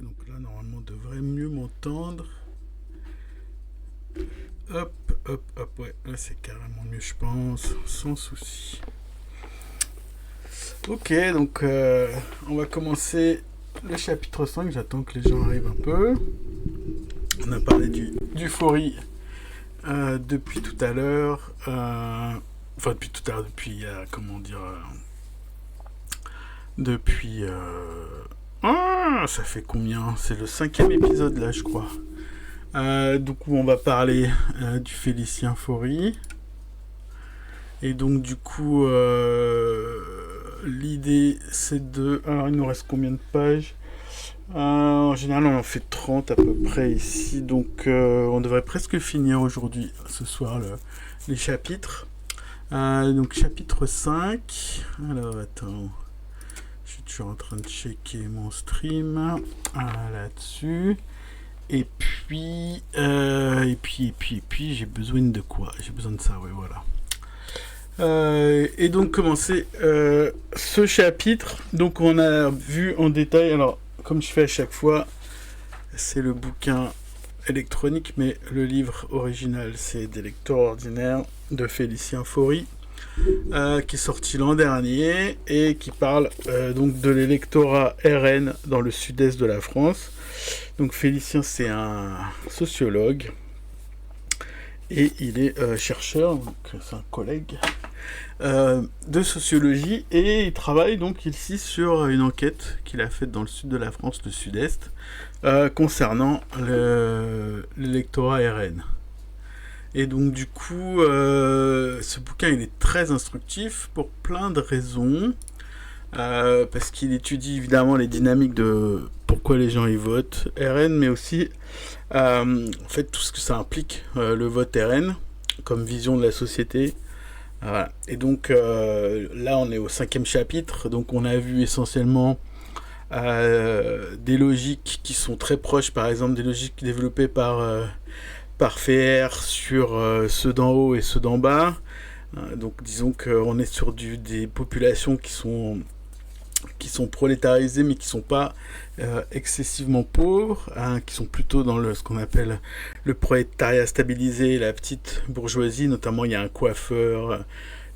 Donc là, normalement, on devrait mieux m'entendre. Hop, hop, hop, ouais, là c'est carrément mieux, je pense, sans souci. Ok, donc on va commencer le chapitre 5. J'attends que les gens arrivent un peu. On a parlé du Fori depuis tout à l'heure. Enfin, depuis tout à l'heure, depuis, comment dire, depuis... ça fait combien? C'est le 5e épisode là, je crois. Donc où on va parler du Félicien Faury. Et donc du coup, l'idée c'est de... Alors il nous reste combien de pages? En général on en fait 30 à peu près ici. Donc on devrait presque finir aujourd'hui, ce soir, les chapitres. Donc chapitre 5. Alors attends. Je suis toujours en train de checker mon stream. Là-dessus. Et puis, j'ai besoin de quoi? J'ai besoin de ça, ouais, voilà. Et donc, commencer ce chapitre. Donc, on a vu en détail, alors, comme je fais à chaque fois, c'est le bouquin électronique, mais le livre original, c'est Des lecteurs ordinaires de Félicien Faury, qui est sorti l'an dernier et qui parle donc de l'électorat RN dans le sud-est de la France. Donc Félicien, c'est un sociologue et il est chercheur, donc c'est un collègue de sociologie, et il travaille donc ici sur une enquête qu'il a faite dans le sud de la France, le sud-est, concernant l'électorat RN. Et donc du coup, ce bouquin il est très instructif pour plein de raisons. Parce qu'il étudie évidemment les dynamiques de pourquoi les gens y votent RN, mais aussi en fait tout ce que ça implique, le vote RN comme vision de la société. Voilà. Et donc là on est au 5e chapitre, donc on a vu essentiellement des logiques qui sont très proches, par exemple des logiques développées par Feher sur ceux d'en haut et ceux d'en bas. Donc disons qu'on est sur des populations qui sont prolétarisés mais qui sont pas excessivement pauvres, qui sont plutôt dans ce qu'on appelle le prolétariat stabilisé, la petite bourgeoisie. Notamment il y a un coiffeur,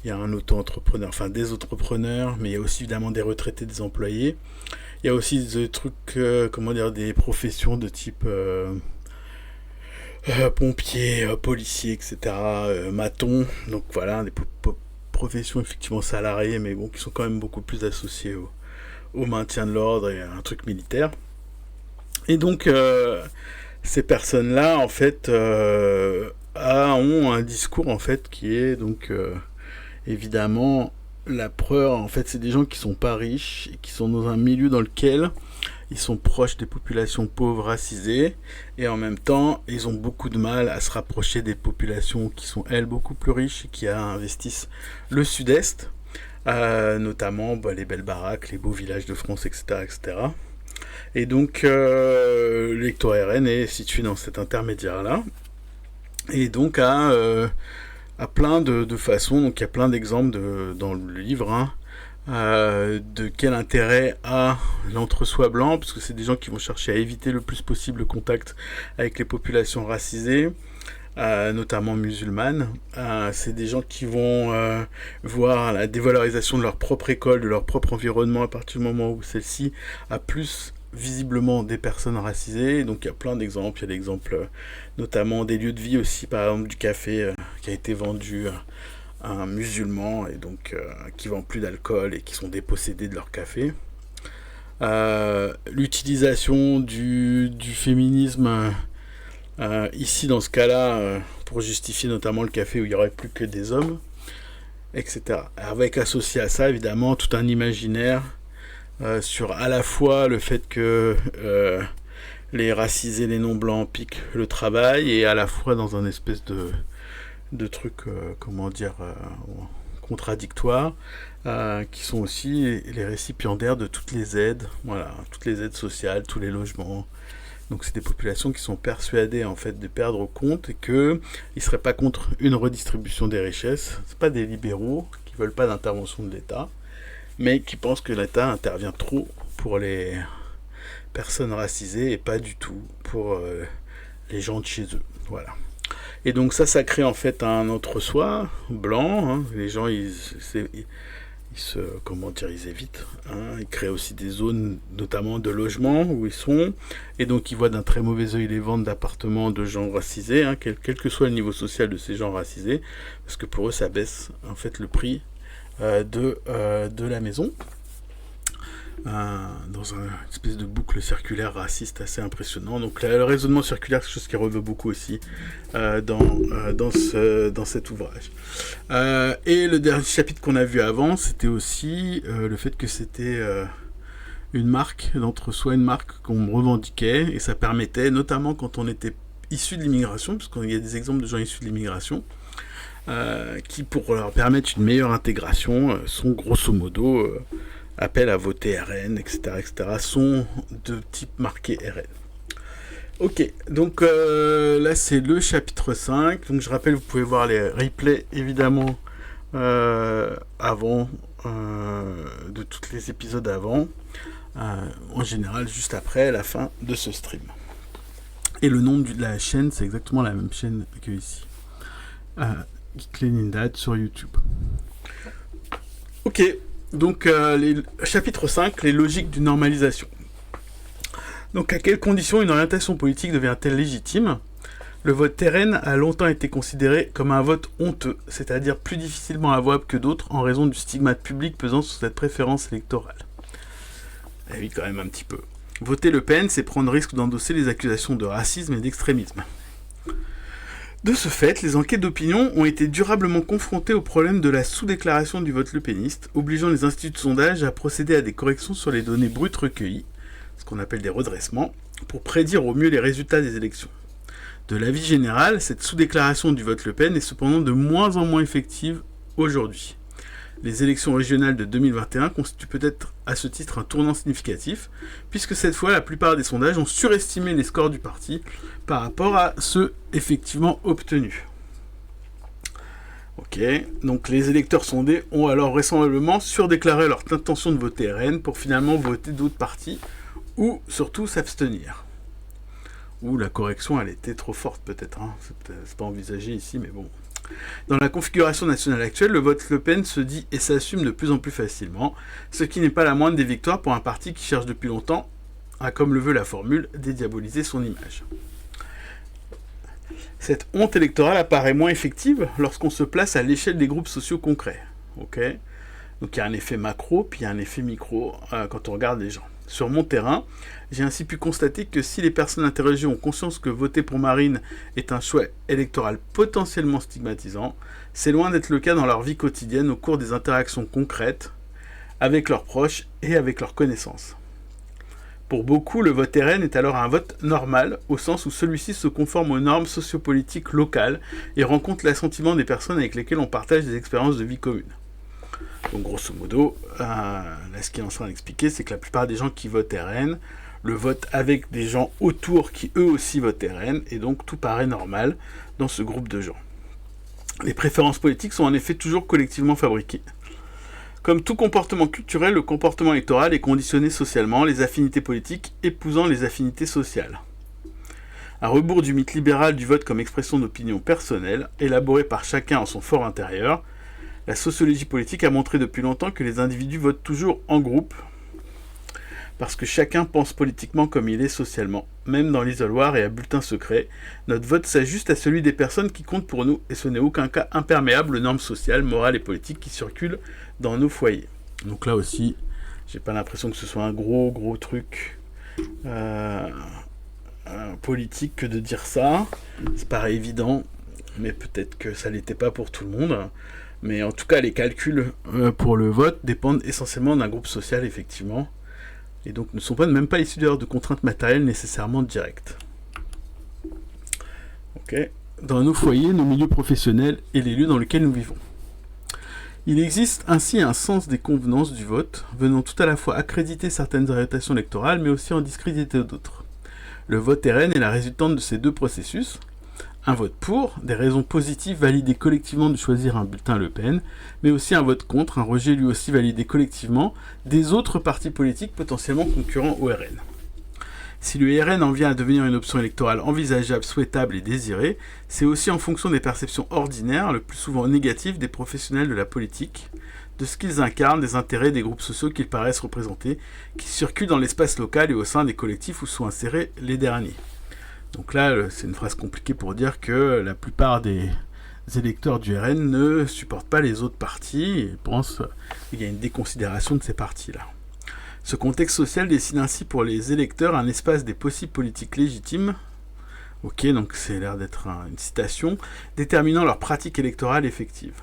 il y a un auto-entrepreneur, enfin des entrepreneurs, mais il y a aussi évidemment des retraités, des employés. Il y a aussi des trucs, des professions de type pompiers, policiers, etc., maçons. Donc voilà, des professions effectivement salariées, mais bon, qui sont quand même beaucoup plus associées au maintien de l'ordre et à un truc militaire. Et donc, ces personnes-là, en fait, ont un discours, en fait, qui est donc, évidemment, la preuve, en fait, c'est des gens qui sont pas riches et qui sont dans un milieu dans lequel ils sont proches des populations pauvres racisées, et en même temps, ils ont beaucoup de mal à se rapprocher des populations qui sont, elles, beaucoup plus riches et qui investissent le sud-est. Notamment les belles baraques, les beaux villages de France, etc. etc. Et donc, l'électorat RN est situé dans cet intermédiaire-là. Et donc, à plein de façons, donc il y a plein d'exemples dans le livre, de quel intérêt a l'entre-soi blanc, parce que c'est des gens qui vont chercher à éviter le plus possible le contact avec les populations racisées, notamment musulmanes. C'est des gens qui vont voir la dévalorisation de leur propre école, de leur propre environnement, à partir du moment où celle-ci a plus visiblement des personnes racisées. Donc il y a plein d'exemples. Il y a l'exemple notamment des lieux de vie aussi, par exemple du café qui a été vendu à un musulman, et donc qui vend plus d'alcool et qui sont dépossédés de leur café. L'utilisation du féminisme ici dans ce cas-là, pour justifier notamment le café où il n'y aurait plus que des hommes, etc. Avec associé à ça évidemment tout un imaginaire sur à la fois le fait que les racisés, les non-blancs piquent le travail, et à la fois dans un espèce de trucs, contradictoires, qui sont aussi les récipiendaires de toutes les aides, voilà, toutes les aides sociales, tous les logements. Donc c'est des populations qui sont persuadées en fait de perdre compte, et qu'ils ne seraient pas contre une redistribution des richesses. C'est pas des libéraux qui veulent pas d'intervention de l'État, mais qui pensent que l'État intervient trop pour les personnes racisées et pas du tout pour les gens de chez eux. Voilà. Et donc ça crée en fait un entre-soi blanc. Hein. Les gens, ils évitent. Hein. Ils créent aussi des zones, notamment de logement où ils sont. Et donc ils voient d'un très mauvais œil les ventes d'appartements de gens racisés, hein, quel que soit le niveau social de ces gens racisés, parce que pour eux ça baisse en fait le prix de la maison. Dans une espèce de boucle circulaire raciste assez impressionnant. Donc le raisonnement circulaire, c'est quelque chose qui revient beaucoup aussi dans cet ouvrage. Et le dernier chapitre qu'on a vu avant, c'était aussi le fait que c'était une marque d'entre-soi, une marque qu'on revendiquait, et ça permettait, notamment quand on était issu de l'immigration, parce qu'il y a des exemples de gens issus de l'immigration, qui, pour leur permettre une meilleure intégration, sont grosso modo appel à voter RN, etc., sont de type marqué RN. Ok, donc là c'est le chapitre 5. Donc je rappelle, vous pouvez voir les replays évidemment avant, de tous les épisodes avant, en général juste après la fin de ce stream. Et le nom de la chaîne, c'est exactement la même chaîne que ici. Geek Leningrad sur YouTube. Ok. Donc, chapitre 5, les logiques d'une normalisation. Donc, à quelles conditions une orientation politique devient-elle légitime ? Le vote RN a longtemps été considéré comme un vote honteux, c'est-à-dire plus difficilement avouable que d'autres en raison du stigmate public pesant sur cette préférence électorale. Eh oui, quand même un petit peu. Voter Le Pen, c'est prendre le risque d'endosser les accusations de racisme et d'extrémisme. De ce fait, les enquêtes d'opinion ont été durablement confrontées au problème de la sous-déclaration du vote lepéniste, obligeant les instituts de sondage à procéder à des corrections sur les données brutes recueillies, ce qu'on appelle des redressements, pour prédire au mieux les résultats des élections. De l'avis général, cette sous-déclaration du vote Le Pen est cependant de moins en moins effective aujourd'hui. Les élections régionales de 2021 constituent peut-être à ce titre un tournant significatif, puisque cette fois, la plupart des sondages ont surestimé les scores du parti par rapport à ceux effectivement obtenus. Ok, donc les électeurs sondés ont alors vraisemblablement surdéclaré leur intention de voter RN pour finalement voter d'autres partis, ou surtout s'abstenir. Ou la correction, elle était trop forte peut-être, hein. C'est pas envisagé ici, mais bon. Dans la configuration nationale actuelle, le vote Le Pen se dit et s'assume de plus en plus facilement, ce qui n'est pas la moindre des victoires pour un parti qui cherche depuis longtemps à, comme le veut la formule, dédiaboliser son image. Cette honte électorale apparaît moins effective lorsqu'on se place à l'échelle des groupes sociaux concrets. Okay, donc il y a un effet macro, puis il y a un effet micro quand on regarde les gens. Sur mon terrain, j'ai ainsi pu constater que si les personnes interrogées ont conscience que voter pour Marine est un choix électoral potentiellement stigmatisant, c'est loin d'être le cas dans leur vie quotidienne au cours des interactions concrètes avec leurs proches et avec leurs connaissances. Pour beaucoup, le vote RN est alors un vote normal, au sens où celui-ci se conforme aux normes sociopolitiques locales et rencontre l'assentiment des personnes avec lesquelles on partage des expériences de vie communes. Donc grosso modo, là, ce qu'il est en train d'expliquer, c'est que la plupart des gens qui votent RN le votent avec des gens autour qui eux aussi votent RN, et donc tout paraît normal dans ce groupe de gens. Les préférences politiques sont en effet toujours collectivement fabriquées. Comme tout comportement culturel, le comportement électoral est conditionné socialement, les affinités politiques épousant les affinités sociales. À rebours du mythe libéral du vote comme expression d'opinion personnelle, élaborée par chacun en son fort intérieur, la sociologie politique a montré depuis longtemps que les individus votent toujours en groupe, parce que chacun pense politiquement comme il est socialement. Même dans l'isoloir et à bulletin secret, notre vote s'ajuste à celui des personnes qui comptent pour nous, et ce n'est aucun cas imperméable aux normes sociales, morales et politiques qui circulent dans nos foyers. Donc là aussi, j'ai pas l'impression que ce soit un gros truc politique que de dire ça. C'est paraît évident, mais peut-être que ça l'était pas pour tout le monde. Mais en tout cas, les calculs pour le vote dépendent essentiellement d'un groupe social, effectivement, et donc ne sont même pas issus d'ailleurs de contraintes matérielles nécessairement directes. Okay. Dans nos foyers, nos milieux professionnels et les lieux dans lesquels nous vivons. Il existe ainsi un sens des convenances du vote, venant tout à la fois accréditer certaines orientations électorales, mais aussi en discréditer d'autres. Le vote RN est la résultante de ces deux processus. Un vote pour, des raisons positives validées collectivement de choisir un bulletin Le Pen, mais aussi un vote contre, un rejet lui aussi validé collectivement, des autres partis politiques potentiellement concurrents au RN. Si le RN en vient à devenir une option électorale envisageable, souhaitable et désirée, c'est aussi en fonction des perceptions ordinaires, le plus souvent négatives, des professionnels de la politique, de ce qu'ils incarnent, des intérêts des groupes sociaux qu'ils paraissent représenter, qui circulent dans l'espace local et au sein des collectifs où sont insérés les derniers. Donc là, c'est une phrase compliquée pour dire que la plupart des électeurs du RN ne supportent pas les autres partis et pensent qu'il y a une déconsidération de ces partis-là. Ce contexte social dessine ainsi pour les électeurs un espace des possibles politiques légitimes, ok, donc c'est l'air d'être une citation, déterminant leur pratique électorale effective.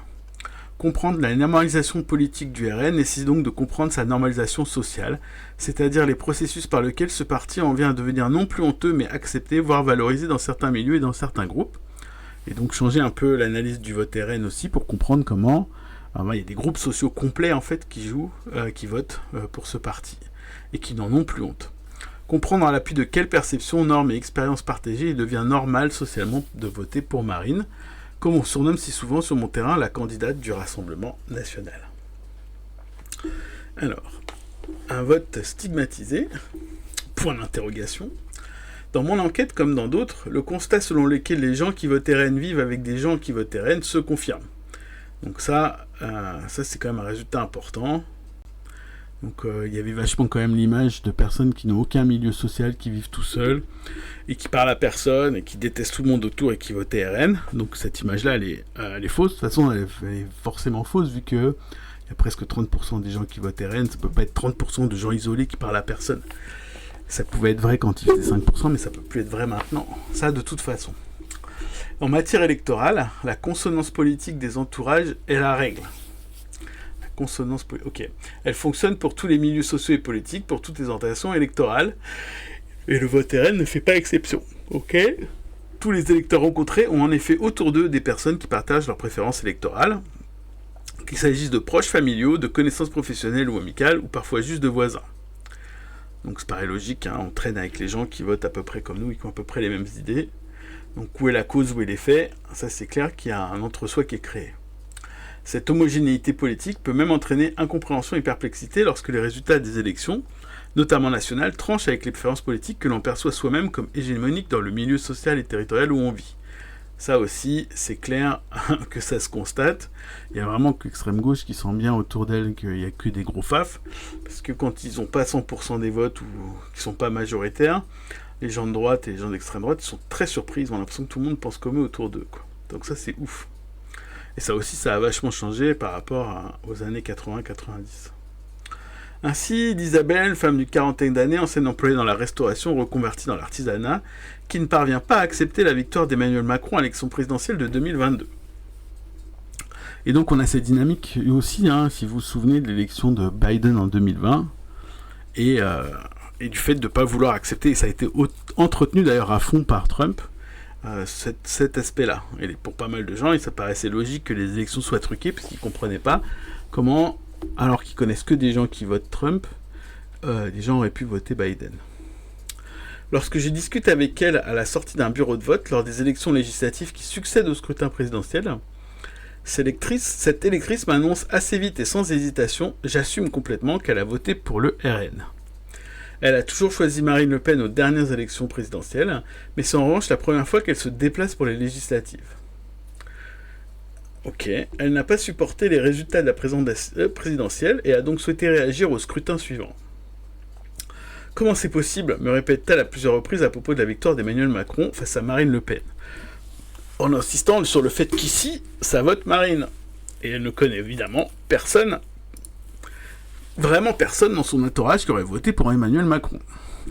Comprendre la normalisation politique du RN nécessite donc de comprendre sa normalisation sociale, c'est-à-dire les processus par lesquels ce parti en vient à devenir non plus honteux mais accepté, voire valorisé dans certains milieux et dans certains groupes. Et donc changer un peu l'analyse du vote RN aussi pour comprendre comment il y a des groupes sociaux complets en fait qui votent pour ce parti et qui n'en ont plus honte. Comprendre à l'appui de quelles perceptions, normes et expériences partagées il devient normal socialement de voter pour Marine, comme on surnomme si souvent sur mon terrain la candidate du Rassemblement national. Alors, un vote stigmatisé, point d'interrogation. Dans mon enquête, comme dans d'autres, le constat selon lequel les gens qui votent RN vivent avec des gens qui votent RN se confirme. Donc ça c'est quand même un résultat important. Donc il y avait vachement quand même l'image de personnes qui n'ont aucun milieu social, qui vivent tout seuls, et qui parlent à personne, et qui détestent tout le monde autour et qui votent RN. Donc cette image-là, elle est fausse. De toute façon, elle est forcément fausse, vu qu'il y a presque 30% des gens qui votent RN. Ça peut pas être 30% de gens isolés qui parlent à personne. Ça pouvait être vrai quand il faisait 5%, mais ça peut plus être vrai maintenant. Ça, de toute façon. En matière électorale, la consonance politique des entourages est la règle. La consonance politique, ok. Elle fonctionne pour tous les milieux sociaux et politiques, pour toutes les orientations électorales. Et le vote RN ne fait pas exception, ok. Tous les électeurs rencontrés ont en effet autour d'eux des personnes qui partagent leurs préférences électorales, qu'il s'agisse de proches familiaux, de connaissances professionnelles ou amicales, ou parfois juste de voisins. Donc c'est pareil logique, on traîne avec les gens qui votent à peu près comme nous et qui ont à peu près les mêmes idées. Donc où est la cause, où est l'effet ? Ça c'est clair qu'il y a un entre-soi qui est créé. Cette homogénéité politique peut même entraîner incompréhension et perplexité lorsque les résultats des élections, notamment nationales, tranchent avec les préférences politiques que l'on perçoit soi-même comme hégémoniques dans le milieu social et territorial où on vit. Ça aussi, c'est clair que ça se constate. Il y a vraiment que l'extrême gauche qui sent bien autour d'elle qu'il n'y a que des gros faf, parce que quand ils n'ont pas 100% des votes ou qu'ils ne sont pas majoritaires, les gens de droite et les gens d'extrême droite ils sont très surpris, ils ont l'impression que tout le monde pense comme eux autour d'eux, quoi. Donc ça c'est ouf. Et ça aussi ça a vachement changé par rapport aux années 80-90. Ainsi d'Isabelle, femme d'une quarantaine d'années, ancienne employée dans la restauration reconvertie dans l'artisanat, qui ne parvient pas à accepter la victoire d'Emmanuel Macron à l'élection présidentielle de 2022. Et donc on a cette dynamique aussi, si vous vous souvenez de l'élection de Biden en 2020, et du fait de ne pas vouloir accepter, et ça a été entretenu d'ailleurs à fond par Trump, cet aspect-là. Et pour pas mal de gens, ça paraissait logique que les élections soient truquées, parce qu'ils ne comprenaient pas comment, alors qu'ils connaissent que des gens qui votent Trump, les gens auraient pu voter Biden. Lorsque je discute avec elle à la sortie d'un bureau de vote lors des élections législatives qui succèdent au scrutin présidentiel, cette électrice m'annonce assez vite et sans hésitation, j'assume complètement qu'elle a voté pour le RN. Elle a toujours choisi Marine Le Pen aux dernières élections présidentielles, mais c'est en revanche la première fois qu'elle se déplace pour les législatives. Ok, elle n'a pas supporté les résultats de la présidentielle et a donc souhaité réagir au scrutin suivant. Comment c'est possible, me répète-t-elle à plusieurs reprises à propos de la victoire d'Emmanuel Macron face à Marine Le Pen, en insistant sur le fait qu'ici, ça vote Marine. Et elle ne connaît évidemment personne, vraiment personne dans son entourage qui aurait voté pour Emmanuel Macron.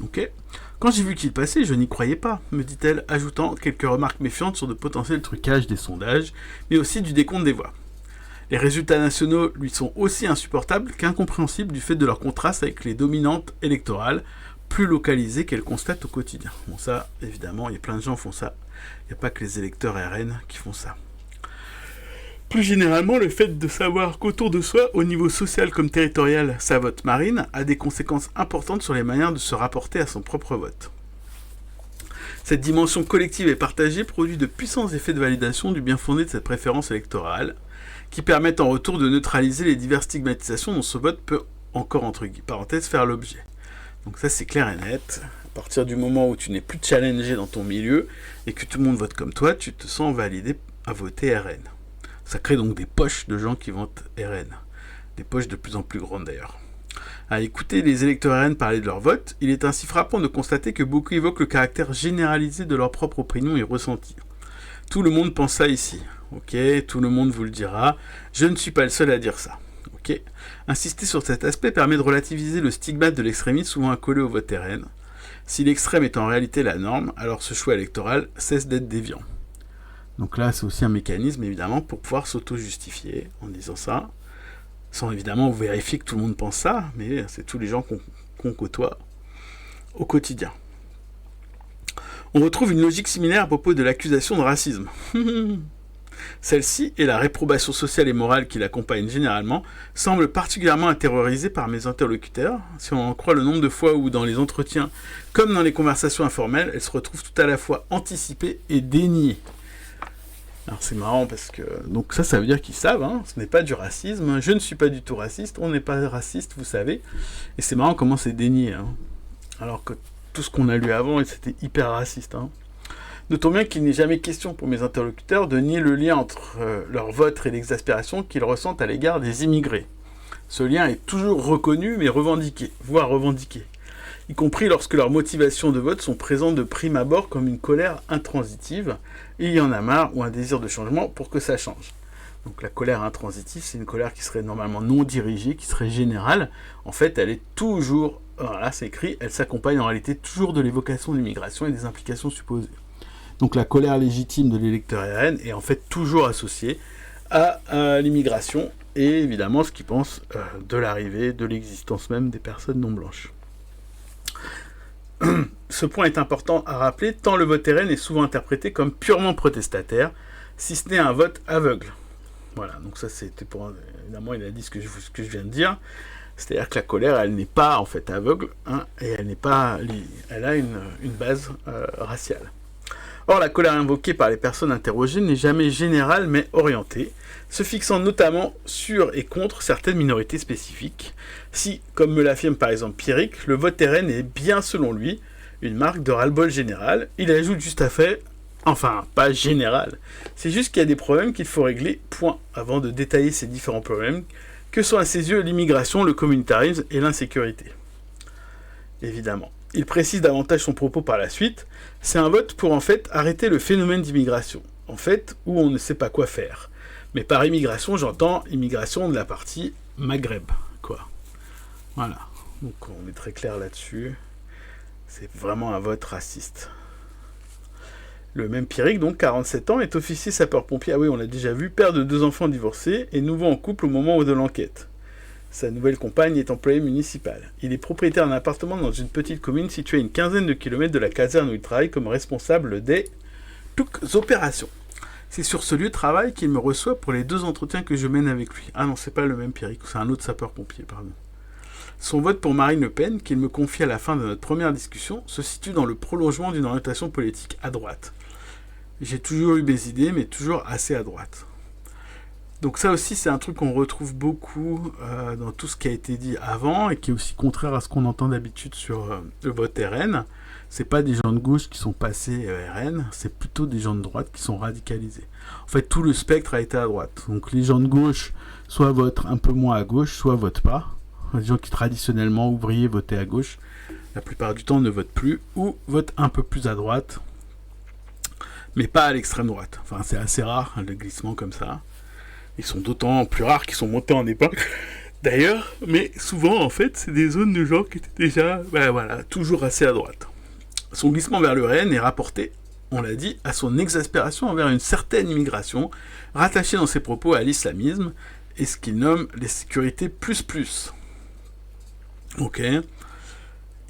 Ok ? Quand j'ai vu qu'il passait, je n'y croyais pas, me dit-elle, ajoutant quelques remarques méfiantes sur de potentiels trucages des sondages, mais aussi du décompte des voix. Les résultats nationaux lui sont aussi insupportables qu'incompréhensibles du fait de leur contraste avec les dominantes électorales, plus localisées qu'elle constate au quotidien. Bon ça, évidemment, il y a plein de gens qui font ça. Il n'y a pas que les électeurs RN qui font ça. Plus généralement, le fait de savoir qu'autour de soi, au niveau social comme territorial, ça vote Marine, a des conséquences importantes sur les manières de se rapporter à son propre vote. Cette dimension collective et partagée produit de puissants effets de validation du bien fondé de cette préférence électorale, qui permettent en retour de neutraliser les diverses stigmatisations dont ce vote peut encore, entre parenthèses, faire l'objet. Donc ça c'est clair et net, À partir du moment où tu n'es plus challengé dans ton milieu et que tout le monde vote comme toi, tu te sens validé à voter RN. Ça crée donc des poches de gens qui votent RN. Des poches de plus en plus grandes d'ailleurs. À écouter les électeurs RN parler de leur vote, il est ainsi frappant de constater que beaucoup évoquent le caractère généralisé de leur propre opinion et ressenti. Tout le monde pense ça ici. Ok, tout le monde vous le dira. Je ne suis pas le seul à dire ça. Ok. Insister sur cet aspect permet de relativiser le stigmate de l'extrémisme souvent accolé au vote RN. Si l'extrême est en réalité la norme, alors ce choix électoral cesse d'être déviant. Donc là, c'est aussi un mécanisme, évidemment, pour pouvoir s'auto-justifier en disant ça, sans évidemment vérifier que tout le monde pense ça, mais c'est tous les gens qu'on côtoie au quotidien. On retrouve une logique similaire à propos de l'accusation de racisme. Celle-ci, et la réprobation sociale et morale qui l'accompagne généralement, semble particulièrement terrorisée par mes interlocuteurs, si on en croit le nombre de fois où dans les entretiens, comme dans les conversations informelles, elle se retrouve tout à la fois anticipée et déniée. Alors c'est marrant parce que... Donc ça veut dire qu'ils savent, hein, ce n'est pas du racisme, je ne suis pas du tout raciste, on n'est pas raciste, vous savez. Et c'est marrant comment c'est dénié, hein. Alors que tout ce qu'on a lu avant, c'était hyper raciste, hein. Notons bien qu'il n'est jamais question pour mes interlocuteurs de nier le lien entre leur vote et l'exaspération qu'ils ressentent à l'égard des immigrés. Ce lien est toujours reconnu mais revendiqué, voire revendiqué, y compris lorsque leurs motivations de vote sont présentes de prime abord comme une colère intransitive, et il y en a marre ou un désir de changement pour que ça change. Donc la colère intransitive, c'est une colère qui serait normalement non dirigée, qui serait générale. En fait, elle est toujours, voilà, c'est écrit, elle s'accompagne en réalité toujours de l'évocation de l'immigration et des implications supposées. Donc la colère légitime de l'électeur RN est en fait toujours associée à l'immigration et évidemment ce qu'il pense de l'arrivée, de l'existence même des personnes non blanches. Ce point est important à rappeler tant le vote RN est souvent interprété comme purement protestataire, si ce n'est un vote aveugle. Voilà, donc ça c'était pour... Évidemment il a dit ce que je viens de dire, c'est-à-dire que la colère elle n'est pas en fait aveugle, hein, et elle a une base raciale. Or, la colère invoquée par les personnes interrogées n'est jamais générale mais orientée, se fixant notamment sur et contre certaines minorités spécifiques. Si, comme me l'affirme par exemple Pierrick, le vote RN est bien selon lui une marque de ras-le-bol général, il ajoute juste à fait, enfin pas général, c'est juste qu'il y a des problèmes qu'il faut régler, point, avant de détailler ces différents problèmes que sont à ses yeux l'immigration, le communautarisme et l'insécurité. Évidemment. Il précise davantage son propos par la suite. C'est un vote pour en fait arrêter le phénomène d'immigration. En fait, où on ne sait pas quoi faire. Mais par immigration, j'entends immigration de la partie Maghreb, quoi. Voilà. Donc on est très clair là-dessus. C'est vraiment un vote raciste. Le même Pierrick, donc 47 ans, est officier sapeur-pompier. Ah oui, on l'a déjà vu, père de 2 enfants divorcés et nouveau en couple au moment de l'enquête. Sa nouvelle compagne est employée municipale. Il est propriétaire d'un appartement dans une petite commune située à une quinzaine de kilomètres de la caserne où il travaille comme responsable des opérations. C'est sur ce lieu de travail qu'il me reçoit pour les 2 entretiens que je mène avec lui. Ah non, c'est pas le même Pierrick, c'est un autre sapeur-pompier, pardon. Son vote pour Marine Le Pen, qu'il me confie à la fin de notre première discussion, se situe dans le prolongement d'une orientation politique à droite. J'ai toujours eu mes idées, mais toujours assez à droite. Donc ça aussi, c'est un truc qu'on retrouve beaucoup dans tout ce qui a été dit avant et qui est aussi contraire à ce qu'on entend d'habitude sur le vote RN. C'est pas des gens de gauche qui sont passés RN, c'est plutôt des gens de droite qui sont radicalisés. En fait, tout le spectre a été à droite. Donc les gens de gauche, soit votent un peu moins à gauche, soit votent pas. Les gens qui traditionnellement, ouvriers, votaient à gauche, la plupart du temps ne votent plus ou votent un peu plus à droite, mais pas à l'extrême droite. Enfin, c'est assez rare, le glissement comme ça. Ils sont d'autant plus rares qu'ils sont montés en époque, d'ailleurs, mais souvent, en fait, c'est des zones de gens qui étaient déjà, toujours assez à droite. Son glissement vers le RN est rapporté, on l'a dit, à son exaspération envers une certaine immigration, rattachée dans ses propos à l'islamisme, et ce qu'il nomme les sécurités plus. Ok.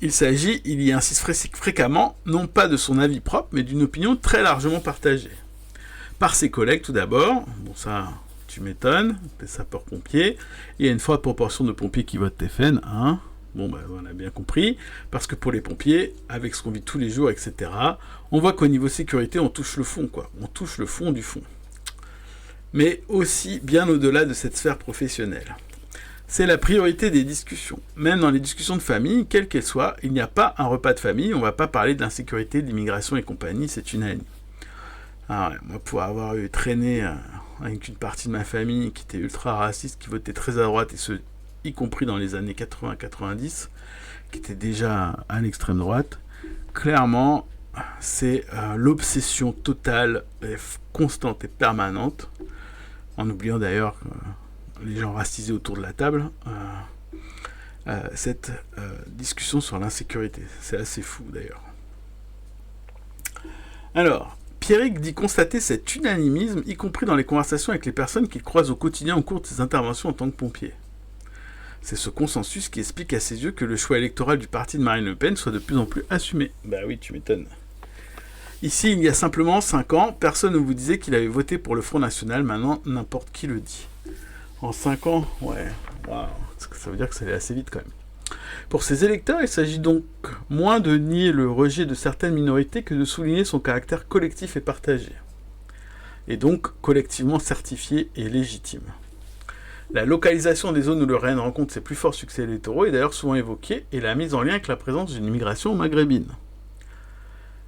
Il y insiste fréquemment, non pas de son avis propre, mais d'une opinion très largement partagée. Par ses collègues, tout d'abord, bon ça... Tu m'étonnes, des sapeurs-pompiers. Il y a une forte proportion de pompiers qui votent FN, hein. Bon, on a bien compris. Parce que pour les pompiers, avec ce qu'on vit tous les jours, etc., on voit qu'au niveau sécurité, on touche le fond, quoi. On touche le fond du fond. Mais aussi bien au-delà de cette sphère professionnelle. C'est la priorité des discussions. Même dans les discussions de famille, quelles qu'elles soient, il n'y a pas un repas de famille, on ne va pas parler de l'insécurité, de l'immigration et compagnie, c'est unanime. Alors, moi, pour avoir eu traîné avec une partie de ma famille qui était ultra raciste, qui votait très à droite, et ce, y compris dans les années 80-90, qui était déjà à l'extrême droite, clairement, c'est l'obsession totale, et constante et permanente, en oubliant d'ailleurs les gens racisés autour de la table, cette discussion sur l'insécurité. C'est assez fou d'ailleurs. Alors, Pierrick dit constater cet unanimisme, y compris dans les conversations avec les personnes qu'il croise au quotidien au cours de ses interventions en tant que pompier. C'est ce consensus qui explique à ses yeux que le choix électoral du parti de Marine Le Pen soit de plus en plus assumé. Bah oui, tu m'étonnes. Ici, il y a simplement 5 ans, personne ne vous disait qu'il avait voté pour le Front National, maintenant n'importe qui le dit. En 5 ans, ouais, waouh, ça veut dire que ça allait assez vite quand même. Pour ses électeurs, il s'agit donc moins de nier le rejet de certaines minorités que de souligner son caractère collectif et partagé. Et donc collectivement certifié et légitime. La localisation des zones où le RN rencontre ses plus forts succès électoraux est d'ailleurs souvent évoquée et la mise en lien avec la présence d'une immigration maghrébine.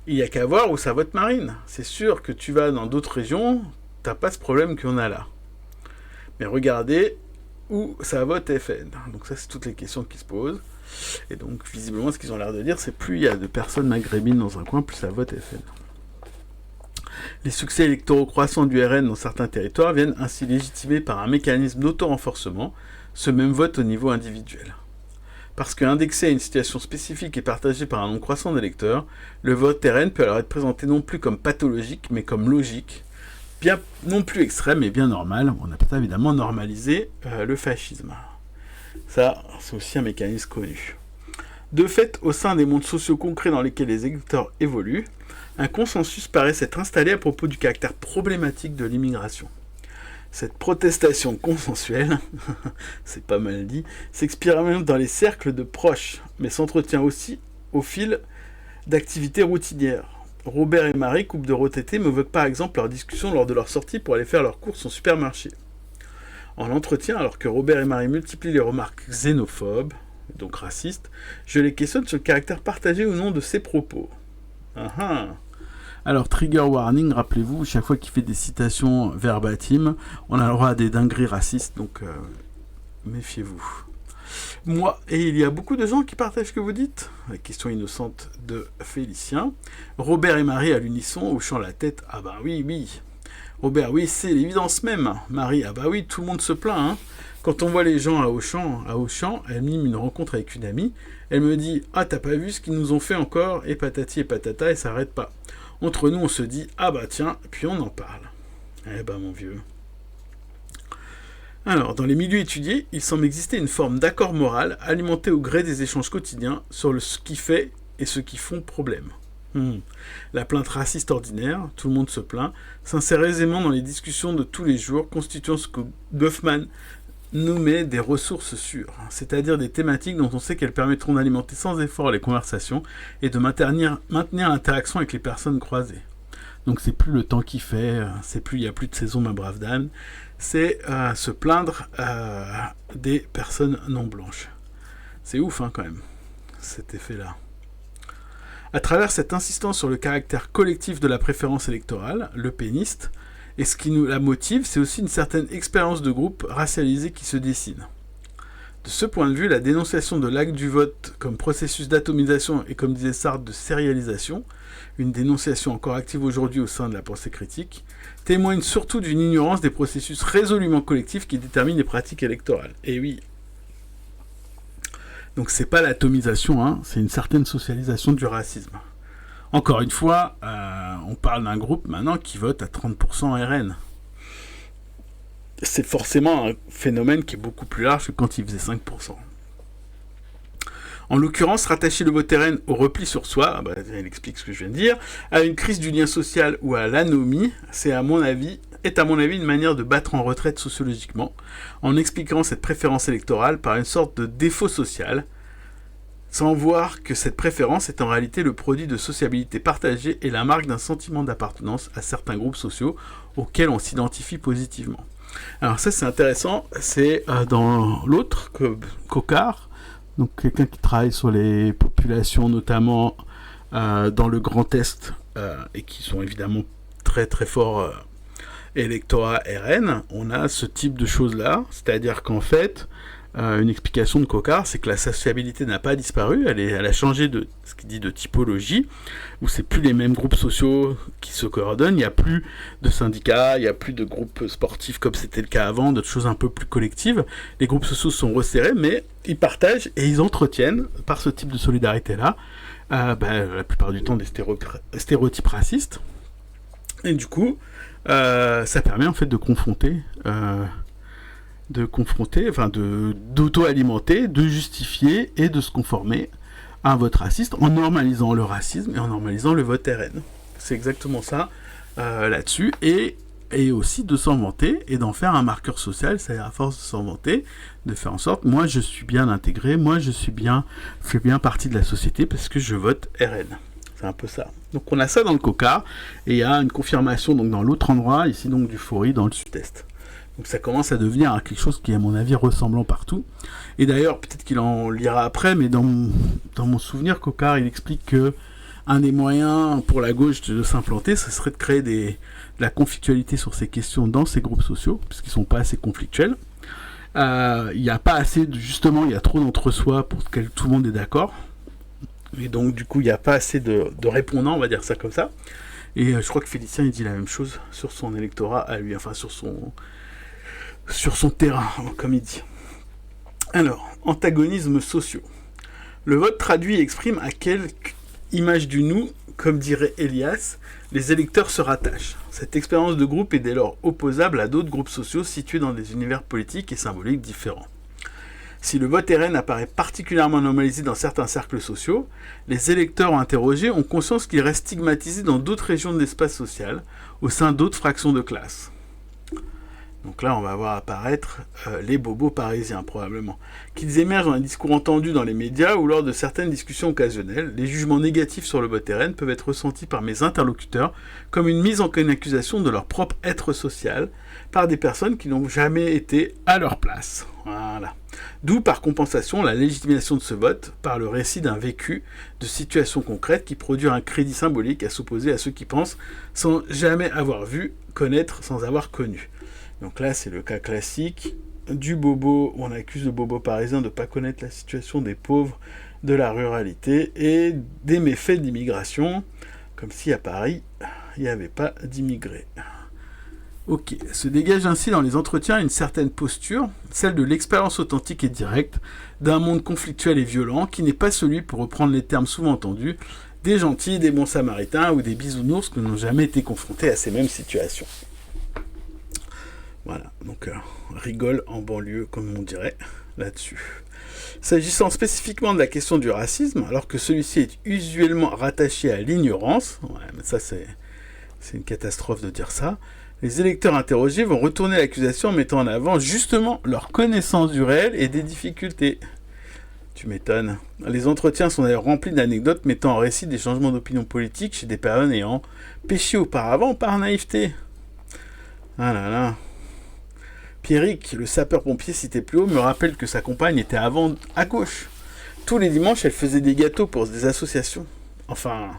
Il n'y a qu'à voir où ça vote Marine. C'est sûr que tu vas dans d'autres régions, t'as pas ce problème qu'on a là. Mais regardez où ça vote FN. Donc ça, c'est toutes les questions qui se posent. Et donc, visiblement, ce qu'ils ont l'air de dire, c'est plus il y a de personnes maghrébines dans un coin, plus ça vote FN. Les succès électoraux croissants du RN dans certains territoires viennent ainsi légitimer par un mécanisme d'auto-renforcement ce même vote au niveau individuel. Parce qu'indexé à une situation spécifique et partagé par un nombre croissant d'électeurs, le vote RN peut alors être présenté non plus comme pathologique, mais comme logique, bien non plus extrême, mais bien normal. On a pas évidemment normalisé le fascisme. Ça, c'est aussi un mécanisme connu. De fait, au sein des mondes sociaux concrets dans lesquels les électeurs évoluent, un consensus paraît s'être installé à propos du caractère problématique de l'immigration. Cette protestation consensuelle, c'est pas mal dit, s'expérimente dans les cercles de proches, mais s'entretient aussi au fil d'activités routinières. Robert et Marie, couple de retraités, m'évoquent par exemple leur discussion lors de leur sortie pour aller faire leurs courses au supermarché. En entretien, alors que Robert et Marie multiplient les remarques xénophobes, donc racistes, je les questionne sur le caractère partagé ou non de ces propos. Alors, trigger warning, rappelez-vous, chaque fois qu'il fait des citations verbatim, on a le droit à des dingueries racistes, donc méfiez-vous. Moi, et il y a beaucoup de gens qui partagent ce que vous dites. La question innocente de Félicien. Robert et Marie à l'unisson, hochant la tête. Ah bah oui, oui. Robert, oui, c'est l'évidence même. Marie, ah bah oui, tout le monde se plaint. Hein. Quand on voit les gens à Auchan, elle mime une rencontre avec une amie. Elle me dit, ah t'as pas vu ce qu'ils nous ont fait encore, et patati et patata, et ça arrête pas. Entre nous, on se dit, ah bah tiens, puis on en parle. Eh bah mon vieux. Alors, dans les milieux étudiés, il semble exister une forme d'accord moral alimenté au gré des échanges quotidiens sur ce qui fait et ce qui font problème. La plainte raciste ordinaire, tout le monde se plaint, s'insère aisément dans les discussions de tous les jours, constituant ce que Goffman nommait des ressources sûres, c'est-à-dire des thématiques dont on sait qu'elles permettront d'alimenter sans effort les conversations et de maintenir l'interaction avec les personnes croisées. Donc c'est plus le temps qui fait, c'est plus il n'y a plus de saison ma brave dame, c'est se plaindre des personnes non blanches. C'est ouf quand même, cet effet-là. À travers cette insistance sur le caractère collectif de la préférence électorale, le péniste, et ce qui nous la motive, c'est aussi une certaine expérience de groupe racialisée qui se dessine. De ce point de vue, la dénonciation de l'acte du vote comme processus d'atomisation et comme disait Sartre de sérialisation, une dénonciation encore active aujourd'hui au sein de la pensée critique, témoigne surtout d'une ignorance des processus résolument collectifs qui déterminent les pratiques électorales. Et oui. Donc c'est pas l'atomisation, c'est une certaine socialisation du racisme. Encore une fois, on parle d'un groupe maintenant qui vote à 30% RN. C'est forcément un phénomène qui est beaucoup plus large que quand il faisait 5%. En l'occurrence, rattacher le vote RN au repli sur soi, elle explique ce que je viens de dire, à une crise du lien social ou à l'anomie, est à mon avis une manière de battre en retraite sociologiquement, en expliquant cette préférence électorale par une sorte de défaut social, sans voir que cette préférence est en réalité le produit de sociabilité partagée et la marque d'un sentiment d'appartenance à certains groupes sociaux auxquels on s'identifie positivement. Alors ça c'est intéressant, c'est dans l'autre, Cocard, donc quelqu'un qui travaille sur les populations notamment dans le Grand Est et qui sont évidemment très très forts électorat RN, on a ce type de choses-là, c'est-à-dire qu'en fait, une explication de Cocard, c'est que la sociabilité n'a pas disparu, elle a changé de ce qu'il dit de typologie, où c'est plus les mêmes groupes sociaux qui se coordonnent, il n'y a plus de syndicats, il n'y a plus de groupes sportifs comme c'était le cas avant, d'autres choses un peu plus collectives. Les groupes sociaux sont resserrés, mais ils partagent et ils entretiennent, par ce type de solidarité-là, la plupart du temps des stéréotypes racistes. Et du coup, ça permet en fait de confronter, d'auto-alimenter, de justifier et de se conformer à un vote raciste en normalisant le racisme et en normalisant le vote RN. C'est exactement ça là-dessus. Et aussi de s'en vanter et d'en faire un marqueur social, c'est-à-dire à force de s'en vanter, de faire en sorte, moi je suis bien intégré, moi je fais bien partie de la société parce que je vote RN. C'est un peu ça. Donc on a ça dans le Cocard, et il y a une confirmation donc dans l'autre endroit, ici donc du Faury, dans le sud-est. Donc ça commence à devenir quelque chose qui est à mon avis ressemblant partout. Et d'ailleurs, peut-être qu'il en lira après, mais dans mon souvenir, Cocard, il explique que un des moyens pour la gauche de s'implanter, ce serait de créer de la conflictualité sur ces questions dans ces groupes sociaux, puisqu'ils ne sont pas assez conflictuels. Il n'y a pas assez, justement, il y a trop d'entre-soi pour que tout le monde est d'accord. Et donc, du coup, il n'y a pas assez de répondants, on va dire ça comme ça. Et je crois que Félicien, il dit la même chose sur son électorat à lui, enfin sur son terrain, comme il dit. Alors, antagonismes sociaux. Le vote traduit et exprime à quelle image du nous, comme dirait Elias, les électeurs se rattachent. Cette expérience de groupe est dès lors opposable à d'autres groupes sociaux situés dans des univers politiques et symboliques différents. Si le vote RN apparaît particulièrement normalisé dans certains cercles sociaux, les électeurs interrogés ont conscience qu'il reste stigmatisé dans d'autres régions de l'espace social, au sein d'autres fractions de classe. Donc là, on va voir apparaître les bobos parisiens, probablement. Qu'ils émergent dans les discours entendus dans les médias ou lors de certaines discussions occasionnelles, les jugements négatifs sur le vote RN peuvent être ressentis par mes interlocuteurs comme une mise en accusation de leur propre être social par des personnes qui n'ont jamais été à leur place. Voilà. D'où, par compensation, la légitimation de ce vote par le récit d'un vécu de situations concrètes qui produit un crédit symbolique à s'opposer à ceux qui pensent sans jamais avoir vu, connaître sans avoir connu. Donc là, c'est le cas classique du bobo, où on accuse le bobo parisien de ne pas connaître la situation des pauvres de la ruralité et des méfaits de l'immigration, comme si à Paris, il n'y avait pas d'immigrés. Ok, se dégage ainsi dans les entretiens une certaine posture, celle de l'expérience authentique et directe d'un monde conflictuel et violent qui n'est pas celui, pour reprendre les termes souvent entendus, des gentils, des bons samaritains ou des bisounours qui n'ont jamais été confrontés à ces mêmes situations. Voilà, donc rigole en banlieue, comme on dirait, là-dessus. S'agissant spécifiquement de la question du racisme, alors que celui-ci est usuellement rattaché à l'ignorance, mais ça c'est une catastrophe de dire ça, les électeurs interrogés vont retourner l'accusation en mettant en avant justement leur connaissance du réel et des difficultés. Tu m'étonnes. Les entretiens sont d'ailleurs remplis d'anecdotes mettant en récit des changements d'opinion politique chez des personnes ayant péché auparavant par naïveté. Ah là là. Pierrick, le sapeur-pompier cité plus haut, me rappelle que sa compagne était avant à gauche. Tous les dimanches, elle faisait des gâteaux pour des associations. Enfin,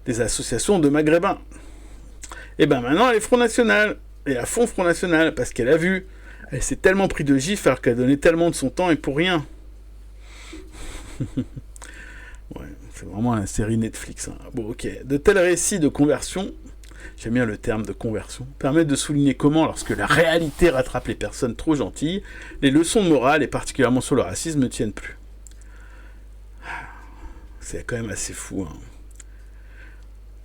des associations de maghrébins. Et ben maintenant, elle est Front National. Et à fond Front National, parce qu'elle a vu. Elle s'est tellement pris de gifs alors qu'elle donnait tellement de son temps et pour rien. Ouais, c'est vraiment une série Netflix. Hein. Bon, ok. De tels récits de conversion... J'aime bien le terme de conversion, permettent de souligner comment, lorsque la réalité rattrape les personnes trop gentilles, les leçons de morale, et particulièrement sur le racisme, ne tiennent plus. C'est quand même assez fou. Hein.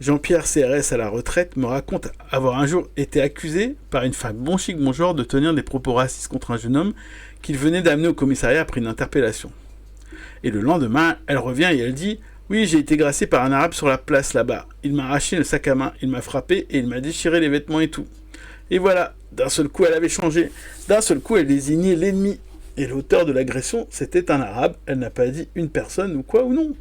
Jean-Pierre CRS à la retraite me raconte avoir un jour été accusé par une femme bon chic bon genre de tenir des propos racistes contre un jeune homme qu'il venait d'amener au commissariat après une interpellation. Et le lendemain, elle revient et elle dit... Oui, j'ai été grassé par un arabe sur la place là-bas. Il m'a arraché le sac à main, il m'a frappé et il m'a déchiré les vêtements et tout. Et voilà, d'un seul coup, elle avait changé. D'un seul coup, elle désignait l'ennemi. Et l'auteur de l'agression, c'était un arabe. Elle n'a pas dit une personne ou quoi ou non.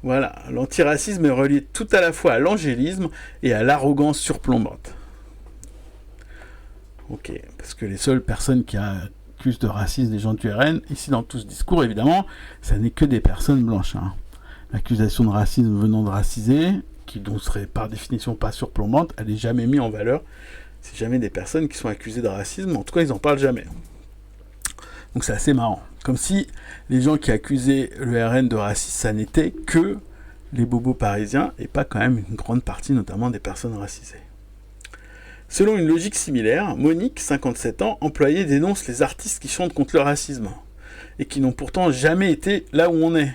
Voilà, l'antiracisme est relié tout à la fois à l'angélisme et à l'arrogance surplombante. Ok, parce que les seules personnes qui accusent de racisme des gens du RN, ici dans tout ce discours, évidemment, ça n'est que des personnes blanches. Hein. L'accusation de racisme venant de racisés, qui donc serait par définition pas surplombante, elle n'est jamais mise en valeur. C'est jamais des personnes qui sont accusées de racisme, en tout cas ils n'en parlent jamais. Donc c'est assez marrant. Comme si les gens qui accusaient le RN de racisme, ça n'était que les bobos parisiens, et pas quand même une grande partie, notamment des personnes racisées. Selon une logique similaire, Monique, 57 ans, employée, dénonce les artistes qui chantent contre le racisme, et qui n'ont pourtant jamais été là où on est.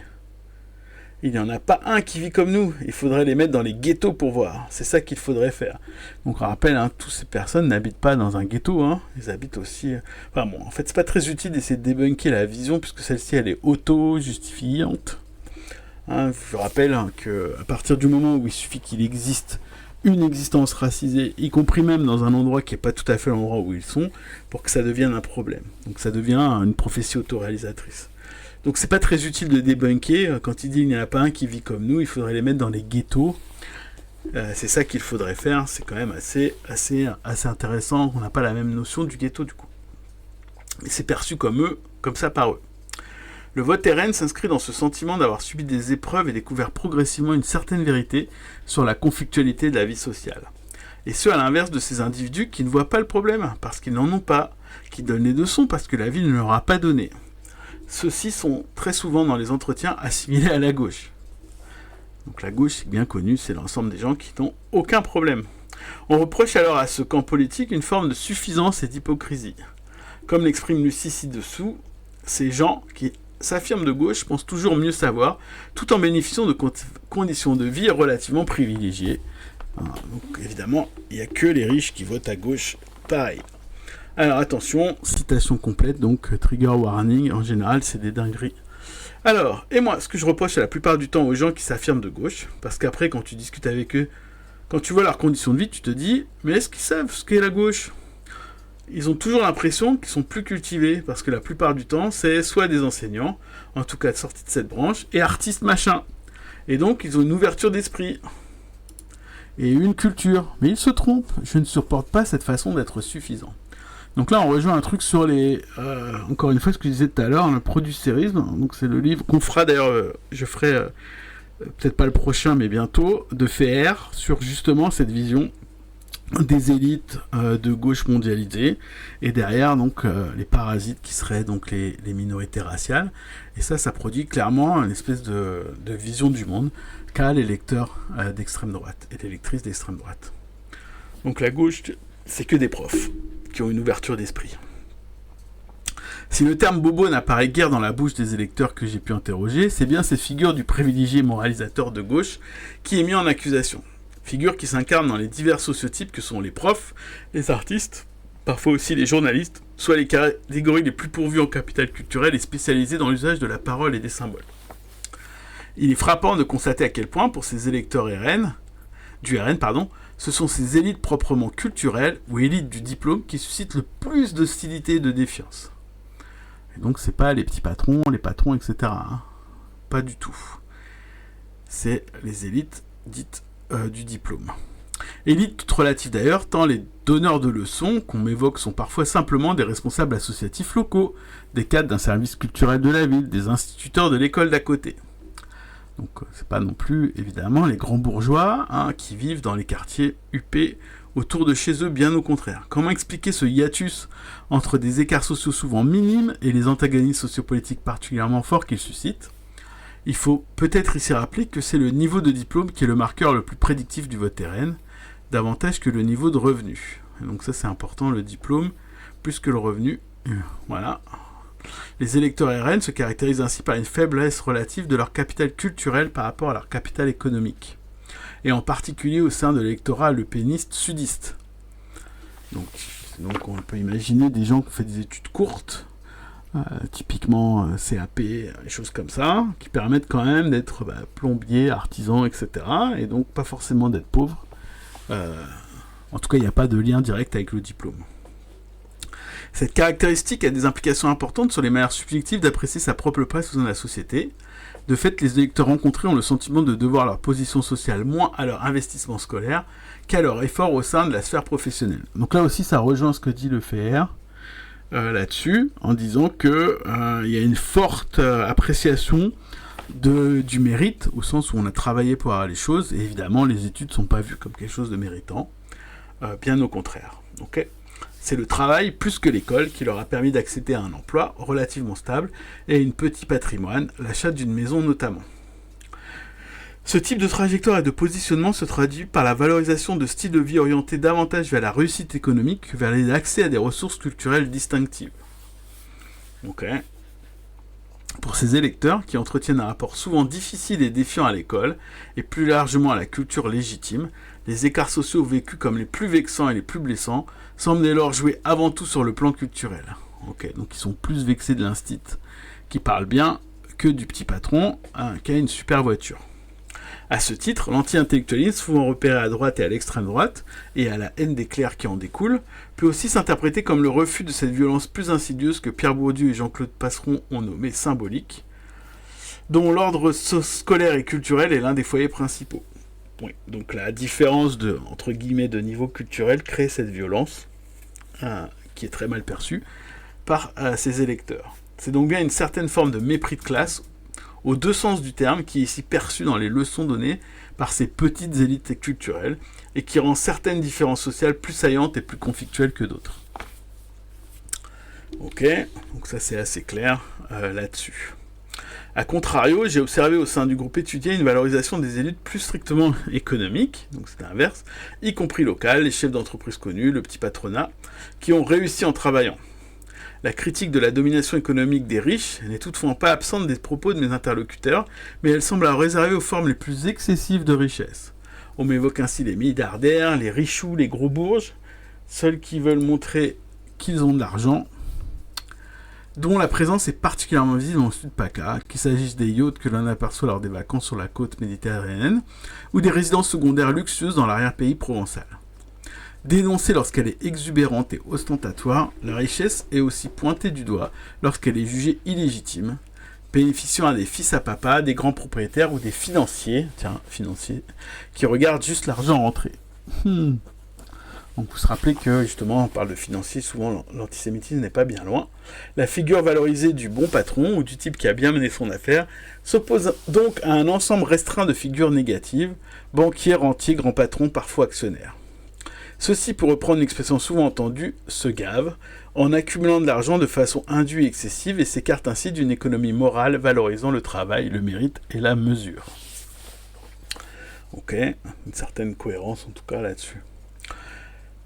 Il n'y en a pas un qui vit comme nous, il faudrait les mettre dans les ghettos pour voir, c'est ça qu'il faudrait faire. Donc on rappelle, hein, toutes ces personnes n'habitent pas dans un ghetto, hein, ils habitent aussi... Enfin bon, en fait c'est pas très utile d'essayer de débunker la vision, puisque celle-ci elle est auto-justifiante. Hein, je rappelle hein, qu'à partir du moment où il suffit qu'il existe une existence racisée, y compris même dans un endroit qui n'est pas tout à fait l'endroit où ils sont, pour que ça devienne un problème. Donc ça devient une prophétie autoréalisatrice. Donc c'est pas très utile de débunker. Quand il dit il n'y en a pas un qui vit comme nous, il faudrait les mettre dans les ghettos. C'est ça qu'il faudrait faire. C'est quand même assez intéressant. On n'a pas la même notion du ghetto du coup. Mais c'est perçu comme ça par eux. Le vote RN s'inscrit dans ce sentiment d'avoir subi des épreuves et découvert progressivement une certaine vérité sur la conflictualité de la vie sociale. Et ce, à l'inverse de ces individus qui ne voient pas le problème, parce qu'ils n'en ont pas, qui donnent les leçons parce que la vie ne leur a pas donné. Ceux-ci sont très souvent dans les entretiens assimilés à la gauche. Donc la gauche, c'est bien connu, c'est l'ensemble des gens qui n'ont aucun problème. On reproche alors à ce camp politique une forme de suffisance et d'hypocrisie. Comme l'exprime Lucie ci-dessous, ces gens qui s'affirment de gauche pensent toujours mieux savoir, tout en bénéficiant de conditions de vie relativement privilégiées. Donc évidemment, il n'y a que les riches qui votent à gauche, pareil. Alors attention, citation complète, donc trigger warning, en général c'est des dingueries. Alors, et moi, ce que je reproche la plupart du temps aux gens qui s'affirment de gauche, parce qu'après quand tu discutes avec eux, quand tu vois leurs conditions de vie, tu te dis, mais est-ce qu'ils savent ce qu'est la gauche ? Ils ont toujours l'impression qu'ils sont plus cultivés, parce que la plupart du temps, c'est soit des enseignants, en tout cas sortis de cette branche, et artistes machin. Et donc, ils ont une ouverture d'esprit. Et une culture. Mais ils se trompent. Je ne supporte pas cette façon d'être suffisant. Donc là, on rejoint un truc sur les... encore une fois, ce que je disais tout à l'heure, le producérisme. Donc c'est le livre qu'on fera d'ailleurs, je ferai peut-être pas le prochain, mais bientôt, de FR, sur justement cette vision des élites de gauche mondialisée, et derrière donc les parasites qui seraient donc les minorités raciales. Et ça produit clairement une espèce de vision du monde qu'a les lecteurs d'extrême droite et les lectrices d'extrême droite. Donc la gauche, c'est que des profs qui ont une ouverture d'esprit. Si le terme bobo n'apparaît guère dans la bouche des électeurs que j'ai pu interroger, c'est bien cette figure du privilégié moralisateur de gauche qui est mis en accusation. Figure qui s'incarne dans les divers sociotypes que sont les profs, les artistes, parfois aussi les journalistes, soit les catégories les plus pourvues en capital culturel et spécialisées dans l'usage de la parole et des symboles. Il est frappant de constater à quel point, pour ces électeurs du RN, ce sont ces élites proprement culturelles ou élites du diplôme qui suscitent le plus d'hostilité et de défiance. Et donc c'est pas les petits patrons, les patrons, etc. Hein. Pas du tout. C'est les élites dites du diplôme. Élites toutes relatives d'ailleurs, tant les donneurs de leçons qu'on m'évoque sont parfois simplement des responsables associatifs locaux, des cadres d'un service culturel de la ville, des instituteurs de l'école d'à côté. Donc c'est pas non plus évidemment les grands bourgeois qui vivent dans les quartiers huppés autour de chez eux, bien au contraire. Comment expliquer ce hiatus entre des écarts sociaux souvent minimes et les antagonismes sociopolitiques particulièrement forts qu'ils suscitent ? Il faut peut-être ici rappeler que c'est le niveau de diplôme qui est le marqueur le plus prédictif du vote RN, davantage que le niveau de revenu. Et donc ça c'est important, le diplôme, plus que le revenu. Voilà. Les électeurs RN se caractérisent ainsi par une faiblesse relative de leur capital culturel par rapport à leur capital économique. Et en particulier au sein de l'électorat lepéniste sudiste. Donc on peut imaginer des gens qui ont fait des études courtes, typiquement CAP, des choses comme ça, qui permettent quand même d'être plombier, artisan, etc. Et donc pas forcément d'être pauvre. En tout cas, il n'y a pas de lien direct avec le diplôme. Cette caractéristique a des implications importantes sur les manières subjectives d'apprécier sa propre place dans la société. De fait, les électeurs rencontrés ont le sentiment de devoir leur position sociale moins à leur investissement scolaire qu'à leur effort au sein de la sphère professionnelle. Donc là aussi, ça rejoint ce que dit le FR là-dessus, en disant que y a une forte appréciation du mérite, au sens où on a travaillé pour avoir les choses, et évidemment, les études ne sont pas vues comme quelque chose de méritant, bien au contraire. Okay, c'est le travail, plus que l'école, qui leur a permis d'accéder à un emploi relativement stable et à un petit patrimoine, l'achat d'une maison notamment. Ce type de trajectoire et de positionnement se traduit par la valorisation de styles de vie orientés davantage vers la réussite économique que vers l'accès à des ressources culturelles distinctives. Okay. Pour ces électeurs, qui entretiennent un rapport souvent difficile et défiant à l'école, et plus largement à la culture légitime, les écarts sociaux vécus comme les plus vexants et les plus blessants semblent dès lors jouer avant tout sur le plan culturel. Okay. Donc ils sont plus vexés de l'instit, qui parle bien, que du petit patron, qui a une super voiture. À ce titre, l'anti-intellectualisme, souvent repéré à droite et à l'extrême droite, et à la haine des clercs qui en découle, peut aussi s'interpréter comme le refus de cette violence plus insidieuse que Pierre Bourdieu et Jean-Claude Passeron ont nommé symbolique, dont l'ordre scolaire et culturel est l'un des foyers principaux. Oui, donc la différence de, entre guillemets, de niveau culturel crée cette violence, qui est très mal perçue, par ses électeurs. C'est donc bien une certaine forme de mépris de classe, aux deux sens du terme, qui est ici perçu dans les leçons données par ces petites élites culturelles et qui rend certaines différences sociales plus saillantes et plus conflictuelles que d'autres. Ok, donc ça c'est assez clair là-dessus. A contrario, j'ai observé au sein du groupe étudié une valorisation des élites plus strictement économiques, donc c'est l'inverse, y compris locales, les chefs d'entreprise connus, le petit patronat, qui ont réussi en travaillant. La critique de la domination économique des riches n'est toutefois pas absente des propos de mes interlocuteurs, mais elle semble réservée aux formes les plus excessives de richesse. On m'évoque ainsi les milliardaires, les richoux, les gros bourges, seuls qui veulent montrer qu'ils ont de l'argent, dont la présence est particulièrement visible dans le sud PACA, qu'il s'agisse des yachts que l'on aperçoit lors des vacances sur la côte méditerranéenne, ou des résidences secondaires luxueuses dans l'arrière-pays provençal. Dénoncée lorsqu'elle est exubérante et ostentatoire, la richesse est aussi pointée du doigt lorsqu'elle est jugée illégitime, bénéficiant à des fils à papa, des grands propriétaires ou des financiers, qui regardent juste l'argent rentrer. Donc vous se rappelez que justement on parle de financiers, souvent l'antisémitisme n'est pas bien loin. La figure valorisée du bon patron ou du type qui a bien mené son affaire s'oppose donc à un ensemble restreint de figures négatives, banquiers, rentiers, grands patrons, parfois actionnaires. Ceux-ci, pour reprendre une expression souvent entendue, se gavent en accumulant de l'argent de façon indue et excessive et s'écartent ainsi d'une économie morale valorisant le travail, le mérite et la mesure. Ok, une certaine cohérence en tout cas là-dessus.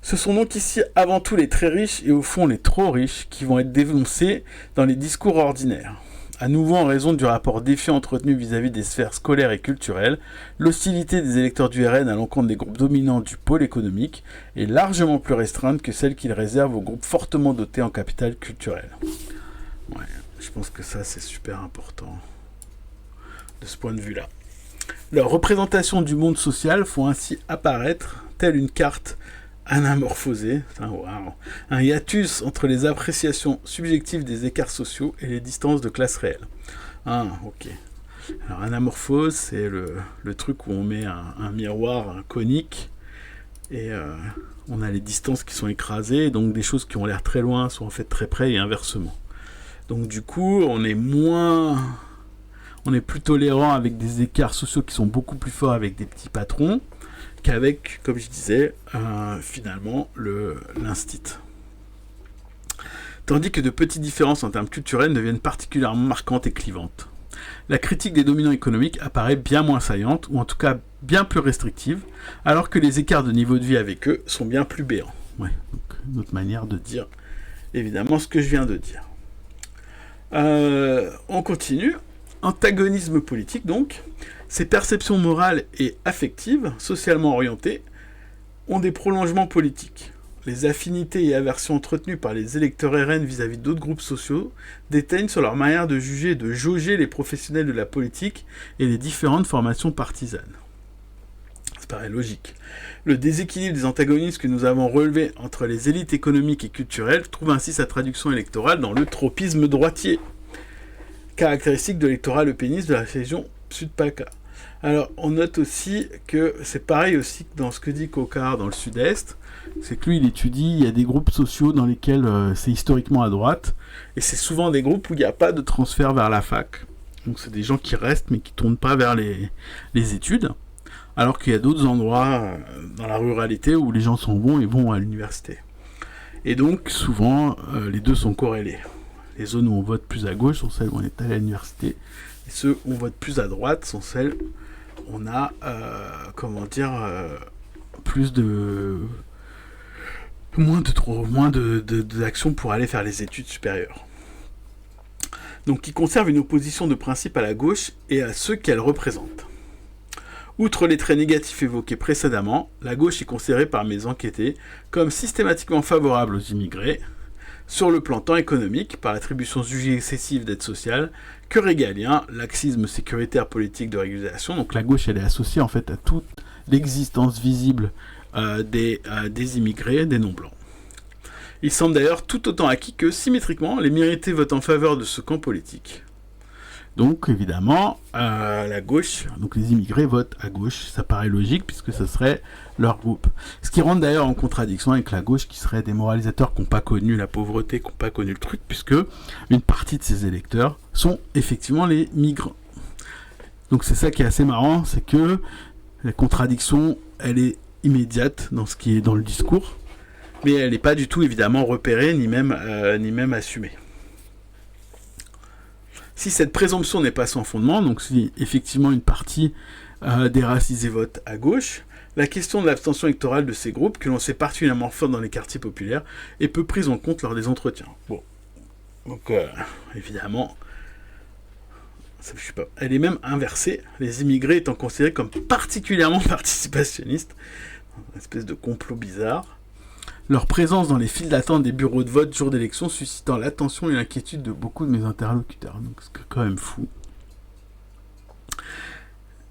Ce sont donc ici avant tout les très riches et au fond les trop riches qui vont être dénoncés dans les discours ordinaires. À nouveau en raison du rapport défiant entretenu vis-à-vis des sphères scolaires et culturelles, l'hostilité des électeurs du RN à l'encontre des groupes dominants du pôle économique est largement plus restreinte que celle qu'ils réservent aux groupes fortement dotés en capital culturel. Ouais, je pense que ça c'est super important de ce point de vue-là. Leurs représentations du monde social font ainsi apparaître, telle une carte anamorphosé, un hiatus entre les appréciations subjectives des écarts sociaux et les distances de classe réelle. Ok. Alors, anamorphose, c'est le truc où on met un miroir conique et on a les distances qui sont écrasées, donc des choses qui ont l'air très loin sont en fait très près et inversement. Donc du coup, on est plus tolérant avec des écarts sociaux qui sont beaucoup plus forts avec des petits patrons, qu'avec, comme je disais, finalement, l'instit. Tandis que de petites différences en termes culturels deviennent particulièrement marquantes et clivantes. La critique des dominants économiques apparaît bien moins saillante, ou en tout cas bien plus restrictive, alors que les écarts de niveau de vie avec eux sont bien plus béants. Ouais, donc une autre manière de dire, évidemment, ce que je viens de dire. On continue. Antagonisme politique, donc. Ces perceptions morales et affectives, socialement orientées, ont des prolongements politiques. Les affinités et aversions entretenues par les électeurs RN vis-à-vis d'autres groupes sociaux déteignent sur leur manière de juger et de jauger les professionnels de la politique et les différentes formations partisanes. Ça paraît logique. Le déséquilibre des antagonismes que nous avons relevé entre les élites économiques et culturelles trouve ainsi sa traduction électorale dans le tropisme droitier, caractéristique de l'électorat lepéniste de la région Sud-PACA. Alors, on note aussi que c'est pareil aussi dans ce que dit Cocard dans le Sud-Est, c'est que lui, il étudie, il y a des groupes sociaux dans lesquels c'est historiquement à droite, et c'est souvent des groupes où il n'y a pas de transfert vers la fac. Donc c'est des gens qui restent, mais qui ne tournent pas vers les études, alors qu'il y a d'autres endroits dans la ruralité où les gens sont bons et vont à l'université. Et donc, souvent, les deux sont corrélés. Les zones où on vote plus à gauche sont celles où on est allé à l'université, et ceux où on vote plus à droite sont celles où on a, plus de... moins d'actions pour aller faire les études supérieures. Donc, qui conserve une opposition de principe à la gauche et à ceux qu'elle représente. Outre les traits négatifs évoqués précédemment, la gauche est considérée par mes enquêtés comme systématiquement favorable aux immigrés, sur le plan tant économique, par l'attribution jugée excessive d'aide sociale, que régalien, laxisme sécuritaire politique de régulation. Donc la gauche, elle est associée en fait à toute l'existence visible des immigrés, des non-blancs. Il semble d'ailleurs tout autant acquis que, symétriquement, les minorités votent en faveur de ce camp politique. Donc, évidemment, la gauche, donc les immigrés votent à gauche. Ça paraît logique, puisque ce serait leur groupe. Ce qui rentre d'ailleurs en contradiction avec la gauche, qui serait des moralisateurs qui n'ont pas connu la pauvreté, qui n'ont pas connu le truc, puisque une partie de ces électeurs sont effectivement les migrants. Donc c'est ça qui est assez marrant, c'est que la contradiction, elle est immédiate dans ce qui est dans le discours, mais elle n'est pas du tout évidemment repérée, ni même assumée. Si cette présomption n'est pas sans fondement, donc si effectivement une partie des racisés vote à gauche, la question de l'abstention électorale de ces groupes, que l'on sait particulièrement fort dans les quartiers populaires, est peu prise en compte lors des entretiens. Bon, donc évidemment, elle est même inversée, les immigrés étant considérés comme particulièrement participationnistes, une espèce de complot bizarre. Leur présence dans les files d'attente des bureaux de vote jour d'élection suscitant l'attention et l'inquiétude de beaucoup de mes interlocuteurs. Donc c'est quand même fou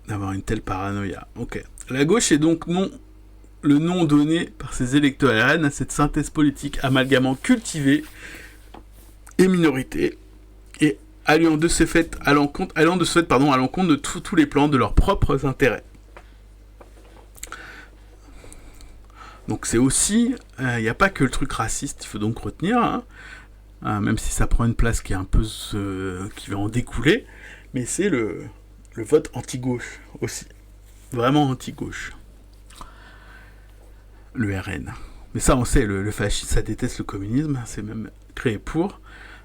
d'avoir une telle paranoïa. Ok. La gauche est donc le nom donné par ses électeurs RN à cette synthèse politique amalgamant cultivée et minorité et allant de ce fait à l'encontre de tous les plans de leurs propres intérêts. Donc c'est aussi, il n'y a pas que le truc raciste, il faut donc retenir, même si ça prend une place qui est un peu qui va en découler, mais c'est le vote anti-gauche aussi, vraiment anti-gauche, le RN. Mais ça on sait, le fascisme ça déteste le communisme, c'est même créé pour,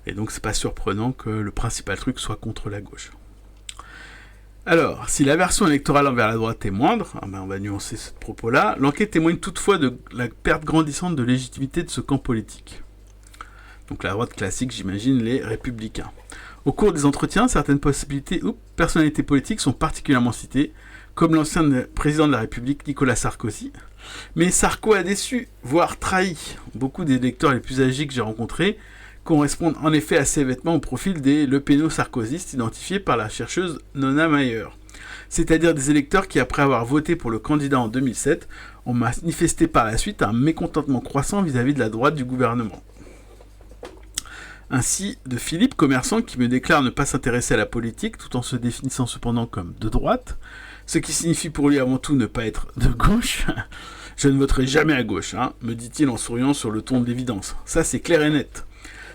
et donc c'est pas surprenant que le principal truc soit contre la gauche. Alors, si l'aversion électorale envers la droite est moindre, on va nuancer ce propos-là, l'enquête témoigne toutefois de la perte grandissante de légitimité de ce camp politique. Donc la droite classique, j'imagine, les républicains. Au cours des entretiens, certaines personnalités politiques sont particulièrement citées, comme l'ancien président de la République, Nicolas Sarkozy. Mais Sarko a déçu, voire trahi. Beaucoup des électeurs les plus âgés que j'ai rencontrés correspondent en effet assez vêtement au profil des lepéno-sarkozystes identifiés par la chercheuse Nona Mayer. C'est-à-dire des électeurs qui, après avoir voté pour le candidat en 2007, ont manifesté par la suite un mécontentement croissant vis-à-vis de la droite du gouvernement. Ainsi, de Philippe, commerçant, qui me déclare ne pas s'intéresser à la politique, tout en se définissant cependant comme de droite, ce qui signifie pour lui avant tout ne pas être de gauche. Je ne voterai jamais à gauche, me dit-il en souriant sur le ton de l'évidence. Ça, c'est clair et net.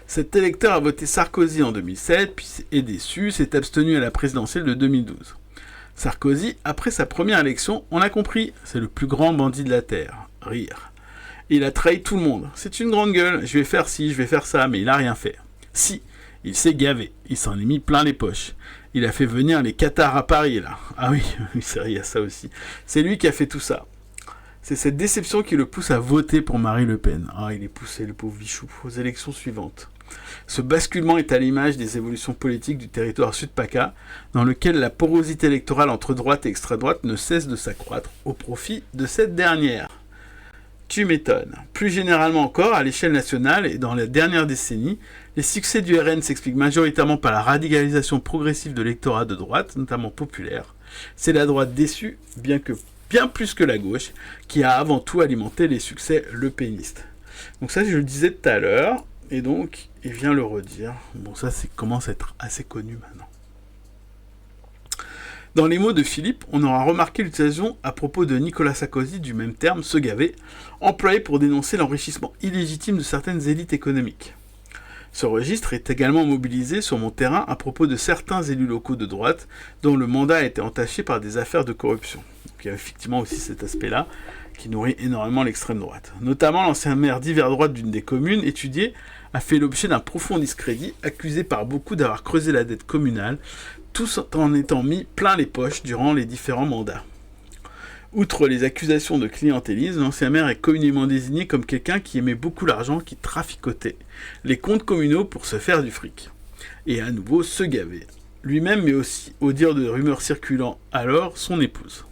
Cet électeur a voté Sarkozy en 2007, puis est déçu, s'est abstenu à la présidentielle de 2012. Sarkozy, après sa première élection, on l'a compris, c'est le plus grand bandit de la Terre. Rire. Il a trahi tout le monde. C'est une grande gueule, je vais faire ci, je vais faire ça, mais il n'a rien fait. Si, il s'est gavé, il s'en est mis plein les poches. Il a fait venir les Qatars à Paris, là. Ah oui, c'est vrai, il y a ça aussi. C'est lui qui a fait tout ça. C'est cette déception qui le pousse à voter pour Marine Le Pen. Ah, il est poussé, le pauvre Vichou, aux élections suivantes. Ce basculement est à l'image des évolutions politiques du territoire Sud-PACA, dans lequel la porosité électorale entre droite et extrême-droite ne cesse de s'accroître au profit de cette dernière. Tu m'étonnes. Plus généralement encore, à l'échelle nationale et dans la dernière décennie, les succès du RN s'expliquent majoritairement par la radicalisation progressive de l'électorat de droite, notamment populaire. C'est la droite déçue, bien que bien plus que la gauche, qui a avant tout alimenté les succès lepénistes. Donc ça, je le disais tout à l'heure, et donc il vient le redire. Bon, ça commence à être assez connu maintenant. Dans les mots de Philippe, on aura remarqué l'utilisation à propos de Nicolas Sarkozy du même terme, se gaver, employé pour dénoncer l'enrichissement illégitime de certaines élites économiques. Ce registre est également mobilisé sur mon terrain à propos de certains élus locaux de droite dont le mandat a été entaché par des affaires de corruption. Donc il y a effectivement aussi cet aspect-là qui nourrit énormément l'extrême droite. Notamment l'ancien maire d'hiver droite d'une des communes étudiées a fait l'objet d'un profond discrédit, accusé par beaucoup d'avoir creusé la dette communale, tout en étant mis plein les poches durant les différents mandats. Outre les accusations de clientélisme, l'ancien maire est communément désigné comme quelqu'un qui aimait beaucoup l'argent, qui traficotait les comptes communaux pour se faire du fric. Et à nouveau se gaver. Lui-même, mais aussi, au dire de rumeurs circulant alors, son épouse.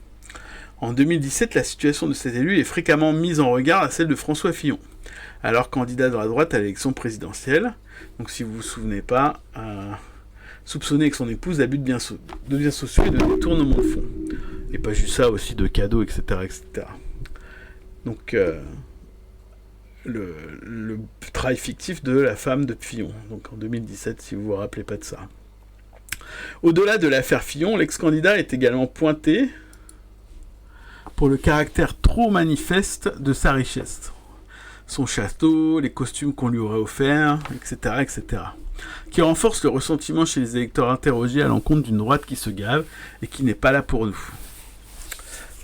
En 2017, la situation de cet élu est fréquemment mise en regard à celle de François Fillon, alors candidat de la droite à l'élection présidentielle. Donc si vous vous souvenez pas, soupçonné avec son épouse d'abus de biens sociaux et de détournement de fonds. Et pas juste ça, aussi de cadeaux, etc. etc. Donc, le travail fictif de la femme de Fillon. Donc en 2017, si vous vous rappelez pas de ça. Au-delà de l'affaire Fillon, l'ex-candidat est également pointé pour le caractère trop manifeste de sa richesse. Son château, les costumes qu'on lui aurait offerts, etc., etc. Qui renforce le ressentiment chez les électeurs interrogés à l'encontre d'une droite qui se gave et qui n'est pas là pour nous.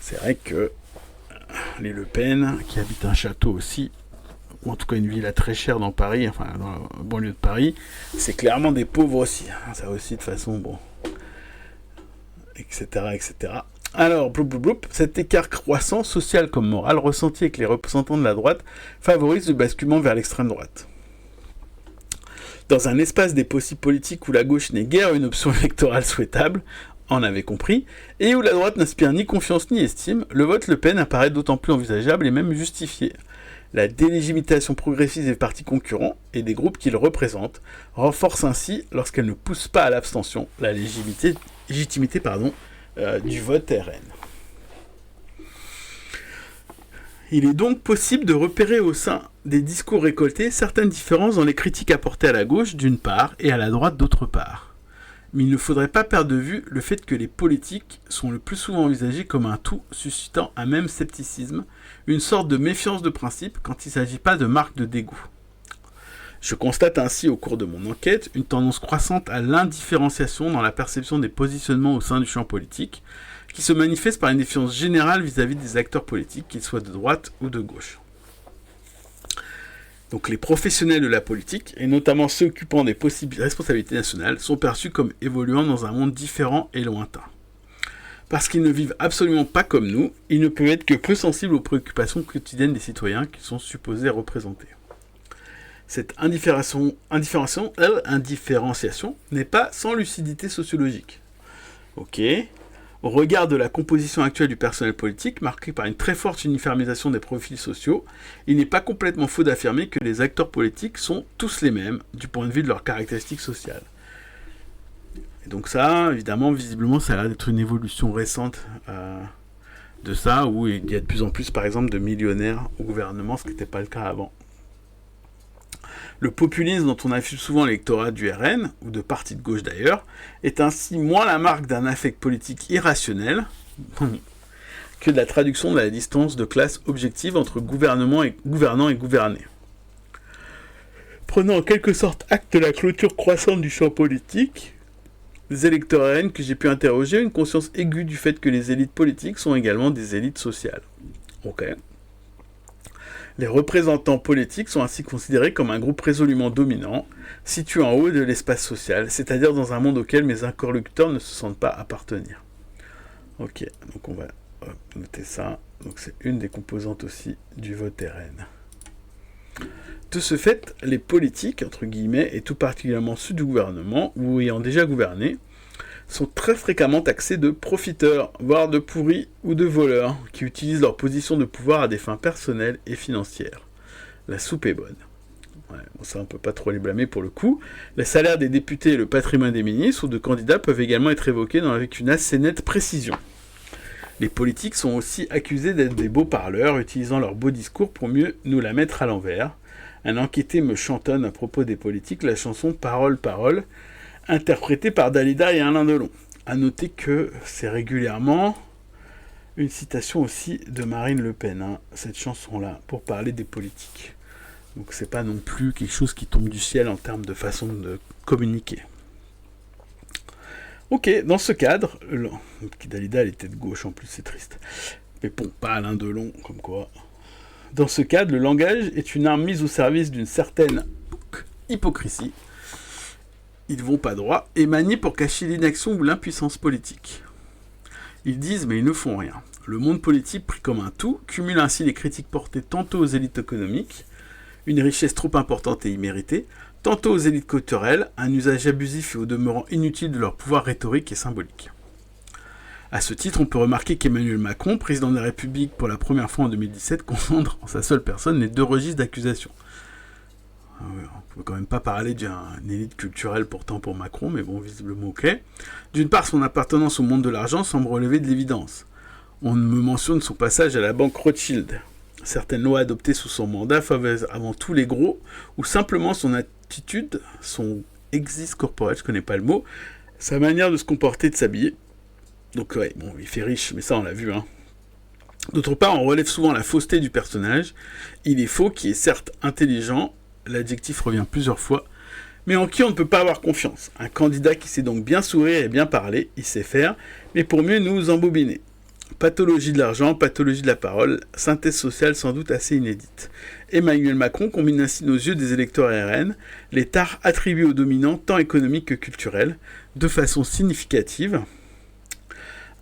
C'est vrai que les Le Pen, qui habitent un château aussi, ou en tout cas une villa très chère dans Paris, enfin dans la banlieue de Paris, c'est clairement des pauvres aussi. Ça aussi de façon, bon, etc., etc. Alors, cet écart croissant, social comme moral, ressenti avec les représentants de la droite, favorise le basculement vers l'extrême droite. Dans un espace des possibles politiques où la gauche n'est guère une option électorale souhaitable, on avait compris, et où la droite n'inspire ni confiance ni estime, le vote Le Pen apparaît d'autant plus envisageable et même justifié. La délégitimation progressive des partis concurrents et des groupes qu'ils représentent renforce ainsi, lorsqu'elle ne pousse pas à l'abstention, la légitimité du vote RN. Il est donc possible de repérer au sein des discours récoltés certaines différences dans les critiques apportées à la gauche d'une part et à la droite d'autre part. Mais il ne faudrait pas perdre de vue le fait que les politiques sont le plus souvent envisagés comme un tout suscitant un même scepticisme, une sorte de méfiance de principe quand il ne s'agit pas de marque de dégoût. Je constate ainsi au cours de mon enquête une tendance croissante à l'indifférenciation dans la perception des positionnements au sein du champ politique, qui se manifeste par une défiance générale vis-à-vis des acteurs politiques, qu'ils soient de droite ou de gauche. Donc les professionnels de la politique, et notamment ceux occupant des possibles responsabilités nationales, sont perçus comme évoluant dans un monde différent et lointain. Parce qu'ils ne vivent absolument pas comme nous, ils ne peuvent être que peu sensibles aux préoccupations quotidiennes des citoyens qu'ils sont supposés représenter. Cette indifférenciation n'est pas sans lucidité sociologique. Ok. Au regard de la composition actuelle du personnel politique, marquée par une très forte uniformisation des profils sociaux, il n'est pas complètement faux d'affirmer que les acteurs politiques sont tous les mêmes du point de vue de leurs caractéristiques sociales. Et donc ça, évidemment, visiblement, ça a l'air d'être une évolution récente de ça, où il y a de plus en plus, par exemple, de millionnaires au gouvernement, ce qui n'était pas le cas avant. Le populisme dont on affiche souvent l'électorat du RN, ou de partis de gauche d'ailleurs, est ainsi moins la marque d'un affect politique irrationnel que de la traduction de la distance de classe objective entre gouvernant et gouverné. Prenant en quelque sorte acte de la clôture croissante du champ politique, les électeurs RN que j'ai pu interroger ont une conscience aiguë du fait que les élites politiques sont également des élites sociales. Ok. Les représentants politiques sont ainsi considérés comme un groupe résolument dominant, situé en haut de l'espace social, c'est-à-dire dans un monde auquel mes interlocuteurs ne se sentent pas appartenir. Ok, donc on va noter ça. Donc c'est une des composantes aussi du vote RN. De ce fait, les politiques, entre guillemets, et tout particulièrement ceux du gouvernement, ou ayant déjà gouverné, sont très fréquemment taxés de profiteurs, voire de pourris ou de voleurs, qui utilisent leur position de pouvoir à des fins personnelles et financières. La soupe est bonne. Ouais, bon, ça, on ne peut pas trop les blâmer pour le coup. Les salaires des députés et le patrimoine des ministres ou de candidats peuvent également être évoqués avec une assez nette précision. Les politiques sont aussi accusés d'être des beaux parleurs, utilisant leurs beaux discours pour mieux nous la mettre à l'envers. Un enquêté me chantonne à propos des politiques la chanson Parole, Parole, interprétée par Dalida et Alain Delon. À noter que c'est régulièrement une citation aussi de Marine Le Pen, cette chanson-là, pour parler des politiques. Donc c'est pas non plus quelque chose qui tombe du ciel en termes de façon de communiquer. Ok, dans ce cadre, Dalida elle était de gauche en plus, c'est triste. Mais bon, pas Alain Delon, comme quoi. Dans ce cadre, le langage est une arme mise au service d'une certaine hypocrisie. Ils vont pas droit et manient pour cacher l'inaction ou l'impuissance politique. Ils disent mais ils ne font rien. Le monde politique, pris comme un tout, cumule ainsi les critiques portées tantôt aux élites économiques, une richesse trop importante et imméritée, tantôt aux élites culturelles, un usage abusif et au demeurant inutile de leur pouvoir rhétorique et symbolique. À ce titre, on peut remarquer qu'Emmanuel Macron, président de la République pour la première fois en 2017, concentre en sa seule personne les deux registres d'accusation. On ne peut quand même pas parler d'une élite culturelle pourtant pour Macron, mais bon, visiblement ok. D'une part, son appartenance au monde de l'argent semble relever de l'évidence. On me mentionne son passage à la banque Rothschild. Certaines lois adoptées sous son mandat favorisent avant tout les gros, ou simplement son attitude, son exist corporel, je connais pas le mot, sa manière de se comporter, de s'habiller. Donc ouais, bon, il fait riche, mais ça on l'a vu, D'autre part, on relève souvent la fausseté du personnage. Il est faux, qui est certes intelligent, l'adjectif revient plusieurs fois, mais en qui on ne peut pas avoir confiance. Un candidat qui sait donc bien sourire et bien parler, il sait faire, mais pour mieux nous embobiner. Pathologie de l'argent, pathologie de la parole, synthèse sociale sans doute assez inédite. Emmanuel Macron combine ainsi nos yeux des électeurs RN, les tares attribués aux dominants tant économiques que culturels, de façon significative.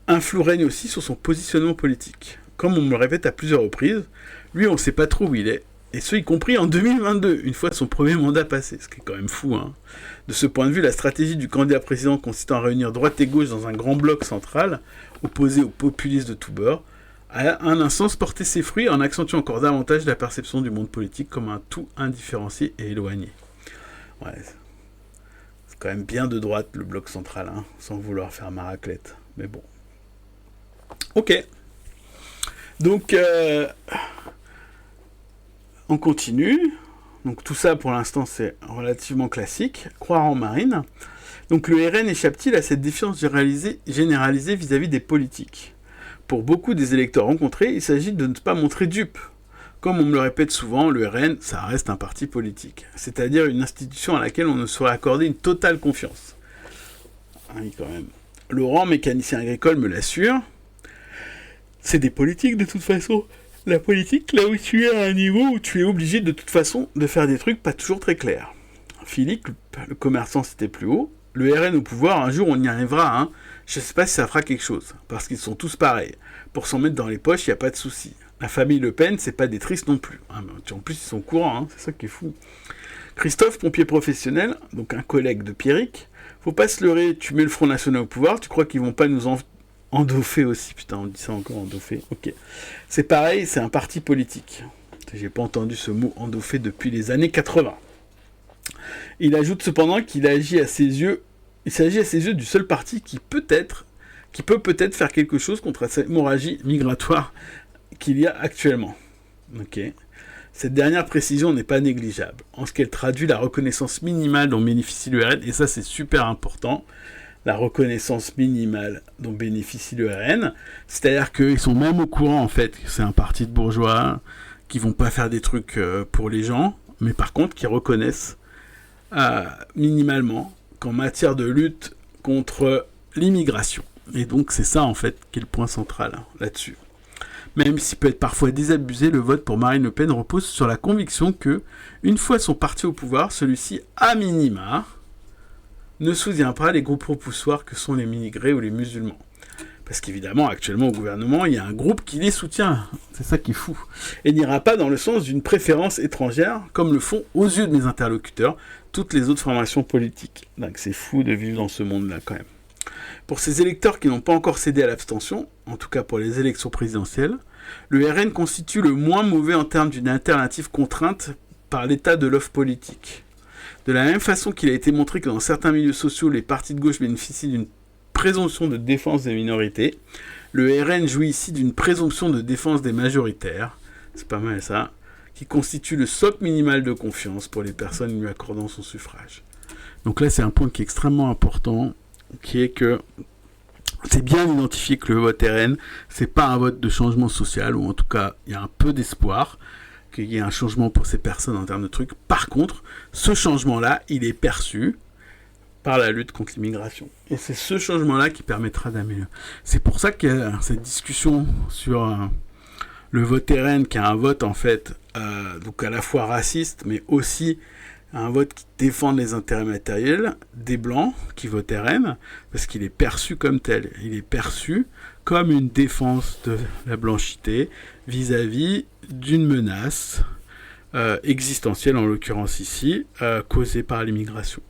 Un flou règne aussi sur son positionnement politique. Comme on me le répète à plusieurs reprises, lui on ne sait pas trop où il est, et ce y compris en 2022, une fois son premier mandat passé, ce qui est quand même fou. De ce point de vue, la stratégie du candidat président consistant à réunir droite et gauche dans un grand bloc central, opposé aux populistes de tous bords, a en un sens porté ses fruits en accentuant encore davantage la perception du monde politique comme un tout indifférencié et éloigné. Ouais, c'est quand même bien de droite le bloc central, sans vouloir faire ma raclette, mais bon. Ok. Donc, on continue. Donc tout ça, pour l'instant, c'est relativement classique. Croire en Marine. Donc le RN échappe-t-il à cette défiance généralisée vis-à-vis des politiques ? Pour beaucoup des électeurs rencontrés, il s'agit de ne pas montrer dupe. Comme on me le répète souvent, le RN, ça reste un parti politique. C'est-à-dire une institution à laquelle on ne saurait accorder une totale confiance. Oui, quand même. Laurent, mécanicien agricole, me l'assure. C'est des politiques de toute façon. La politique, là où tu es à un niveau où tu es obligé de toute façon de faire des trucs pas toujours très clairs. Philippe, le commerçant, c'était plus haut. Le RN au pouvoir, un jour on y arrivera, Je sais pas si ça fera quelque chose, parce qu'ils sont tous pareils. Pour s'en mettre dans les poches, il n'y a pas de souci. La famille Le Pen, c'est pas des tristes non plus. En plus, ils sont courants, c'est ça qui est fou. Christophe, pompier professionnel, donc un collègue de Pierrick. Faut pas se leurrer, tu mets le Front National au pouvoir, tu crois qu'ils vont pas nous endoffer aussi, putain, on dit ça encore, endoffer, ok. C'est pareil, c'est un parti politique. J'ai pas entendu ce mot endoffer depuis les années 80. Il ajoute cependant qu'il agit à ses yeux, il s'agit à ses yeux du seul parti qui peut peut-être faire quelque chose contre cette hémorragie migratoire qu'il y a actuellement. Ok. Cette dernière précision n'est pas négligeable, en ce qu'elle traduit la reconnaissance minimale dont bénéficie le RN, et ça c'est super important, la reconnaissance minimale dont bénéficie le RN, c'est-à-dire qu'ils sont même au courant en fait que c'est un parti de bourgeois, qui vont pas faire des trucs pour les gens, mais par contre qui reconnaissent minimalement qu'en matière de lutte contre l'immigration. Et donc c'est ça en fait qui est le point central là-dessus. Même s'il peut être parfois désabusé, le vote pour Marine Le Pen repose sur la conviction que, une fois son parti au pouvoir, celui-ci, à minima, ne soutient pas les groupes repoussoirs que sont les immigrés ou les musulmans. Parce qu'évidemment, actuellement au gouvernement, il y a un groupe qui les soutient. C'est ça qui est fou. Et n'ira pas dans le sens d'une préférence étrangère, comme le font, aux yeux de mes interlocuteurs, toutes les autres formations politiques. Donc c'est fou de vivre dans ce monde-là quand même. Pour ces électeurs qui n'ont pas encore cédé à l'abstention, en tout cas pour les élections présidentielles, le RN constitue le moins mauvais en termes d'une alternative contrainte par l'état de l'offre politique. De la même façon qu'il a été montré que dans certains milieux sociaux, les partis de gauche bénéficient d'une présomption de défense des minorités, Le RN jouit ici d'une présomption de défense des majoritaires, c'est pas mal ça, qui constitue le socle minimal de confiance pour les personnes lui accordant son suffrage. Donc là, c'est un point qui est extrêmement important, qui est que c'est bien identifié que le vote RN, c'est pas un vote de changement social, ou en tout cas, il y a un peu d'espoir qu'il y ait un changement pour ces personnes en termes de trucs. Par contre, ce changement-là, il est perçu par la lutte contre l'immigration. Et c'est ce changement-là qui permettra d'améliorer. C'est pour ça qu'il y a cette discussion sur le vote RN, qui est un vote en fait, donc à la fois raciste, mais aussi un vote qui défend les intérêts matériels des Blancs qui votent RN, parce qu'il est perçu comme tel. Il est perçu comme une défense de la blanchité vis-à-vis d'une menace existentielle, en l'occurrence ici, causée par l'immigration.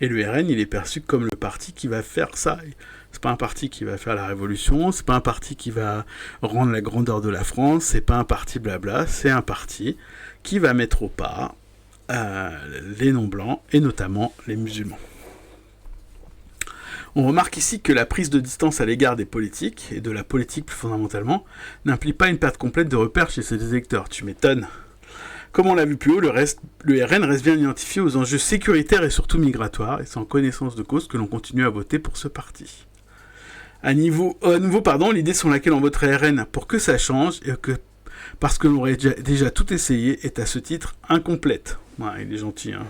Et le RN, il est perçu comme le parti qui va faire ça. C'est pas un parti qui va faire la révolution, c'est pas un parti qui va rendre la grandeur de la France, c'est pas un parti blabla, c'est un parti qui va mettre au pas les non-blancs, et notamment les musulmans. On remarque ici que la prise de distance à l'égard des politiques, et de la politique plus fondamentalement, n'implique pas une perte complète de repères chez ses électeurs. Tu m'étonnes. Comme on l'a vu plus haut, le RN reste bien identifié aux enjeux sécuritaires et surtout migratoires, et c'est en connaissance de cause que l'on continue à voter pour ce parti. À nouveau, l'idée sur laquelle on voterait RN pour que ça change, et que parce que l'on aurait déjà tout essayé, est à ce titre incomplète. Ouais, il est gentil, hein.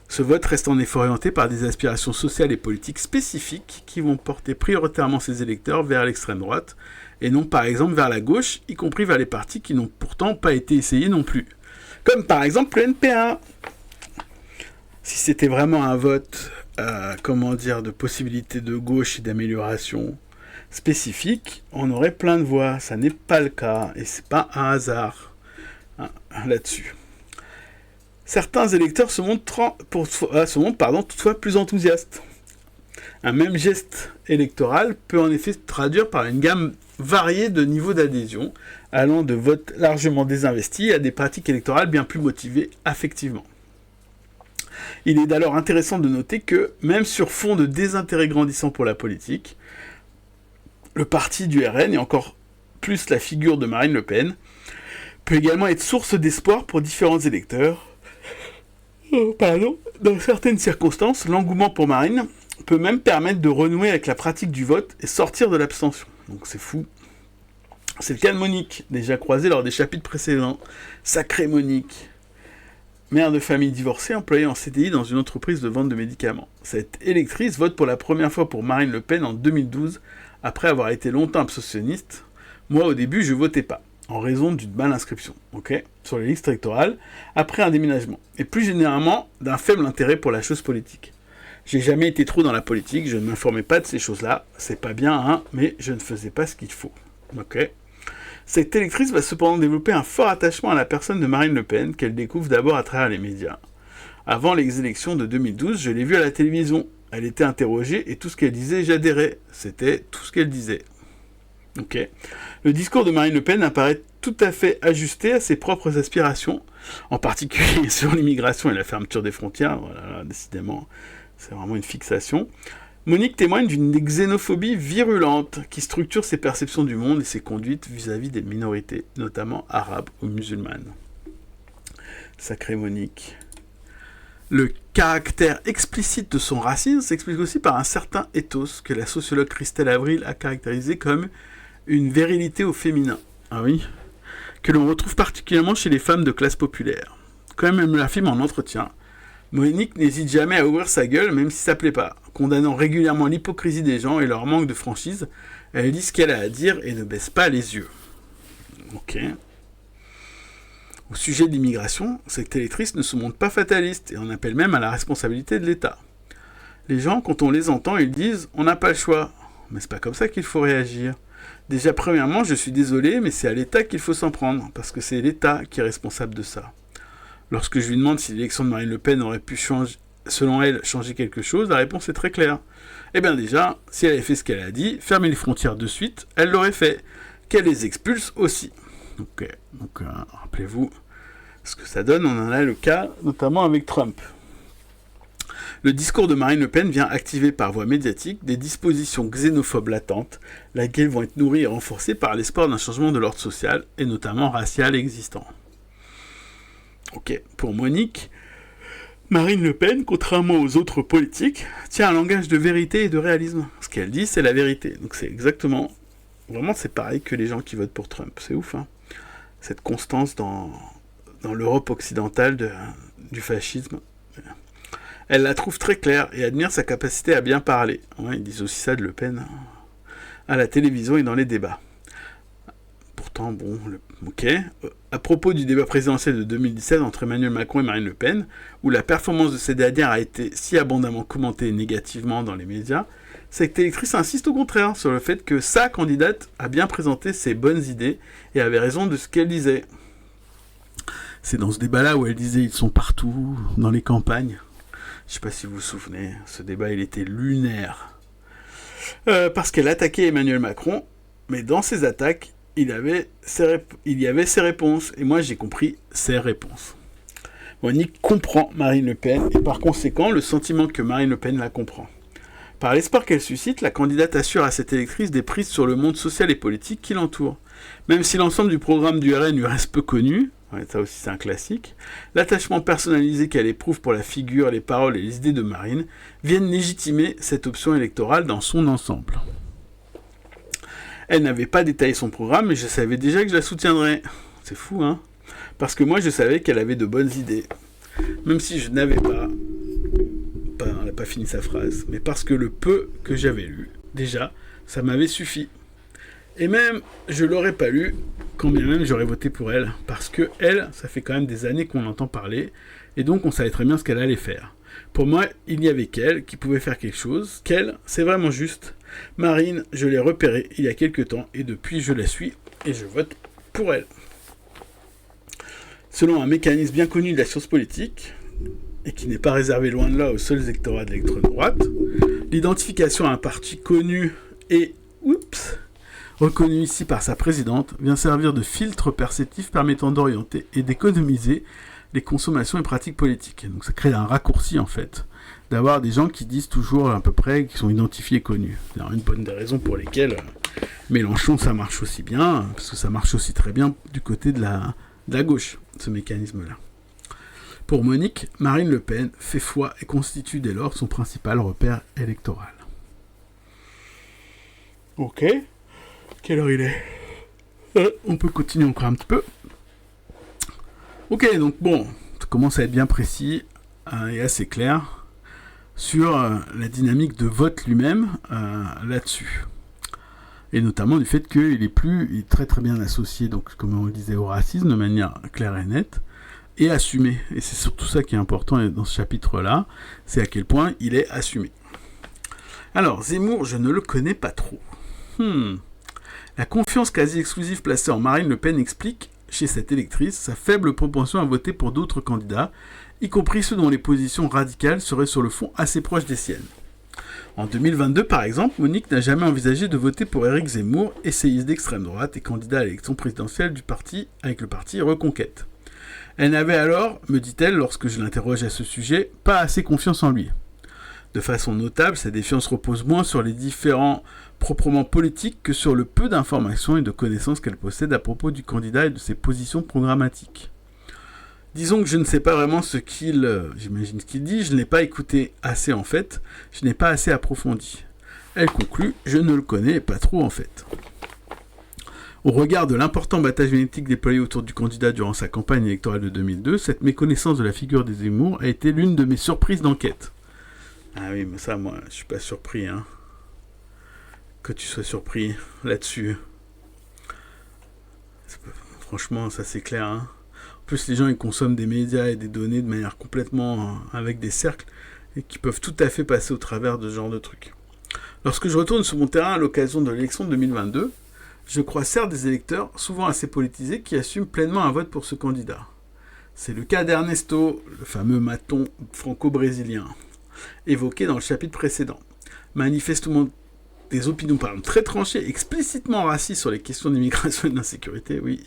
Ce vote reste en effet orienté par des aspirations sociales et politiques spécifiques qui vont porter prioritairement ses électeurs vers l'extrême droite, et non par exemple vers la gauche, y compris vers les partis qui n'ont pourtant pas été essayés non plus. Comme par exemple le NPA. Si c'était vraiment un vote, de possibilités de gauche et d'amélioration spécifique, on aurait plein de voix. Ça n'est pas le cas, et c'est pas un hasard là-dessus. Certains électeurs se montrent toutefois plus enthousiastes. Un même geste électoral peut en effet se traduire par une gamme variée de niveaux d'adhésion, allant de votes largement désinvestis à des pratiques électorales bien plus motivées affectivement. Il est alors intéressant de noter que, même sur fond de désintérêt grandissant pour la politique, le parti du RN, et encore plus la figure de Marine Le Pen, peut également être source d'espoir pour différents électeurs. Dans certaines circonstances, l'engouement pour Marine peut même permettre de renouer avec la pratique du vote et sortir de l'abstention. Donc c'est fou. C'est le cas de Monique, déjà croisée lors des chapitres précédents. Sacrée Monique. Mère de famille divorcée, employée en CDI dans une entreprise de vente de médicaments. Cette électrice vote pour la première fois pour Marine Le Pen en 2012, après avoir été longtemps abstentionniste. Moi, au début, je votais pas, en raison d'une mal inscription, sur les listes électorales, après un déménagement, et plus généralement d'un faible intérêt pour la chose politique. J'ai jamais été trop dans la politique, je ne m'informais pas de ces choses-là, c'est pas bien, mais je ne faisais pas ce qu'il faut. Cette électrice va cependant développer un fort attachement à la personne de Marine Le Pen, qu'elle découvre d'abord à travers les médias. Avant les élections de 2012, je l'ai vue à la télévision. Elle était interrogée et tout ce qu'elle disait, j'adhérais. C'était tout ce qu'elle disait. Le discours de Marine Le Pen apparaît tout à fait ajusté à ses propres aspirations, en particulier sur l'immigration et la fermeture des frontières. Voilà, décidément, c'est vraiment une fixation. Monique témoigne d'une xénophobie virulente qui structure ses perceptions du monde et ses conduites vis-à-vis des minorités, notamment arabes ou musulmanes. Sacrée Monique. Le caractère explicite de son racisme s'explique aussi par un certain ethos que la sociologue Christelle Avril a caractérisé comme une virilité au féminin. Ah oui, que l'on retrouve particulièrement chez les femmes de classe populaire. Comme elle me l'affirme en entretien, Monique n'hésite jamais à ouvrir sa gueule, même si ça plaît pas. Condamnant régulièrement l'hypocrisie des gens et leur manque de franchise, elle dit ce qu'elle a à dire et ne baisse pas les yeux. Au sujet de l'immigration, cette électrice ne se montre pas fataliste et en appelle même à la responsabilité de l'État. Les gens, quand on les entend, ils disent « on n'a pas le choix ». Mais c'est pas comme ça qu'il faut réagir. Déjà, premièrement, je suis désolé, mais c'est à l'État qu'il faut s'en prendre, parce que c'est l'État qui est responsable de ça. Lorsque je lui demande si l'élection de Marine Le Pen aurait pu selon elle, changer quelque chose, la réponse est très claire. Eh bien déjà, si elle avait fait ce qu'elle a dit, fermer les frontières de suite, elle l'aurait fait. Qu'elle les expulse aussi. Donc rappelez-vous ce que ça donne, on en a le cas notamment avec Trump. Le discours de Marine Le Pen vient activer par voie médiatique des dispositions xénophobes latentes, lesquelles vont être nourries et renforcées par l'espoir d'un changement de l'ordre social, et notamment racial existant. Ok, pour Monique, Marine Le Pen, contrairement aux autres politiques, tient un langage de vérité et de réalisme. Ce qu'elle dit, c'est la vérité. Donc c'est exactement, vraiment c'est pareil que les gens qui votent pour Trump. C'est ouf, hein. Cette constance dans l'Europe occidentale du fascisme. Elle la trouve très claire et admire sa capacité à bien parler. Ouais, ils disent aussi ça de Le Pen à la télévision et dans les débats. Pourtant, bon, ok. À propos du débat présidentiel de 2017 entre Emmanuel Macron et Marine Le Pen, où la performance de ces dernières a été si abondamment commentée négativement dans les médias, cette électrice insiste au contraire sur le fait que sa candidate a bien présenté ses bonnes idées et avait raison de ce qu'elle disait. C'est dans ce débat-là où elle disait « ils sont partout, dans les campagnes ». Je ne sais pas si vous vous souvenez, ce débat il était lunaire. Parce qu'elle attaquait Emmanuel Macron, mais dans ses attaques, il y avait ses réponses. Et moi j'ai compris ses réponses. Monique comprend Marine Le Pen, et par conséquent le sentiment que Marine Le Pen la comprend. Par l'espoir qu'elle suscite, la candidate assure à cette électrice des prises sur le monde social et politique qui l'entoure. Même si l'ensemble du programme du RN lui reste peu connu, ouais, ça aussi c'est un classique, l'attachement personnalisé qu'elle éprouve pour la figure, les paroles et les idées de Marine viennent légitimer cette option électorale dans son ensemble. Elle n'avait pas détaillé son programme, mais je savais déjà que je la soutiendrais. C'est fou, hein? Parce que moi je savais qu'elle avait de bonnes idées. Même si je n'avais pas... Elle n'a pas fini sa phrase, mais parce que le peu que j'avais lu, déjà, ça m'avait suffi. Et même, je l'aurais pas lu, quand bien même j'aurais voté pour elle, parce que elle, ça fait quand même des années qu'on entend parler, et donc on savait très bien ce qu'elle allait faire. Pour moi, il n'y avait qu'elle qui pouvait faire quelque chose, qu'elle, c'est vraiment juste. Marine, je l'ai repérée il y a quelques temps, et depuis je la suis, et je vote pour elle. Selon un mécanisme bien connu de la science politique, et qui n'est pas réservé loin de là aux seuls électorats de l'extrême droite, l'identification à un parti connu et reconnu ici par sa présidente vient servir de filtre perceptif permettant d'orienter et d'économiser les consommations et pratiques politiques. Donc ça crée un raccourci en fait, d'avoir des gens qui disent toujours à peu près qu'ils sont identifiés et connus. C'est une bonne des raisons pour lesquelles Mélenchon ça marche aussi bien, parce que ça marche aussi très bien du côté de la gauche, ce mécanisme-là. Pour Monique, Marine Le Pen fait foi et constitue dès lors son principal repère électoral. Ok. Quelle heure il est? On peut continuer encore un petit peu. Ok, donc bon, ça commence à être bien précis et assez clair sur la dynamique de vote lui-même là-dessus. Et notamment du fait qu'il est très très bien associé, donc comme on le disait, au racisme de manière claire et nette, et assumé. Et c'est surtout ça qui est important dans ce chapitre-là, c'est à quel point il est assumé. Alors, Zemmour, je ne le connais pas trop. La confiance quasi exclusive placée en Marine Le Pen explique, chez cette électrice, sa faible propension à voter pour d'autres candidats, y compris ceux dont les positions radicales seraient sur le fond assez proches des siennes. En 2022, par exemple, Monique n'a jamais envisagé de voter pour Éric Zemmour, essayiste d'extrême droite et candidat à l'élection présidentielle du parti avec le parti Reconquête. Elle n'avait alors, me dit-elle lorsque je l'interroge à ce sujet, pas assez confiance en lui. De façon notable, sa défiance repose moins sur les différends proprement politiques que sur le peu d'informations et de connaissances qu'elle possède à propos du candidat et de ses positions programmatiques. Disons que je ne sais pas vraiment j'imagine ce qu'il dit, je ne l'ai pas écouté assez en fait, je n'ai pas assez approfondi. Elle conclut, je ne le connais pas trop en fait. Au regard de l'important battage génétique déployé autour du candidat durant sa campagne électorale de 2002, cette méconnaissance de la figure des Zemmour a été l'une de mes surprises d'enquête. Ah oui, mais ça, moi, je suis pas surpris, hein. Que tu sois surpris là-dessus. Franchement, ça c'est clair, hein. En plus, les gens, ils consomment des médias et des données de manière complètement avec des cercles et qui peuvent tout à fait passer au travers de ce genre de trucs. Lorsque je retourne sur mon terrain à l'occasion de l'élection de 2022, je crois certes des électeurs, souvent assez politisés, qui assument pleinement un vote pour ce candidat. C'est le cas d'Ernesto, le fameux maton franco-brésilien, évoqué dans le chapitre précédent. Manifestement des opinions très tranchées, explicitement racistes sur les questions d'immigration et d'insécurité, oui.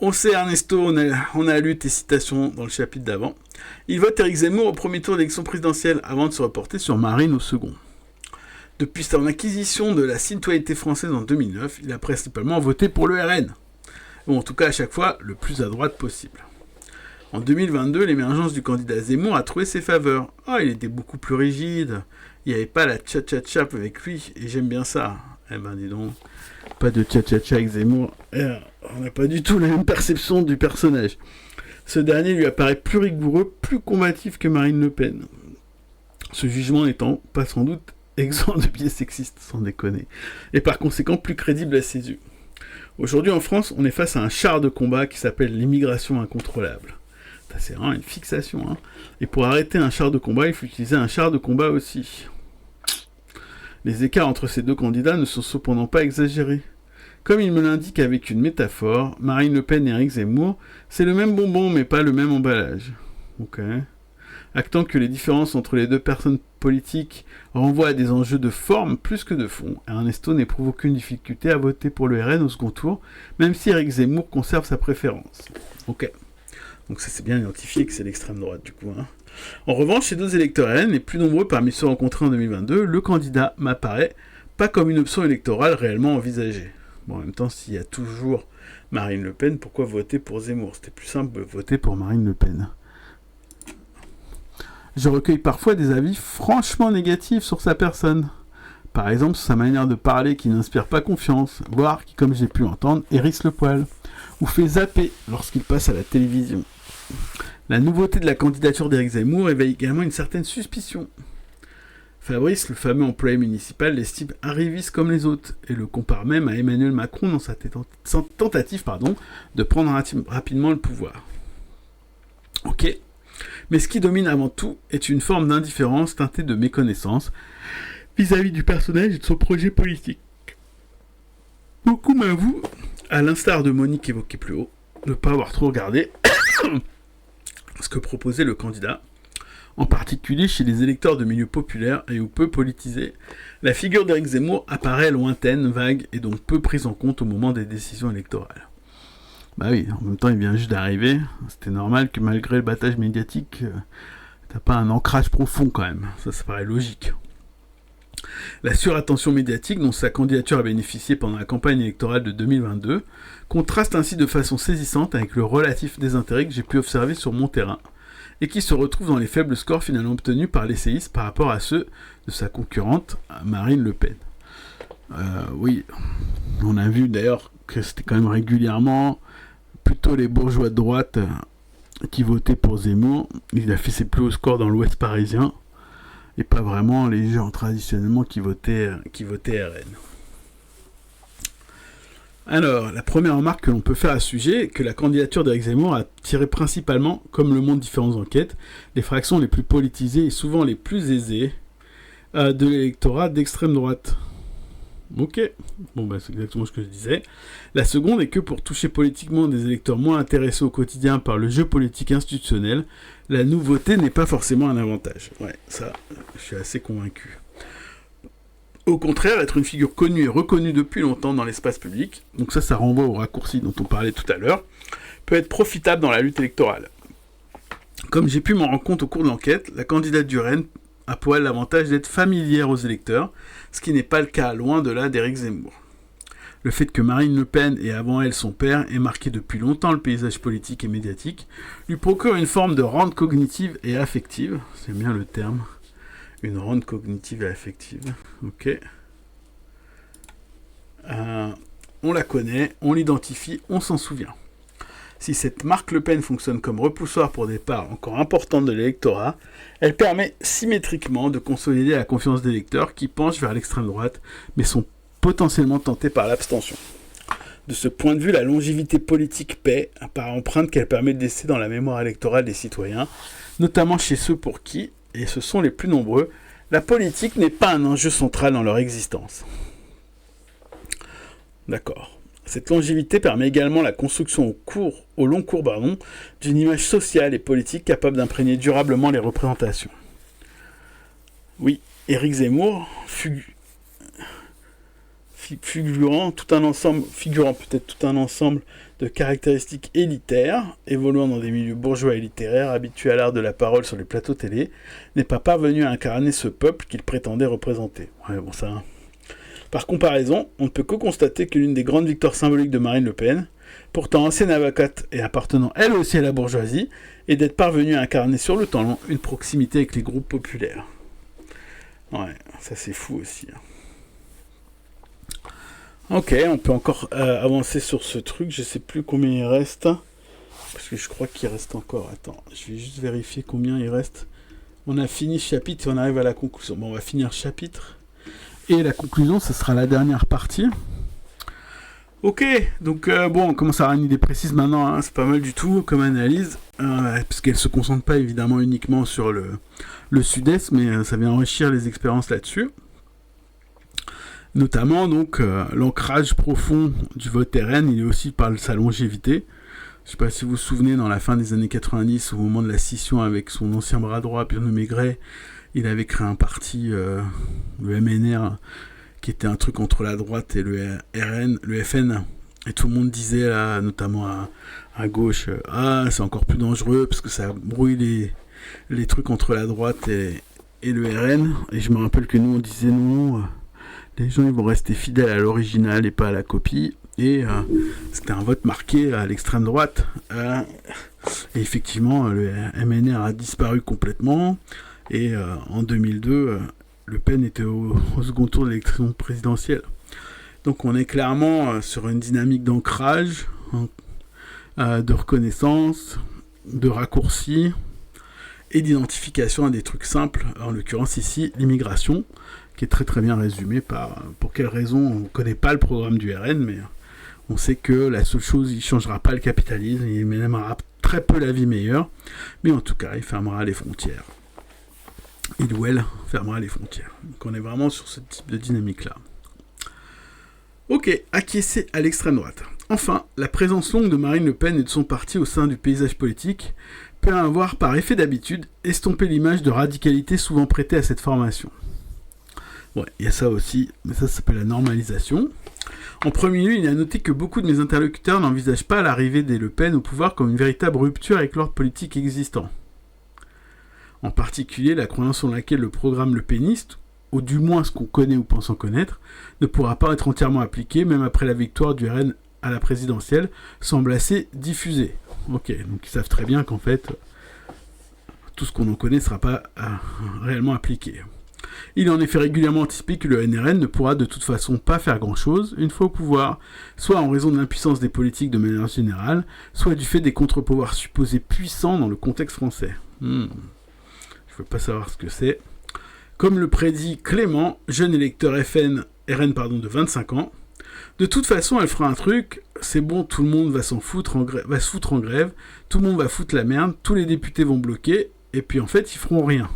On sait, Ernesto, on a lu tes citations dans le chapitre d'avant. Il vote Éric Zemmour au premier tour d'élection présidentielle avant de se reporter sur Marine au second. Depuis son acquisition de la citoyenneté française en 2009, il a principalement voté pour le RN. Ou en tout cas à chaque fois le plus à droite possible. En 2022, l'émergence du candidat Zemmour a trouvé ses faveurs. Il était beaucoup plus rigide, il n'y avait pas la tcha-tcha-tcha avec lui, et j'aime bien ça. Eh ben dis donc, pas de tcha-tcha-tcha avec Zemmour, on n'a pas du tout la même perception du personnage. Ce dernier lui apparaît plus rigoureux, plus combatif que Marine Le Pen. Ce jugement n'étant pas sans doute exempt de biais sexistes, sans déconner, et par conséquent plus crédible à ses yeux. Aujourd'hui en France, on est face à un char de combat qui s'appelle l'immigration incontrôlable. C'est vraiment une fixation, hein. Et pour arrêter un char de combat, il faut utiliser un char de combat aussi. Les écarts entre ces deux candidats ne sont cependant pas exagérés. Comme il me l'indique avec une métaphore, Marine Le Pen et Éric Zemmour, c'est le même bonbon mais pas le même emballage. Ok. Actant que les différences entre les deux personnes politiques renvoient à des enjeux de forme plus que de fond, Ernesto n'éprouve aucune difficulté à voter pour le RN au second tour, même si Éric Zemmour conserve sa préférence. Ok. Donc ça c'est bien identifié que c'est l'extrême droite du coup. Hein. En revanche, chez deux électeurs RN, les plus nombreux parmi ceux rencontrés en 2022, le candidat m'apparaît pas comme une option électorale réellement envisagée. Bon, en même temps, s'il y a toujours Marine Le Pen, pourquoi voter pour Zemmour ? C'était plus simple de voter pour Marine Le Pen. Je recueille parfois des avis franchement négatifs sur sa personne. Par exemple, sur sa manière de parler qui n'inspire pas confiance, voire qui, comme j'ai pu l'entendre, hérisse le poil, ou fait zapper lorsqu'il passe à la télévision. La nouveauté de la candidature d'Éric Zemmour éveille également une certaine suspicion. Fabrice, le fameux employé municipal, l'estime arriviste comme les autres, et le compare même à Emmanuel Macron dans sa tentative de prendre rapidement le pouvoir. Ok. Mais ce qui domine avant tout est une forme d'indifférence teintée de méconnaissance vis-à-vis du personnage et de son projet politique. Beaucoup m'avouent, à l'instar de Monique évoquée plus haut, de ne pas avoir trop regardé ce que proposait le candidat, en particulier chez les électeurs de milieux populaires et ou peu politisés. La figure d'Éric Zemmour apparaît lointaine, vague et donc peu prise en compte au moment des décisions électorales. Bah oui, en même temps il vient juste d'arriver, c'était normal que malgré le battage médiatique, t'as pas un ancrage profond quand même, ça paraît logique. La surattention médiatique dont sa candidature a bénéficié pendant la campagne électorale de 2022 contraste ainsi de façon saisissante avec le relatif désintérêt que j'ai pu observer sur mon terrain et qui se retrouve dans les faibles scores finalement obtenus par l'essayiste par rapport à ceux de sa concurrente Marine Le Pen. Oui, on a vu d'ailleurs que c'était quand même régulièrement plutôt les bourgeois de droite qui votaient pour Zemmour. Il a fait ses plus hauts scores dans l'Ouest parisien et pas vraiment les gens traditionnellement qui votaient RN. Alors, la première remarque que l'on peut faire à ce sujet est que la candidature d'Éric Zemmour a tiré principalement, comme le montrent différentes enquêtes, les fractions les plus politisées et souvent les plus aisées de l'électorat d'extrême droite. Ok, bon bah c'est exactement ce que je disais. La seconde est que pour toucher politiquement des électeurs moins intéressés au quotidien par le jeu politique institutionnel, la nouveauté n'est pas forcément un avantage. Ouais, ça, je suis assez convaincu. Au contraire, être une figure connue et reconnue depuis longtemps dans l'espace public, donc ça renvoie au raccourci dont on parlait tout à l'heure, peut être profitable dans la lutte électorale. Comme j'ai pu m'en rendre compte au cours de l'enquête, la candidate du RN a pour elle l'avantage d'être familière aux électeurs, ce qui n'est pas le cas loin de là d'Éric Zemmour. Le fait que Marine Le Pen et avant elle son père aient marqué depuis longtemps le paysage politique et médiatique lui procure une forme de rente cognitive et affective, c'est bien le terme, une rente cognitive et affective, ok. On la connaît, on l'identifie, on s'en souvient. Si cette marque Le Pen fonctionne comme repoussoir pour des parts encore importantes de l'électorat, elle permet symétriquement de consolider la confiance des électeurs qui penchent vers l'extrême droite, mais sont potentiellement tentés par l'abstention. De ce point de vue, la longévité politique paie par empreinte qu'elle permet de laisser dans la mémoire électorale des citoyens, notamment chez ceux pour qui, et ce sont les plus nombreux, la politique n'est pas un enjeu central dans leur existence. D'accord. Cette longévité permet également la construction au long cours d'une image sociale et politique capable d'imprégner durablement les représentations. Oui, Éric Zemmour fit figurant peut-être tout un ensemble de caractéristiques élitaires, évoluant dans des milieux bourgeois et littéraires, habitués à l'art de la parole sur les plateaux télé, n'est pas parvenu à incarner ce peuple qu'il prétendait représenter. Ouais, bon, ça... Par comparaison, on ne peut que constater que l'une des grandes victoires symboliques de Marine Le Pen, pourtant ancienne avocate et appartenant elle aussi à la bourgeoisie, est d'être parvenue à incarner sur le temps long une proximité avec les groupes populaires. Ouais, ça c'est fou aussi. Ok, on peut encore avancer sur ce truc, je sais plus combien il reste, parce que je crois qu'il reste encore, attends, je vais juste vérifier combien il reste. On a fini ce chapitre et on arrive à la conclusion. Bon, on va finir ce chapitre. Et la conclusion, ce sera la dernière partie. Ok, donc bon, on commence à avoir une idée précise maintenant, hein, c'est pas mal du tout comme analyse, parce qu'elle se concentre pas évidemment uniquement sur le sud-est, mais ça vient enrichir les expériences là-dessus. Notamment, donc, l'ancrage profond du vote RN, il est aussi par sa longévité. Je sais pas si vous vous souvenez, dans la fin des années 90, au moment de la scission avec son ancien bras droit, Bruno Maigret, il avait créé un parti, le MNR, qui était un truc entre la droite et le RN, le FN. Et tout le monde disait, là, notamment à gauche, c'est encore plus dangereux, parce que ça brouille les trucs entre la droite et le RN. Et je me rappelle que nous, on disait non, les gens ils vont rester fidèles à l'original et pas à la copie. Et c'était un vote marqué à l'extrême droite. Et effectivement, le MNR a disparu complètement. Et en 2002, Le Pen était au second tour de l'élection présidentielle. Donc on est clairement sur une dynamique d'ancrage, de reconnaissance, de raccourci et d'identification à des trucs simples. En l'occurrence ici, l'immigration, qui est très très bien résumée par pour quelle raison on ne connaît pas le programme du RN, mais on sait que la seule chose, il ne changera pas le capitalisme, il mènera très peu la vie meilleure, mais en tout cas, il fermera les frontières. Il ou elle fermera les frontières. Donc on est vraiment sur ce type de dynamique-là. Ok, acquiescer à l'extrême droite. Enfin, la présence longue de Marine Le Pen et de son parti au sein du paysage politique peut avoir, par effet d'habitude, estompé l'image de radicalité souvent prêtée à cette formation. Ouais, il y a ça aussi, mais ça s'appelle la normalisation. En premier lieu, il est à noter que beaucoup de mes interlocuteurs n'envisagent pas l'arrivée des Le Pen au pouvoir comme une véritable rupture avec l'ordre politique existant. En particulier, la croyance selon laquelle le programme le péniste, ou du moins ce qu'on connaît ou pense en connaître, ne pourra pas être entièrement appliqué, même après la victoire du RN à la présidentielle, semble assez diffusée. Ok, donc ils savent très bien qu'en fait, tout ce qu'on en connaît ne sera pas réellement appliqué. Il est en effet régulièrement anticipé que le NRN ne pourra de toute façon pas faire grand-chose une fois au pouvoir, soit en raison de l'impuissance des politiques de manière générale, soit du fait des contre-pouvoirs supposés puissants dans le contexte français. Je ne veux pas savoir ce que c'est. Comme le prédit Clément, jeune électeur RN de 25 ans, de toute façon, elle fera un truc, c'est bon, tout le monde va se foutre en grève, tout le monde va foutre la merde, tous les députés vont bloquer, et puis en fait, ils feront rien.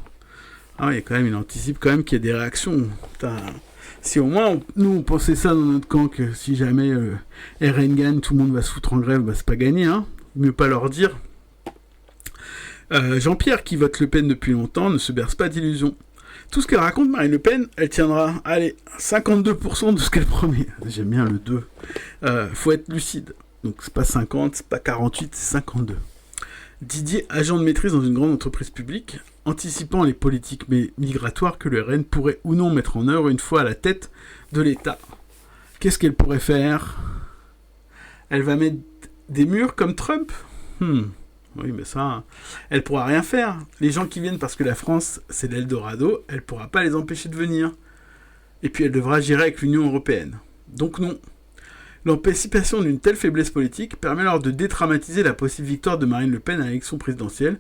Ah oui, quand même, il anticipe quand même qu'il y a des réactions. Putain. Si au moins, nous, on pensait ça dans notre camp, que si jamais RN gagne, tout le monde va se foutre en grève, bah c'est pas gagné, hein. Mieux pas leur dire. Jean-Pierre, qui vote Le Pen depuis longtemps, ne se berce pas d'illusions. Tout ce qu'elle raconte, Marine Le Pen, elle tiendra, allez, 52% de ce qu'elle promet. J'aime bien le 2. Faut être lucide. Donc c'est pas 50, c'est pas 48, c'est 52. Didier, agent de maîtrise dans une grande entreprise publique, anticipant les politiques migratoires que le RN pourrait ou non mettre en œuvre une fois à la tête de l'État. Qu'est-ce qu'elle pourrait faire ? Elle va mettre des murs comme Trump ? Oui, mais ça, elle pourra rien faire. Les gens qui viennent parce que la France, c'est l'Eldorado, elle pourra pas les empêcher de venir. Et puis elle devra gérer avec l'Union européenne. Donc non. L'anticipation d'une telle faiblesse politique permet alors de dédramatiser la possible victoire de Marine Le Pen à l'élection présidentielle,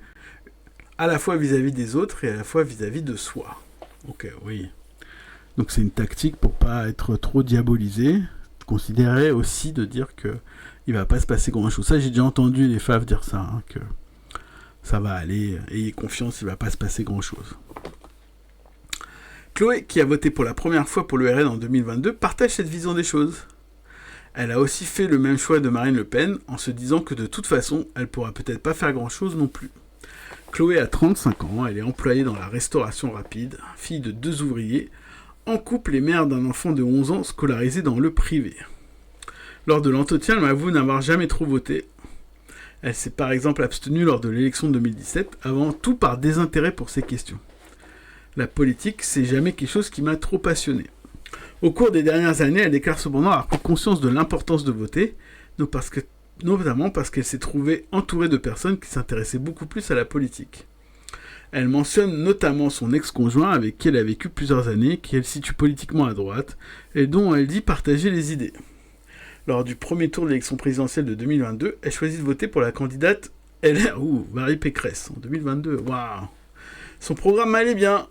à la fois vis-à-vis des autres et à la fois vis-à-vis de soi. Ok, oui. Donc c'est une tactique pour pas être trop diabolisé. Considérer aussi de dire que il va pas se passer grand-chose. Ça, j'ai déjà entendu les faves dire ça, hein, que ça va aller, ayez confiance, il va pas se passer grand-chose. Chloé, qui a voté pour la première fois pour le RN en 2022, partage cette vision des choses. Elle a aussi fait le même choix de Marine Le Pen, en se disant que de toute façon, elle pourra peut-être pas faire grand-chose non plus. Chloé a 35 ans, elle est employée dans la restauration rapide, fille de 2 ouvriers, en couple et mère d'un enfant de 11 ans scolarisé dans le privé. Lors de l'entretien, elle m'avoue n'avoir jamais trop voté. Elle s'est par exemple abstenue lors de l'élection de 2017, avant tout par désintérêt pour ces questions. La politique, c'est jamais quelque chose qui m'a trop passionné. Au cours des dernières années, elle déclare cependant avoir pris conscience de l'importance de voter, notamment parce qu'elle s'est trouvée entourée de personnes qui s'intéressaient beaucoup plus à la politique. Elle mentionne notamment son ex-conjoint avec qui elle a vécu plusieurs années, qui elle situe politiquement à droite, et dont elle dit partager les idées. Lors du premier tour de l'élection présidentielle de 2022, elle choisit de voter pour la candidate LR, Valérie Pécresse, en 2022. Waouh! Son programme m'allait bien,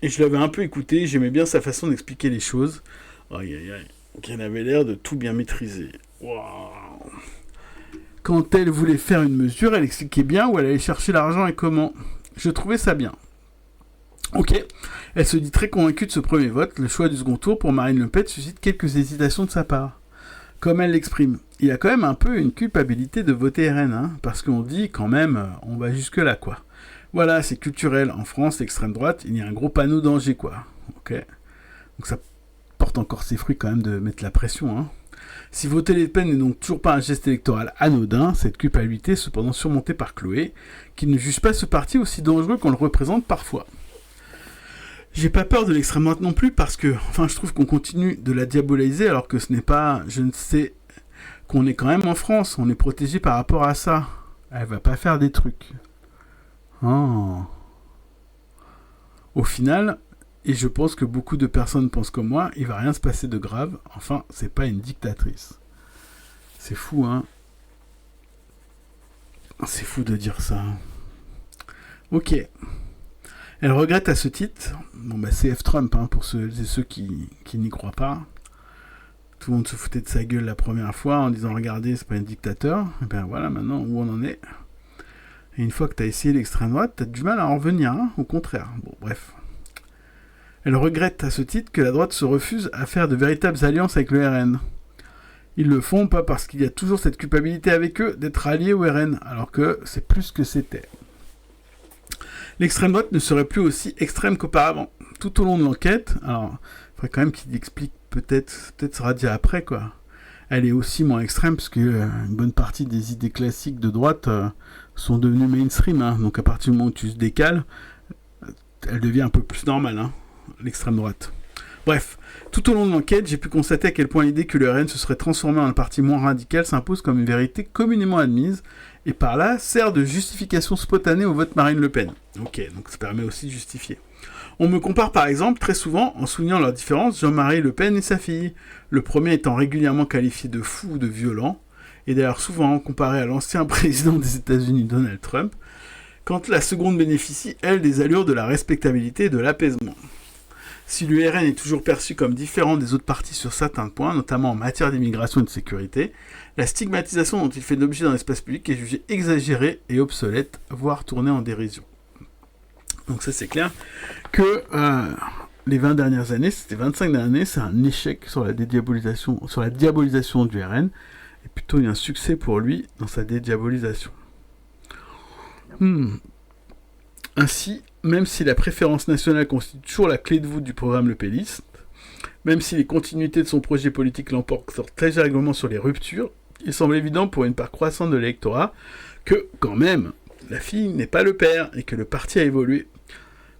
et je l'avais un peu écouté, j'aimais bien sa façon d'expliquer les choses. Aïe aïe aïe, qu'elle avait l'air de tout bien maîtriser. Waouh! Quand elle voulait faire une mesure, elle expliquait bien où elle allait chercher l'argent et comment. Je trouvais ça bien. Ok, elle se dit très convaincue de ce premier vote. Le choix du second tour pour Marine Le Pen suscite quelques hésitations de sa part. Comme elle l'exprime, il y a quand même un peu une culpabilité de voter RN, parce qu'on dit quand même, on va jusque là quoi. Voilà, c'est culturel. En France, l'extrême droite, il y a un gros panneau danger quoi. Ok, donc ça porte encore ses fruits quand même de mettre la pression. Si voter Le Pen n'est donc toujours pas un geste électoral anodin, cette culpabilité est cependant surmontée par Chloé, qui ne juge pas ce parti aussi dangereux qu'on le représente parfois. J'ai pas peur de l'extrême droite non plus parce que, je trouve qu'on continue de la diaboliser alors que ce n'est pas, je ne sais, qu'on est quand même en France, on est protégé par rapport à ça. Elle va pas faire des trucs. Oh. Au final, et je pense que beaucoup de personnes pensent comme moi, il va rien se passer de grave. Enfin, c'est pas une dictatrice. C'est fou, C'est fou de dire ça. Ok. Elle regrette à ce titre, c'est F. Trump, pour ceux qui n'y croient pas. Tout le monde se foutait de sa gueule la première fois en disant regardez, c'est pas un dictateur. Et bien voilà, maintenant où on en est. Et une fois que tu as essayé l'extrême droite, tu as du mal à en revenir, au contraire. Bon, bref. Elle regrette à ce titre que la droite se refuse à faire de véritables alliances avec le RN. Ils le font pas parce qu'il y a toujours cette culpabilité avec eux d'être alliés au RN, alors que c'est plus que c'était. L'extrême droite ne serait plus aussi extrême qu'auparavant. Tout au long de l'enquête, alors, il faudrait quand même qu'il explique, peut-être sera dit après, quoi. Elle est aussi moins extrême, parce que une bonne partie des idées classiques de droite sont devenues mainstream, donc à partir du moment où tu se décales, elle devient un peu plus normale, l'extrême droite. Bref, tout au long de l'enquête, j'ai pu constater à quel point l'idée que le RN se serait transformé en un parti moins radical s'impose comme une vérité communément admise, et par là sert de justification spontanée au vote Marine Le Pen. Ok, donc ça permet aussi de justifier. On me compare par exemple très souvent, en soulignant leurs différences, Jean-Marie Le Pen et sa fille, le premier étant régulièrement qualifié de fou ou de violent, et d'ailleurs souvent comparé à l'ancien président des États-Unis Donald Trump, quand la seconde bénéficie, elle, des allures de la respectabilité et de l'apaisement. Si l'URN est toujours perçu comme différent des autres partis sur certains points, notamment en matière d'immigration et de sécurité, la stigmatisation dont il fait l'objet dans l'espace public est jugée exagérée et obsolète, voire tournée en dérision. Donc ça c'est clair que les 20 dernières années, c'était 25 dernières années, c'est un échec sur la diabolisation du RN, et plutôt il y a un succès pour lui dans sa dédiabolisation. Ainsi, même si la préférence nationale constitue toujours la clé de voûte du programme lepéniste, même si les continuités de son projet politique l'emportent très règlement sur les ruptures, il semble évident pour une part croissante de l'électorat que, quand même, la fille n'est pas le père et que le parti a évolué,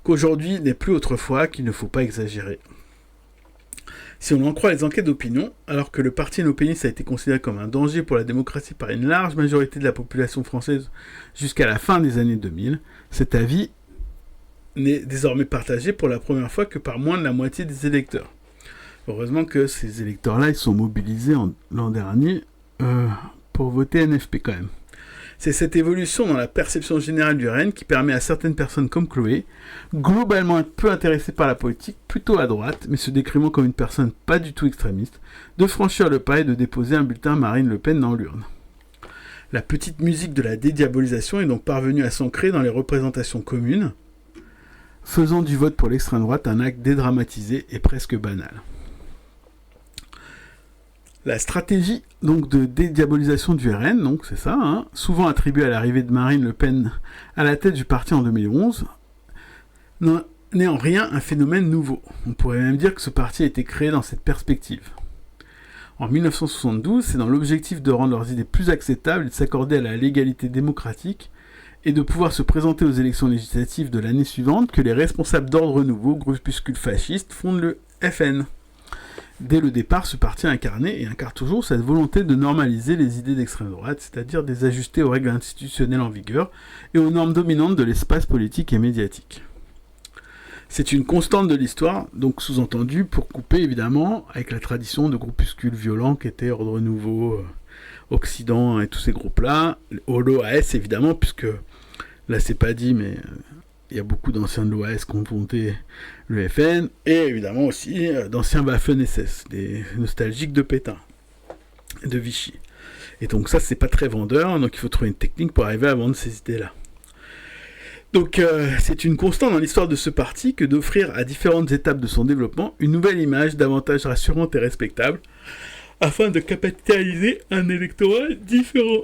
qu'aujourd'hui n'est plus autrefois, qu'il ne faut pas exagérer. Si on en croit les enquêtes d'opinion, alors que le parti néo-péniste a été considéré comme un danger pour la démocratie par une large majorité de la population française jusqu'à la fin des années 2000, cet avis n'est désormais partagé pour la première fois que par moins de la moitié des électeurs. Heureusement que ces électeurs-là, ils sont mobilisés l'an dernier pour voter NFP quand même. C'est cette évolution dans la perception générale du RN qui permet à certaines personnes comme Chloé, globalement peu intéressées par la politique, plutôt à droite, mais se décrivant comme une personne pas du tout extrémiste, de franchir le pas et de déposer un bulletin Marine Le Pen dans l'urne. La petite musique de la dédiabolisation est donc parvenue à s'ancrer dans les représentations communes, faisant du vote pour l'extrême droite un acte dédramatisé et presque banal. La stratégie donc de dédiabolisation du RN, donc c'est ça, souvent attribuée à l'arrivée de Marine Le Pen à la tête du parti en 2011, n'est en rien un phénomène nouveau. On pourrait même dire que ce parti a été créé dans cette perspective. En 1972, c'est dans l'objectif de rendre leurs idées plus acceptables et de s'accorder à la légalité démocratique et de pouvoir se présenter aux élections législatives de l'année suivante que les responsables d'Ordre Nouveau, groupuscule fasciste, fondent le FN. Dès le départ, ce parti a incarné et incarne toujours cette volonté de normaliser les idées d'extrême droite, c'est-à-dire de les ajuster aux règles institutionnelles en vigueur et aux normes dominantes de l'espace politique et médiatique. C'est une constante de l'histoire, donc sous-entendu pour couper évidemment avec la tradition de groupuscules violents qu'étaient Ordre Nouveau, Occident et tous ces groupes-là, l'OAS évidemment, puisque là c'est pas dit, mais il y a beaucoup d'anciens de l'OAS qui ont fondé le FN, et évidemment aussi d'anciens Waffen-SS, des nostalgiques de Pétain, et de Vichy. Et donc ça c'est pas très vendeur, donc il faut trouver une technique pour arriver à vendre ces idées-là. Donc c'est une constante dans l'histoire de ce parti que d'offrir à différentes étapes de son développement une nouvelle image davantage rassurante et respectable, afin de capitaliser un électorat différent.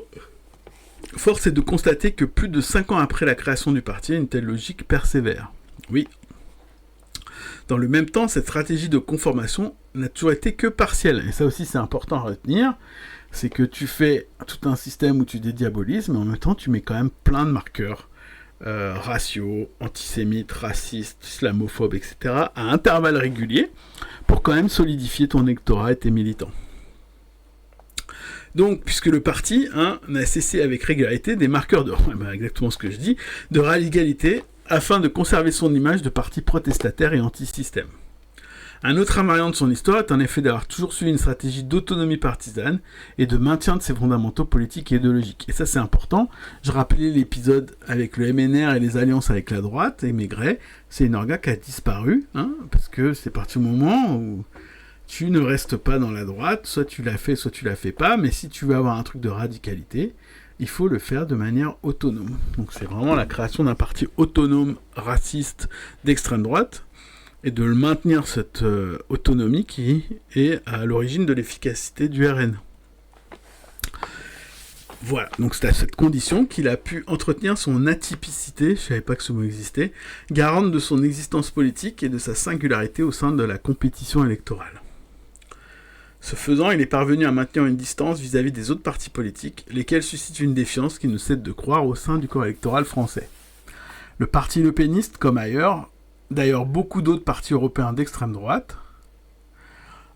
Force est de constater que plus de 5 ans après la création du parti, une telle logique persévère. Oui. Dans le même temps, cette stratégie de conformation n'a toujours été que partielle. Et ça aussi, c'est important à retenir. C'est que tu fais tout un système où tu dédiabolises, mais en même temps, tu mets quand même plein de marqueurs. Raciaux, antisémites, racistes, islamophobes, etc. à intervalles réguliers pour quand même solidifier ton électorat et tes militants. Donc, puisque le parti n'a cessé avec régularité des marqueurs de, exactement ce que je dis, de radicalité afin de conserver son image de parti protestataire et anti-système. Un autre invariant de son histoire est en effet d'avoir toujours suivi une stratégie d'autonomie partisane et de maintien de ses fondamentaux politiques et idéologiques. Et ça c'est important. Je rappelais l'épisode avec le MNR et les alliances avec la droite et Maigret. C'est une orga qui a disparu, parce que c'est parti au moment où tu ne restes pas dans la droite, soit tu la fais, soit tu la fais pas, mais si tu veux avoir un truc de radicalité, il faut le faire de manière autonome. Donc c'est vraiment la création d'un parti autonome, raciste, d'extrême droite, et de le maintenir cette autonomie qui est à l'origine de l'efficacité du RN. Voilà, donc c'est à cette condition qu'il a pu entretenir son atypicité, je ne savais pas que ce mot existait, garante de son existence politique et de sa singularité au sein de la compétition électorale. Ce faisant, il est parvenu à maintenir une distance vis-à-vis des autres partis politiques, lesquels suscitent une défiance qui ne cède de croire au sein du corps électoral français. Le parti lepéniste, comme ailleurs, d'ailleurs beaucoup d'autres partis européens d'extrême droite,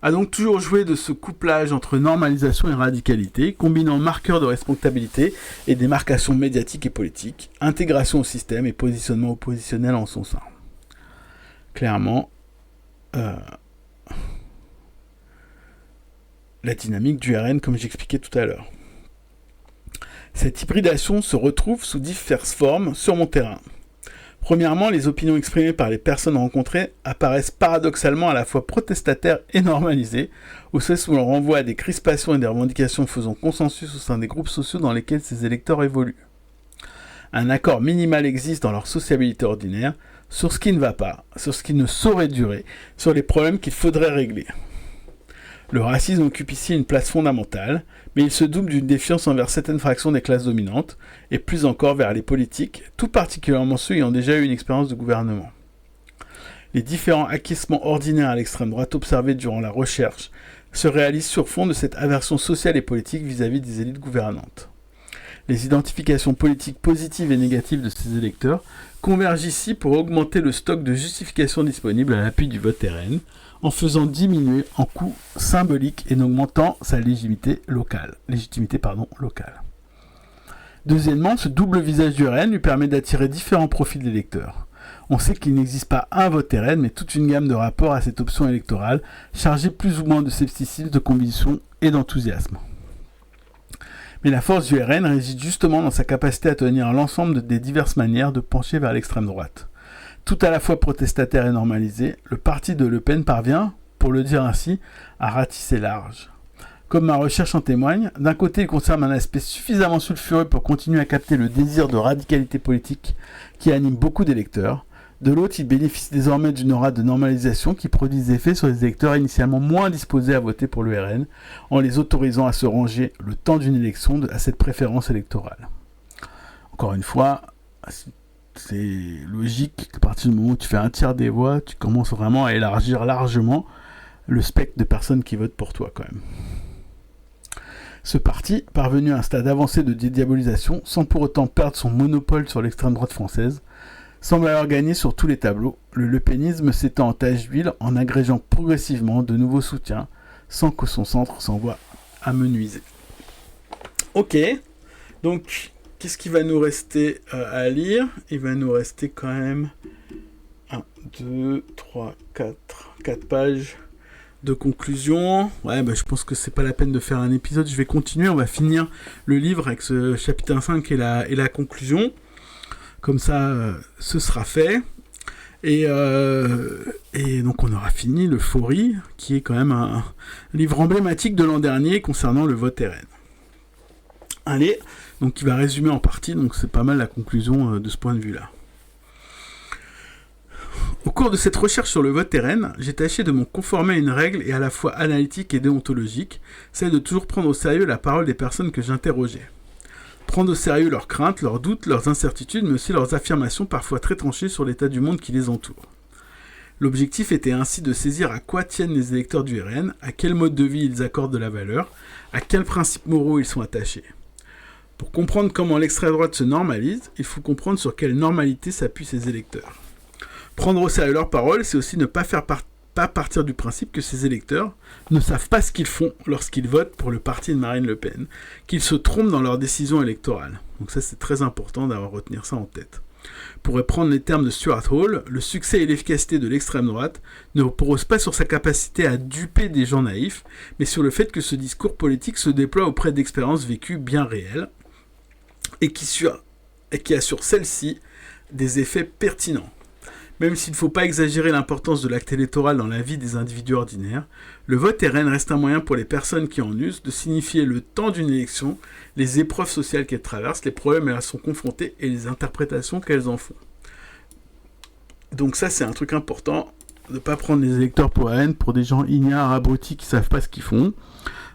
a donc toujours joué de ce couplage entre normalisation et radicalité, combinant marqueurs de respectabilité et démarcation médiatique et politique, intégration au système et positionnement oppositionnel en son sein. Clairement, la dynamique du RN comme j'expliquais tout à l'heure. Cette hybridation se retrouve sous diverses formes sur mon terrain. Premièrement, les opinions exprimées par les personnes rencontrées apparaissent paradoxalement à la fois protestataires et normalisées, au sens où l'on renvoie à des crispations et des revendications faisant consensus au sein des groupes sociaux dans lesquels ces électeurs évoluent. Un accord minimal existe dans leur sociabilité ordinaire sur ce qui ne va pas, sur ce qui ne saurait durer, sur les problèmes qu'il faudrait régler. Le racisme occupe ici une place fondamentale, mais il se double d'une défiance envers certaines fractions des classes dominantes, et plus encore vers les politiques, tout particulièrement ceux ayant déjà eu une expérience de gouvernement. Les différents acquiescements ordinaires à l'extrême droite observés durant la recherche se réalisent sur fond de cette aversion sociale et politique vis-à-vis des élites gouvernantes. Les identifications politiques positives et négatives de ces électeurs convergent ici pour augmenter le stock de justifications disponibles à l'appui du vote RN, en faisant diminuer en coût symbolique et en augmentant sa légitimité locale. Deuxièmement, ce double visage du RN lui permet d'attirer différents profils d'électeurs. On sait qu'il n'existe pas un vote RN, mais toute une gamme de rapports à cette option électorale, chargée plus ou moins de scepticisme, de conviction et d'enthousiasme. Mais la force du RN réside justement dans sa capacité à tenir l'ensemble des diverses manières de pencher vers l'extrême droite. Tout à la fois protestataire et normalisé, le parti de Le Pen parvient, pour le dire ainsi, à ratisser large. Comme ma recherche en témoigne, d'un côté il conserve un aspect suffisamment sulfureux pour continuer à capter le désir de radicalité politique qui anime beaucoup d'électeurs, de l'autre il bénéficie désormais d'une aura de normalisation qui produit des effets sur les électeurs initialement moins disposés à voter pour le RN, en les autorisant à se ranger le temps d'une élection à cette préférence électorale. Encore une fois, c'est logique qu'à partir du moment où tu fais un tiers des voix, tu commences vraiment à élargir largement le spectre de personnes qui votent pour toi quand même. Ce parti, parvenu à un stade avancé de dédiabolisation, sans pour autant perdre son monopole sur l'extrême droite française, semble avoir gagné sur tous les tableaux, le lepénisme s'étend en tache d'huile en agrégeant progressivement de nouveaux soutiens, sans que son centre s'en voie amenuiser. Ok, donc qu'est-ce qu'il va nous rester à lire ? Il va nous rester quand même 1, 2, 3, 4 pages de conclusion. Ouais, je pense que c'est pas la peine de faire un épisode, je vais continuer, on va finir le livre avec ce chapitre 5 et la conclusion. Comme ça, ce sera fait. Et donc on aura fini l'Euphorie, qui est quand même un livre emblématique de l'an dernier concernant le vote RN. Allez, donc il va résumer en partie, donc c'est pas mal la conclusion de ce point de vue-là. Au cours de cette recherche sur le vote RN, j'ai tâché de me conformer à une règle et à la fois analytique et déontologique, celle de toujours prendre au sérieux la parole des personnes que j'interrogeais. Prendre au sérieux leurs craintes, leurs doutes, leurs incertitudes, mais aussi leurs affirmations parfois très tranchées sur l'état du monde qui les entoure. L'objectif était ainsi de saisir à quoi tiennent les électeurs du RN, à quel mode de vie ils accordent de la valeur, à quels principes moraux ils sont attachés. Pour comprendre comment l'extrême droite se normalise, il faut comprendre sur quelle normalité s'appuient ces électeurs. Prendre au sérieux leurs paroles, c'est aussi ne pas partir du principe que ces électeurs ne savent pas ce qu'ils font lorsqu'ils votent pour le parti de Marine Le Pen, qu'ils se trompent dans leurs décisions électorales. Donc ça, c'est très important d'avoir retenir ça en tête. Pour reprendre les termes de Stuart Hall, le succès et l'efficacité de l'extrême droite ne reposent pas sur sa capacité à duper des gens naïfs, mais sur le fait que ce discours politique se déploie auprès d'expériences vécues bien réelles et qui assure celles-ci des effets pertinents. Même s'il ne faut pas exagérer l'importance de l'acte électoral dans la vie des individus ordinaires, le vote RN reste un moyen pour les personnes qui en usent de signifier le temps d'une élection, les épreuves sociales qu'elles traversent, les problèmes auxquels elles sont confrontées et les interprétations qu'elles en font. Donc ça, c'est un truc important, de ne pas prendre les électeurs pour RN pour des gens ignares, abrutis, qui ne savent pas ce qu'ils font,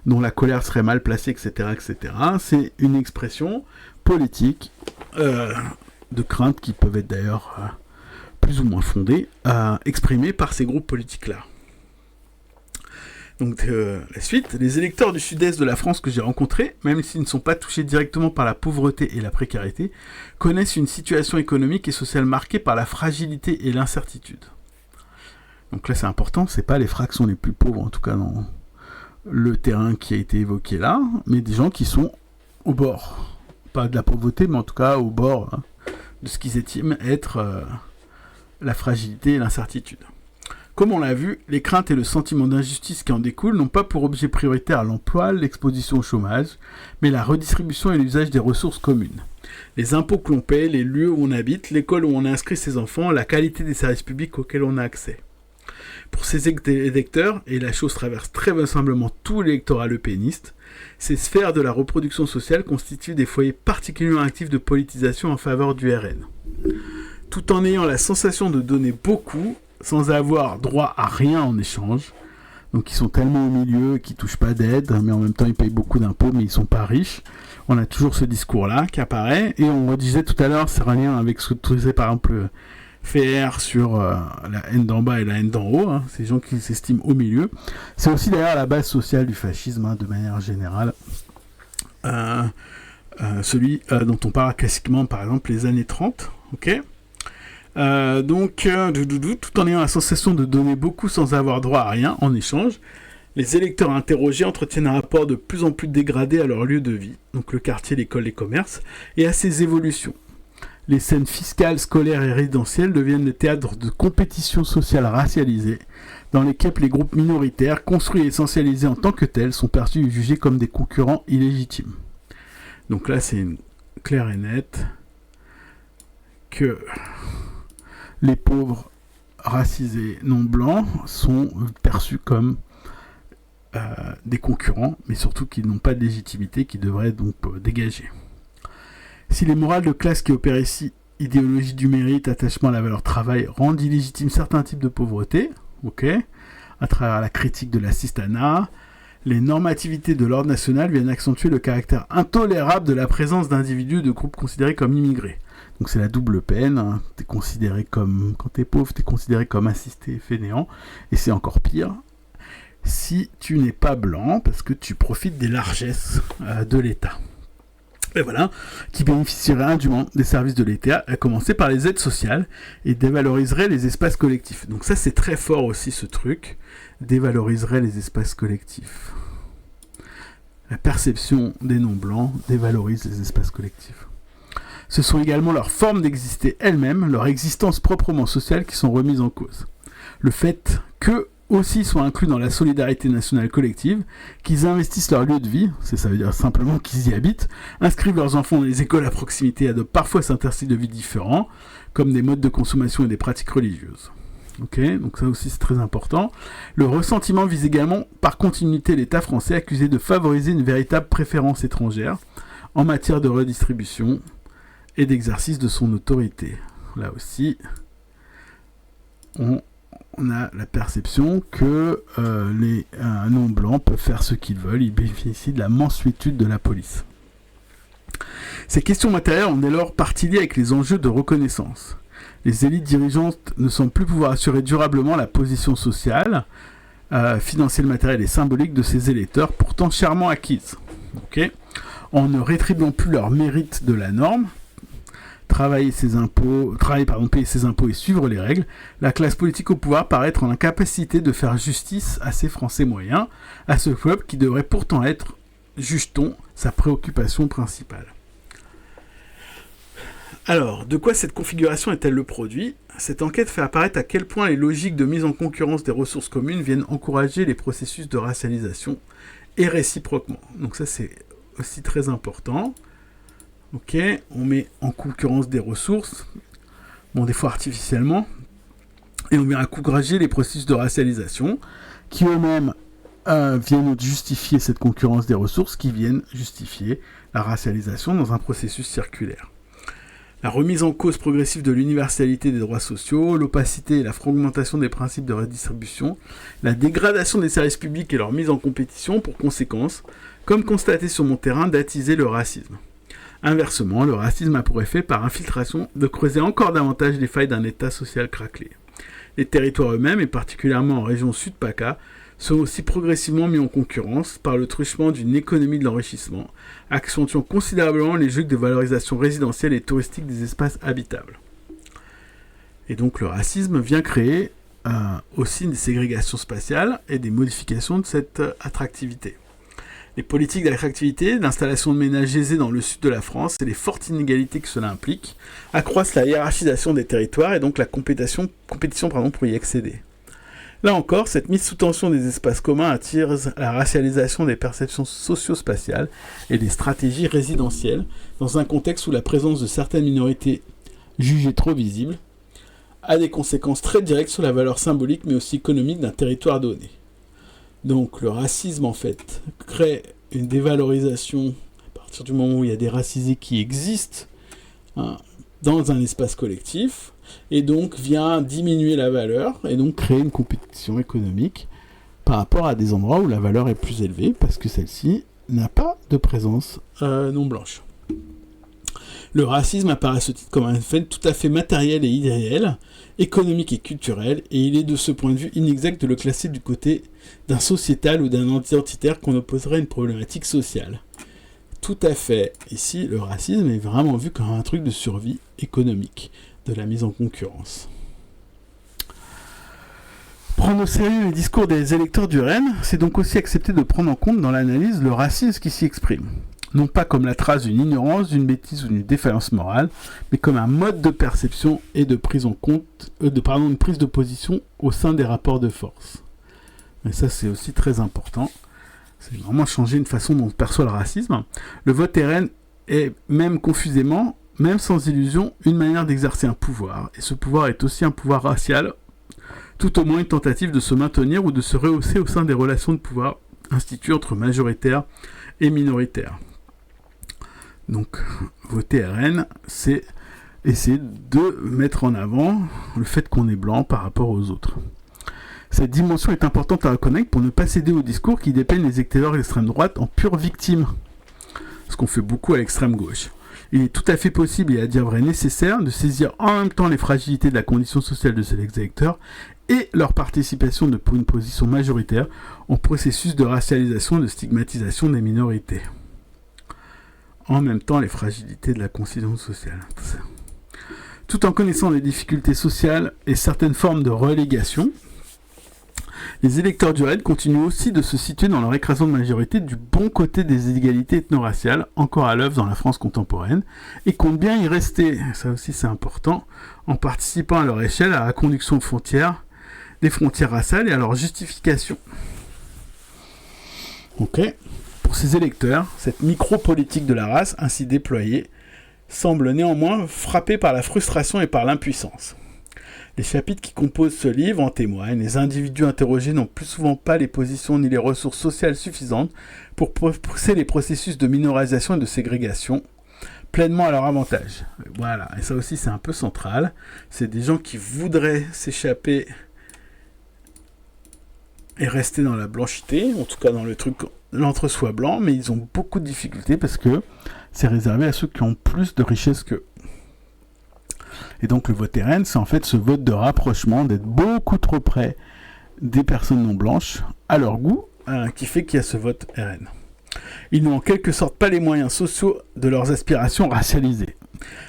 dont la colère serait mal placée, etc. etc. C'est une expression politique de craintes qui peuvent être d'ailleurs plus ou moins fondées, exprimées par ces groupes politiques-là. Donc la suite, les électeurs du sud-est de la France que j'ai rencontrés, même s'ils ne sont pas touchés directement par la pauvreté et la précarité, connaissent une situation économique et sociale marquée par la fragilité et l'incertitude. Donc là c'est important, c'est pas les fractions les plus pauvres, en tout cas dans le terrain qui a été évoqué là, mais des gens qui sont au bord, pas de la pauvreté, mais en tout cas au bord de ce qu'ils estiment être la fragilité et l'incertitude. Comme on l'a vu, les craintes et le sentiment d'injustice qui en découlent n'ont pas pour objet prioritaire l'emploi, l'exposition au chômage, mais la redistribution et l'usage des ressources communes. Les impôts que l'on paie, les lieux où on habite, l'école où on a inscrit ses enfants, la qualité des services publics auxquels on a accès. Pour ces électeurs, et la chose traverse très vraisemblablement tout l'électorat lepéniste, ces sphères de la reproduction sociale constituent des foyers particulièrement actifs de politisation en faveur du RN. Tout en ayant la sensation de donner beaucoup, sans avoir droit à rien en échange. Donc ils sont tellement au milieu qu'ils ne touchent pas d'aide, mais en même temps ils payent beaucoup d'impôts, mais ils ne sont pas riches. On a toujours ce discours-là qui apparaît, et on disait tout à l'heure, c'est un lien avec ce que disait par exemple Fer sur la haine d'en bas et la haine d'en haut, ces gens qui s'estiment au milieu. C'est aussi d'ailleurs la base sociale du fascisme, de manière générale. Celui dont on parle classiquement, par exemple, les années 30, ok ? Tout en ayant la sensation de donner beaucoup sans avoir droit à rien en échange, les électeurs interrogés entretiennent un rapport de plus en plus dégradé à leur lieu de vie, donc le quartier, l'école, les commerces, et à ses évolutions. Les scènes fiscales, scolaires et résidentielles deviennent le théâtre de compétitions sociales racialisées, dans lesquelles les groupes minoritaires, construits et essentialisés en tant que tels, sont perçus et jugés comme des concurrents illégitimes. Donc là, c'est clair et net que les pauvres racisés non blancs sont perçus comme des concurrents, mais surtout qu'ils n'ont pas de légitimité, qui devraient donc dégager. Si les morales de classe qui opèrent ici, idéologie du mérite, attachement à la valeur travail, rendent illégitimes certains types de pauvreté, à travers la critique de l'assistanat, les normativités de l'ordre national viennent accentuer le caractère intolérable de la présence d'individus de groupes considérés comme immigrés. Donc c'est la double peine, hein. T'es considéré comme, quand t'es pauvre, t'es considéré comme assisté et fainéant, et c'est encore pire si tu n'es pas blanc, parce que tu profites des largesses de l'État. Et voilà, qui bénéficierait indûment des services de l'État, à commencer par les aides sociales, et dévaloriserait les espaces collectifs. Donc ça, c'est très fort aussi, ce truc, dévaloriserait les espaces collectifs. La perception des non-blancs dévalorise les espaces collectifs. Ce sont également leurs formes d'exister elles-mêmes, leur existence proprement sociale qui sont remises en cause. Le fait qu'eux aussi soient inclus dans la solidarité nationale collective, qu'ils investissent leur lieu de vie, ça veut dire simplement qu'ils y habitent, inscrivent leurs enfants dans les écoles à proximité et adoptent parfois certains styles de vie différents, comme des modes de consommation et des pratiques religieuses. Ok, donc ça aussi c'est très important. Le ressentiment vise également par continuité l'État français accusé de favoriser une véritable préférence étrangère en matière de redistribution et d'exercice de son autorité. Là aussi, on a la perception que les non-blancs peuvent faire ce qu'ils veulent, ils bénéficient de la mansuétude de la police. Ces questions matérielles ont dès lors partie liée avec les enjeux de reconnaissance. Les élites dirigeantes ne semblent plus pouvoir assurer durablement la position sociale, financière, matérielle et symbolique de ces électeurs, pourtant chèrement acquises. Okay, en ne rétribuant plus leur mérite de la norme, payer ses impôts et suivre les règles, la classe politique au pouvoir paraît être en incapacité de faire justice à ces Français moyens, à ce peuple qui devrait pourtant être, juge-t-on, sa préoccupation principale. Alors, de quoi cette configuration est-elle le produit ? Cette enquête fait apparaître à quel point les logiques de mise en concurrence des ressources communes viennent encourager les processus de racialisation et réciproquement. Donc ça, c'est aussi très important. Ok, on met en concurrence des ressources, bon, des fois artificiellement, et on vient encourager les processus de racialisation qui eux-mêmes viennent justifier cette concurrence des ressources, qui viennent justifier la racialisation dans un processus circulaire. La remise en cause progressive de l'universalité des droits sociaux, l'opacité et la fragmentation des principes de redistribution, la dégradation des services publics et leur mise en compétition pour conséquence, comme constaté sur mon terrain, d'attiser le racisme. Inversement, le racisme a pour effet, par infiltration, de creuser encore davantage les failles d'un État social craquelé. Les territoires eux-mêmes, et particulièrement en région Sud-PACA, sont aussi progressivement mis en concurrence par le truchement d'une économie de l'enrichissement, accentuant considérablement les jeux de valorisation résidentielle et touristique des espaces habitables. Et donc le racisme vient créer aussi des ségrégations spatiales et des modifications de cette attractivité. Les politiques d'attractivité, d'installation de ménages aisés dans le sud de la France et les fortes inégalités que cela implique accroissent la hiérarchisation des territoires et donc la compétition pour y accéder. Là encore, cette mise sous tension des espaces communs attire la racialisation des perceptions socio-spatiales et des stratégies résidentielles dans un contexte où la présence de certaines minorités jugées trop visibles a des conséquences très directes sur la valeur symbolique mais aussi économique d'un territoire donné. Donc le racisme en fait crée une dévalorisation à partir du moment où il y a des racisés qui existent dans un espace collectif et donc vient diminuer la valeur et donc créer une compétition économique par rapport à des endroits où la valeur est plus élevée parce que celle-ci n'a pas de présence non blanche. Le racisme apparaît à ce titre comme un fait tout à fait matériel et idéal, économique et culturel, et il est de ce point de vue inexact de le classer du côté d'un sociétal ou d'un identitaire qu'on opposerait à une problématique sociale. Tout à fait. Ici, le racisme est vraiment vu comme un truc de survie économique, de la mise en concurrence. Prendre au sérieux les discours des électeurs du RN, c'est donc aussi accepter de prendre en compte dans l'analyse le racisme qui s'y exprime. Non pas comme la trace d'une ignorance, d'une bêtise ou d'une défaillance morale, mais comme un mode de perception et de prise en compte, une prise de position au sein des rapports de force. Et ça, c'est aussi très important. C'est vraiment changer une façon dont on perçoit le racisme. Le vote RN est même confusément, même sans illusion, une manière d'exercer un pouvoir. Et ce pouvoir est aussi un pouvoir racial, tout au moins une tentative de se maintenir ou de se rehausser au sein des relations de pouvoir instituées entre majoritaires et minoritaires. Donc, voter RN, c'est essayer de mettre en avant le fait qu'on est blanc par rapport aux autres. Cette dimension est importante à reconnaître pour ne pas céder au discours qui dépeignent les électeurs d'extrême droite en pure victime. Ce qu'on fait beaucoup à l'extrême gauche. Il est tout à fait possible et à dire vrai nécessaire de saisir en même temps les fragilités de la condition sociale de ces électeurs et leur participation de une position majoritaire au processus de racialisation et de stigmatisation des minorités. En même temps, les fragilités de la condition sociale. Tout en connaissant les difficultés sociales et certaines formes de relégation, les électeurs du RAID continuent aussi de se situer dans leur écrasante majorité du bon côté des inégalités ethno-raciales, encore à l'œuvre dans la France contemporaine, et comptent bien y rester, ça aussi c'est important, en participant à leur échelle à la reconduction de frontières, des frontières raciales et à leur justification. Ok. Pour ces électeurs, cette micro-politique de la race ainsi déployée semble néanmoins frappée par la frustration et par l'impuissance. Les chapitres qui composent ce livre en témoignent. Les individus interrogés n'ont plus souvent pas les positions ni les ressources sociales suffisantes pour pousser les processus de minorisation et de ségrégation pleinement à leur avantage. Voilà, et ça aussi c'est un peu central. C'est des gens qui voudraient s'échapper et rester dans la blanchité, en tout cas dans le truc, l'entre-soi blanc, mais ils ont beaucoup de difficultés parce que c'est réservé à ceux qui ont plus de richesses qu'eux. Et donc le vote RN, c'est en fait ce vote de rapprochement, d'être beaucoup trop près des personnes non blanches, à leur goût, qui fait qu'il y a ce vote RN. Ils n'ont en quelque sorte pas les moyens sociaux de leurs aspirations racialisées,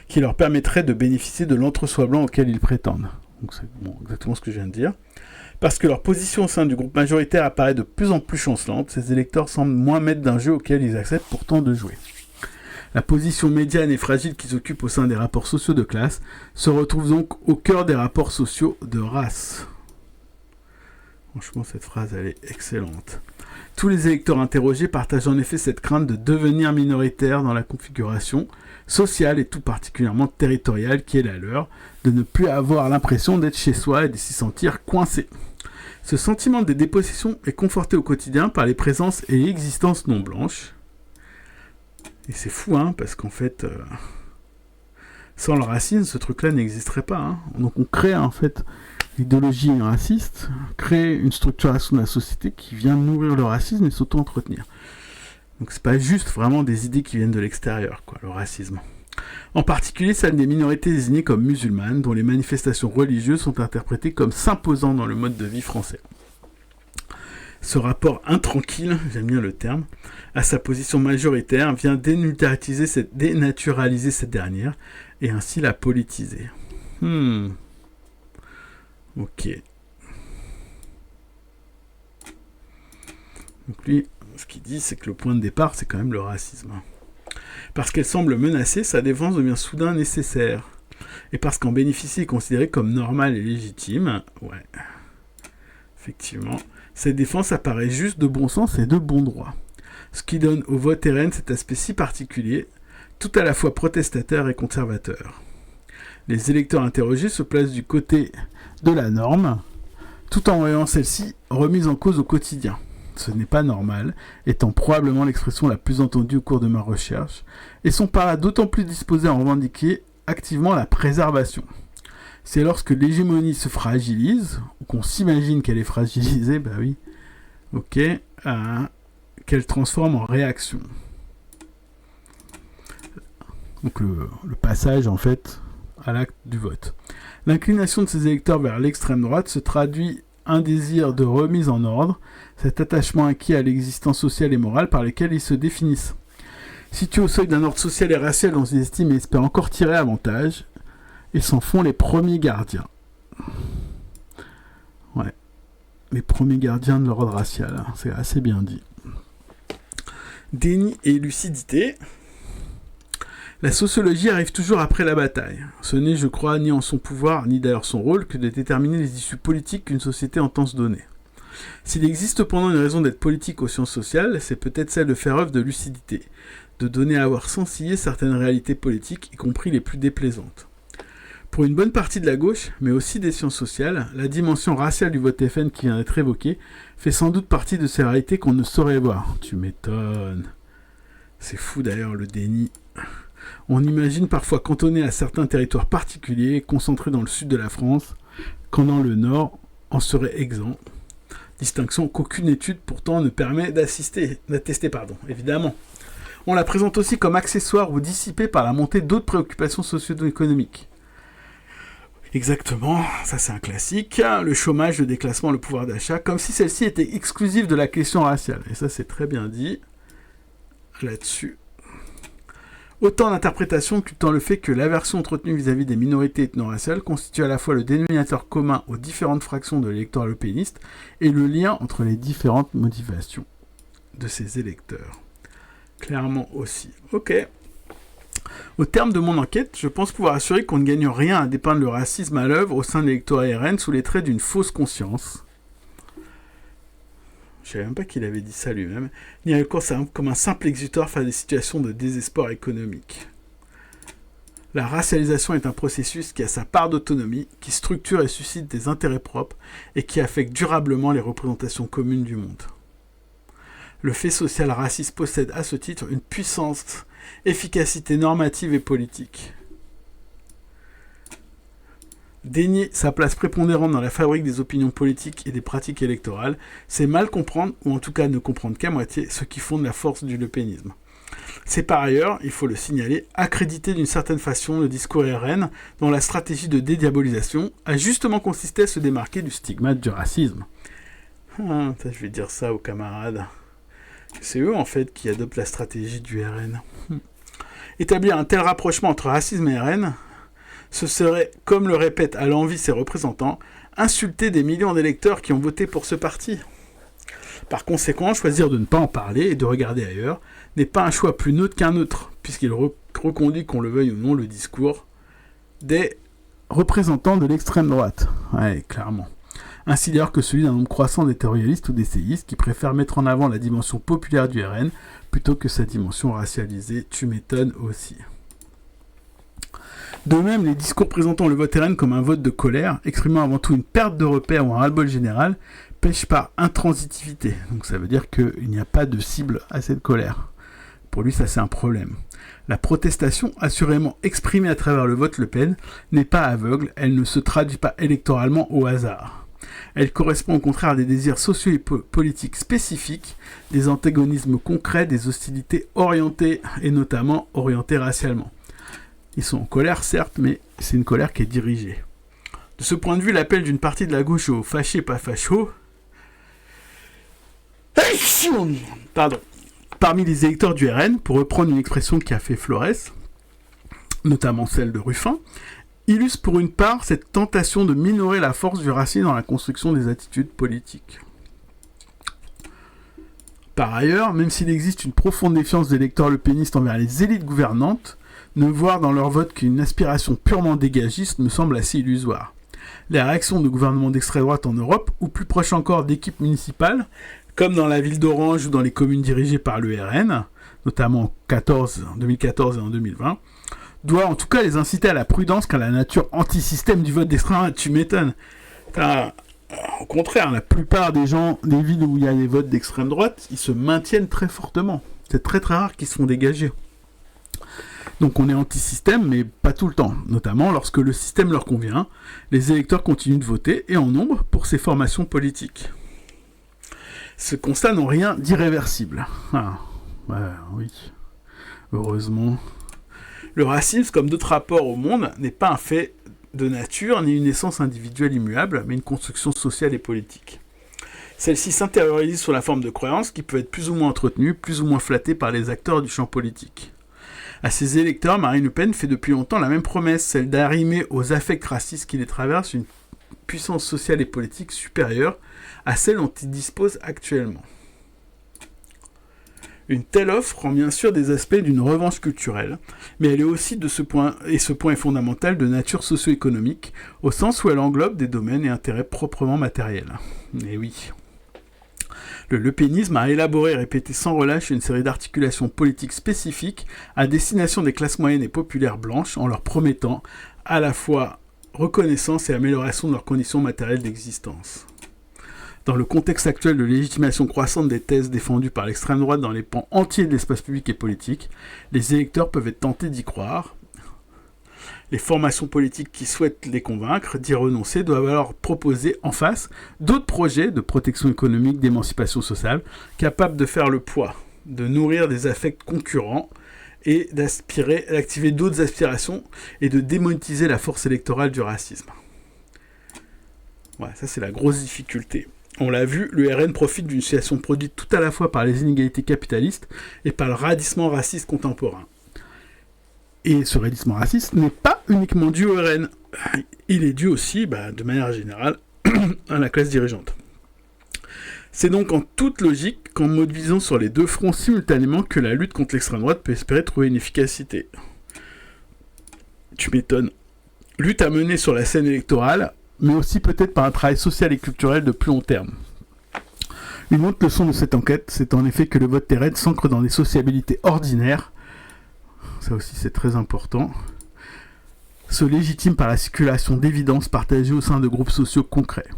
qui leur permettraient de bénéficier de l'entre-soi blanc auquel ils prétendent. Donc c'est exactement ce que je viens de dire. Parce que leur position au sein du groupe majoritaire apparaît de plus en plus chancelante, ces électeurs semblent moins maîtres d'un jeu auquel ils acceptent pourtant de jouer. La position médiane et fragile qu'ils occupent au sein des rapports sociaux de classe se retrouve donc au cœur des rapports sociaux de race. Franchement, cette phrase, elle est excellente. Tous les électeurs interrogés partagent en effet cette crainte de devenir minoritaire dans la configuration sociale et tout particulièrement territoriale qui est la leur, de ne plus avoir l'impression d'être chez soi et de s'y sentir coincé. Ce sentiment de dépossession est conforté au quotidien par les présences et l'existence non blanches. Et c'est fou, hein, parce qu'en fait, sans le racisme, ce truc-là n'existerait pas. Hein. Donc on crée en fait l'idéologie raciste, crée une structuration de la société qui vient nourrir le racisme et s'auto-entretenir. Donc c'est pas juste vraiment des idées qui viennent de l'extérieur, quoi, le racisme. En particulier celle des minorités désignées comme musulmanes, dont les manifestations religieuses sont interprétées comme s'imposant dans le mode de vie français. Ce rapport intranquille, j'aime bien le terme, à sa position majoritaire vient dénaturaliser cette dernière et ainsi la politiser. Ok. Donc lui, ce qu'il dit, c'est que le point de départ, c'est quand même le racisme. Parce qu'elle semble menacée, sa défense devient soudain nécessaire. Et parce qu'en bénéficier est considéré comme normal et légitime, ouais, effectivement, cette défense apparaît juste de bon sens et de bon droit. Ce qui donne au vote RN cet aspect si particulier, tout à la fois protestateur et conservateur. Les électeurs interrogés se placent du côté de la norme, tout en voyant celle-ci remise en cause au quotidien. Ce n'est pas normal, étant probablement l'expression la plus entendue au cours de ma recherche, et sont par là d'autant plus disposés à en revendiquer activement la préservation. C'est lorsque l'hégémonie se fragilise, ou qu'on s'imagine qu'elle est fragilisée, bah oui, ok, qu'elle transforme en réaction. Donc le passage, en fait, à l'acte du vote. L'inclination de ces électeurs vers l'extrême droite se traduit un désir de remise en ordre, cet attachement acquis à l'existence sociale et morale par lesquelles ils se définissent. Situés au seuil d'un ordre social et racial dont ils estiment et espèrent encore tirer avantage, ils s'en font les premiers gardiens. Ouais, les premiers gardiens de l'ordre racial, hein, c'est assez bien dit. Déni et lucidité. La sociologie arrive toujours après la bataille. Ce n'est, je crois, ni en son pouvoir, ni d'ailleurs son rôle, que de déterminer les issues politiques qu'une société entend se donner. S'il existe cependant une raison d'être politique aux sciences sociales, c'est peut-être celle de faire œuvre de lucidité, de donner à voir sans ciller certaines réalités politiques, y compris les plus déplaisantes. Pour une bonne partie de la gauche, mais aussi des sciences sociales, la dimension raciale du vote FN qui vient d'être évoquée fait sans doute partie de ces réalités qu'on ne saurait voir. Tu m'étonnes. C'est fou d'ailleurs le déni. On imagine parfois cantonné à certains territoires particuliers, concentrés dans le sud de la France, quand dans le nord, en serait exempt. Distinction qu'aucune étude pourtant ne permet d'attester, évidemment. On la présente aussi comme accessoire ou dissipée par la montée d'autres préoccupations socio-économiques. Exactement, ça c'est un classique. Le chômage, le déclassement, le pouvoir d'achat, comme si celle-ci était exclusive de la question raciale. Et ça c'est très bien dit là-dessus. Autant d'interprétations occultant le fait que l'aversion entretenue vis-à-vis des minorités ethno-raciales constitue à la fois le dénominateur commun aux différentes fractions de l'électorat lepéniste et le lien entre les différentes motivations de ces électeurs. Clairement aussi. Ok. Au terme de mon enquête, je pense pouvoir assurer qu'on ne gagne rien à dépeindre le racisme à l'œuvre au sein de l'électorat RN sous les traits d'une fausse conscience. Je ne savais même pas qu'il avait dit ça lui-même, ni à le considérer comme un simple exutoire face à des situations de désespoir économique. La racialisation est un processus qui a sa part d'autonomie, qui structure et suscite des intérêts propres et qui affecte durablement les représentations communes du monde. Le fait social raciste possède à ce titre une puissante efficacité normative et politique. Dénier sa place prépondérante dans la fabrique des opinions politiques et des pratiques électorales, c'est mal comprendre, ou en tout cas ne comprendre qu'à moitié, ce qui fonde la force du lepénisme. C'est par ailleurs, il faut le signaler, accréditer d'une certaine façon le discours RN dont la stratégie de dédiabolisation a justement consisté à se démarquer du stigmate du racisme. Je vais dire ça aux camarades. C'est eux en fait qui adoptent la stratégie du RN. Établir un tel rapprochement entre racisme et RN, ce serait, comme le répètent à l'envi ses représentants, insulter des millions d'électeurs qui ont voté pour ce parti. Par conséquent, choisir de ne pas en parler et de regarder ailleurs n'est pas un choix plus neutre qu'un autre, puisqu'il reconduit, qu'on le veuille ou non, le discours des représentants de l'extrême droite. Ouais, clairement. Ainsi d'ailleurs que celui d'un nombre croissant d'éditorialistes ou d'essayistes qui préfèrent mettre en avant la dimension populaire du RN plutôt que sa dimension racialisée. Tu m'étonnes aussi. De même, les discours présentant le vote RN comme un vote de colère, exprimant avant tout une perte de repères ou un ras-le-bol général, pêchent par intransitivité. Donc ça veut dire qu'il n'y a pas de cible à cette colère. Pour lui, ça c'est un problème. La protestation, assurément exprimée à travers le vote Le Pen, n'est pas aveugle, elle ne se traduit pas électoralement au hasard. Elle correspond au contraire à des désirs sociaux et politiques spécifiques, des antagonismes concrets, des hostilités orientées, et notamment orientées racialement. Ils sont en colère, certes, mais c'est une colère qui est dirigée. De ce point de vue, l'appel d'une partie de la gauche aux fâchés pas fachos, parmi les électeurs du RN, pour reprendre une expression qui a fait Flores, notamment celle de Ruffin, illustre pour une part cette tentation de minorer la force du racisme dans la construction des attitudes politiques. Par ailleurs, même s'il existe une profonde défiance des électeurs lepénistes envers les élites gouvernantes, ne voir dans leur vote qu'une aspiration purement dégagiste me semble assez illusoire. Les réactions de gouvernements d'extrême droite en Europe, ou plus proche encore d'équipes municipales, comme dans la ville d'Orange ou dans les communes dirigées par le RN, notamment en 2014 et en 2020, doit en tout cas les inciter à la prudence qu'à la nature anti-système du vote d'extrême droite. Tu m'étonnes. Au contraire, la plupart des gens des villes où il y a des votes d'extrême droite, ils se maintiennent très fortement. C'est très très rare qu'ils se font dégager. Donc on est anti-système, mais pas tout le temps. Notamment lorsque le système leur convient, les électeurs continuent de voter, et en nombre, pour ces formations politiques. Ce constat n'a rien d'irréversible. Oui. Heureusement. Le racisme, comme d'autres rapports au monde, n'est pas un fait de nature, ni une essence individuelle immuable, mais une construction sociale et politique. Celle-ci s'intériorise sous la forme de croyances qui peuvent être plus ou moins entretenues, plus ou moins flattées par les acteurs du champ politique. À ses électeurs, Marine Le Pen fait depuis longtemps la même promesse, celle d'arrimer aux affects racistes qui les traversent une puissance sociale et politique supérieure à celle dont ils disposent actuellement. Une telle offre rend bien sûr des aspects d'une revanche culturelle, mais elle est aussi ce point est fondamental, de nature socio-économique, au sens où elle englobe des domaines et intérêts proprement matériels. Et oui. Le lepénisme a élaboré et répété sans relâche une série d'articulations politiques spécifiques à destination des classes moyennes et populaires blanches, en leur promettant à la fois reconnaissance et amélioration de leurs conditions matérielles d'existence. Dans le contexte actuel de légitimation croissante des thèses défendues par l'extrême droite dans les pans entiers de l'espace public et politique, les électeurs peuvent être tentés d'y croire. Les formations politiques qui souhaitent les convaincre d'y renoncer doivent alors proposer en face d'autres projets de protection économique, d'émancipation sociale, capables de faire le poids de nourrir des affects concurrents et d'activer d'autres aspirations et de démonétiser la force électorale du racisme. Ouais, ça c'est la grosse difficulté. On l'a vu, le RN profite d'une situation produite tout à la fois par les inégalités capitalistes et par le raidissement raciste contemporain. Et ce raidissement raciste n'est pas uniquement dû au RN. Il est dû aussi, de manière générale, à la classe dirigeante. C'est donc en toute logique qu'en mobilisant sur les deux fronts simultanément que la lutte contre l'extrême droite peut espérer trouver une efficacité. Tu m'étonnes. Lutte à mener sur la scène électorale, mais aussi peut-être par un travail social et culturel de plus long terme. Une autre leçon de cette enquête, c'est en effet que le vote RN s'ancre dans des sociabilités ordinaires, ça aussi c'est très important, se légitime par la circulation d'évidences partagées au sein de groupes sociaux concrets.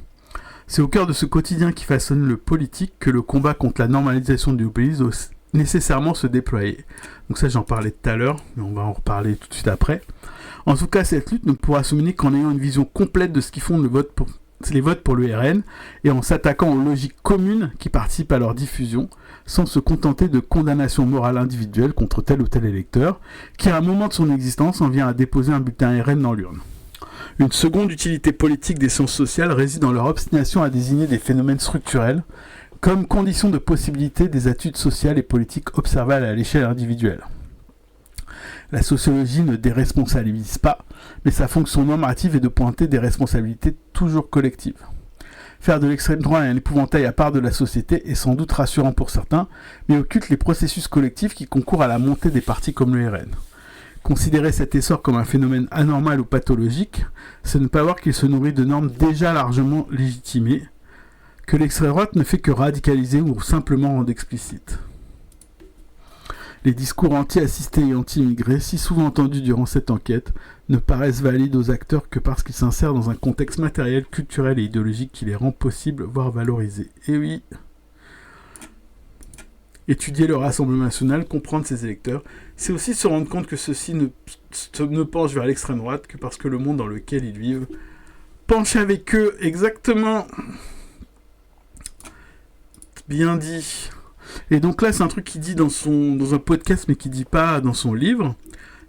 C'est au cœur de ce quotidien qui façonne le politique que le combat contre la normalisation du populisme doit nécessairement se déployer. Donc ça j'en parlais tout à l'heure, mais on va en reparler tout de suite après. En tout cas, cette lutte ne pourra se mener qu'en ayant une vision complète de ce qui fonde les votes pour le RN et en s'attaquant aux logiques communes qui participent à leur diffusion, sans se contenter de condamnations morales individuelles contre tel ou tel électeur, qui à un moment de son existence en vient à déposer un bulletin RN dans l'urne. Une seconde utilité politique des sciences sociales réside dans leur obstination à désigner des phénomènes structurels comme condition de possibilité des attitudes sociales et politiques observables à l'échelle individuelle. La sociologie ne déresponsabilise pas, mais sa fonction normative est de pointer des responsabilités toujours collectives. Faire de l'extrême droite un épouvantail à part de la société est sans doute rassurant pour certains, mais occulte les processus collectifs qui concourent à la montée des partis comme le RN. Considérer cet essor comme un phénomène anormal ou pathologique, c'est ne pas voir qu'il se nourrit de normes déjà largement légitimées, que l'extrême droite ne fait que radicaliser ou simplement rendre explicites. Les discours anti-assistés et anti-immigrés, si souvent entendus durant cette enquête, ne paraissent valides aux acteurs que parce qu'ils s'insèrent dans un contexte matériel, culturel et idéologique qui les rend possibles, voire valorisés. Et oui, étudier le Rassemblement national, comprendre ses électeurs, c'est aussi se rendre compte que ceux-ci ne penchent vers l'extrême droite que parce que le monde dans lequel ils vivent penche avec eux, exactement. Bien dit. Et donc là, c'est un truc qu'il dit dans un podcast, mais qu'il dit pas dans son livre,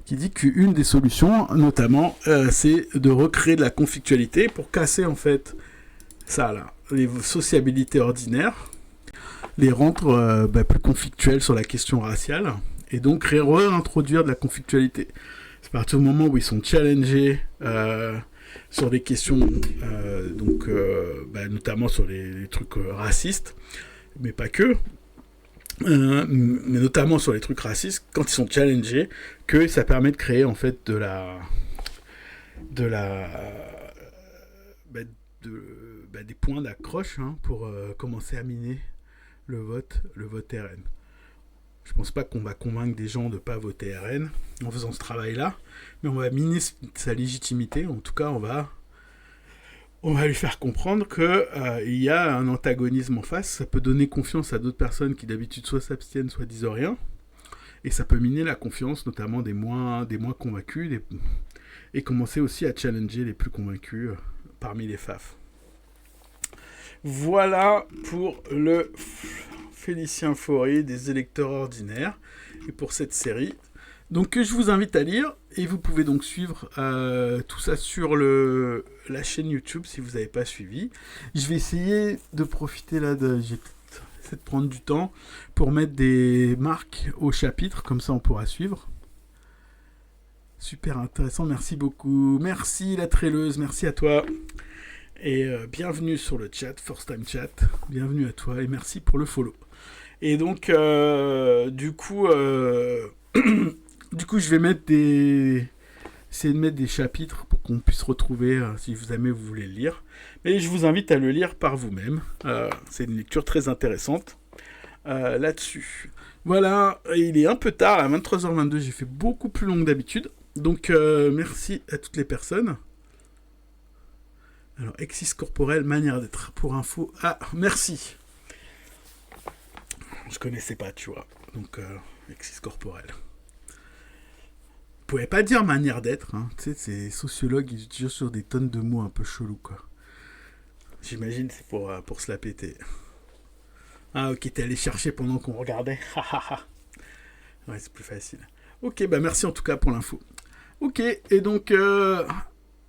qui dit qu'une des solutions, notamment, c'est de recréer de la conflictualité pour casser, en fait, ça, là, les sociabilités ordinaires, les rendre plus conflictuelles sur la question raciale, et donc réintroduire de la conflictualité. C'est à partir du moment où ils sont challengés sur des questions, notamment sur les trucs racistes, mais pas que, mais notamment sur les trucs racistes, quand ils sont challengés, que ça permet de créer en fait des points d'accroche pour commencer à miner le vote RN. Je pense pas qu'on va convaincre des gens de pas voter RN en faisant ce travail-là, mais on va miner sa légitimité. En tout cas, on va lui faire comprendre qu'il y a un antagonisme en face. Ça peut donner confiance à d'autres personnes qui d'habitude soit s'abstiennent, soit disent rien. Et ça peut miner la confiance, notamment des moins convaincus, et commencer aussi à challenger les plus convaincus parmi les FAF. Voilà pour le Félicien Fauré des électeurs ordinaires et pour cette série. Donc je vous invite à lire et vous pouvez donc suivre tout ça sur la chaîne YouTube si vous n'avez pas suivi. Je vais essayer de profiter j'essaie de prendre du temps pour mettre des marques au chapitre, comme ça on pourra suivre. Super intéressant, merci beaucoup. Merci la traileuse, merci à toi. Et bienvenue sur le chat, First Time Chat. Bienvenue à toi et merci pour le follow. Et donc, du coup, je vais essayer de mettre des chapitres pour qu'on puisse retrouver, si jamais vous voulez le lire. Mais je vous invite à le lire par vous-même. C'est une lecture très intéressante là-dessus. Voilà, il est un peu tard, à 23h22, j'ai fait beaucoup plus long que d'habitude. Donc, merci à toutes les personnes. Alors, exis corporel, manière d'être. Pour info, merci. Je connaissais pas, tu vois. Donc, exis corporel. Vous pouvez pas dire manière d'être, tu sais, ces sociologues, ils utilisent sur des tonnes de mots un peu chelous, quoi. J'imagine c'est pour se la péter. Ah, ok, t'es allé chercher pendant qu'on regardait. Ouais, c'est plus facile. Ok, bah merci en tout cas pour l'info. Ok, et donc,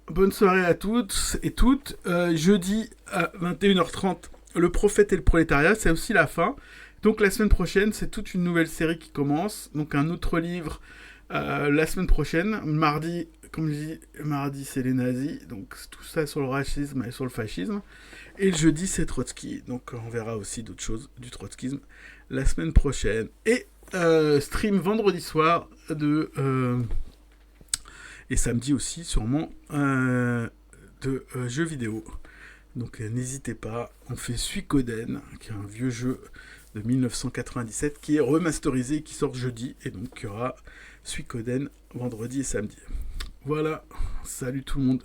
bonne soirée à toutes et toutes. Jeudi à 21h30, Le Prophète et le Prolétariat, c'est aussi la fin. Donc la semaine prochaine, c'est toute une nouvelle série qui commence. Donc un autre livre la semaine prochaine. Mardi, comme je dis, mardi c'est les nazis. Donc tout ça sur le racisme et sur le fascisme. Et le jeudi c'est Trotsky. Donc on verra aussi d'autres choses du trotskisme la semaine prochaine. Et stream vendredi soir et samedi aussi sûrement de jeux vidéo. Donc n'hésitez pas, on fait Suikoden, qui est un vieux jeu de 1997 qui est remasterisé et qui sort jeudi. Et donc il y aura Suikoden vendredi et samedi. Voilà, salut tout le monde.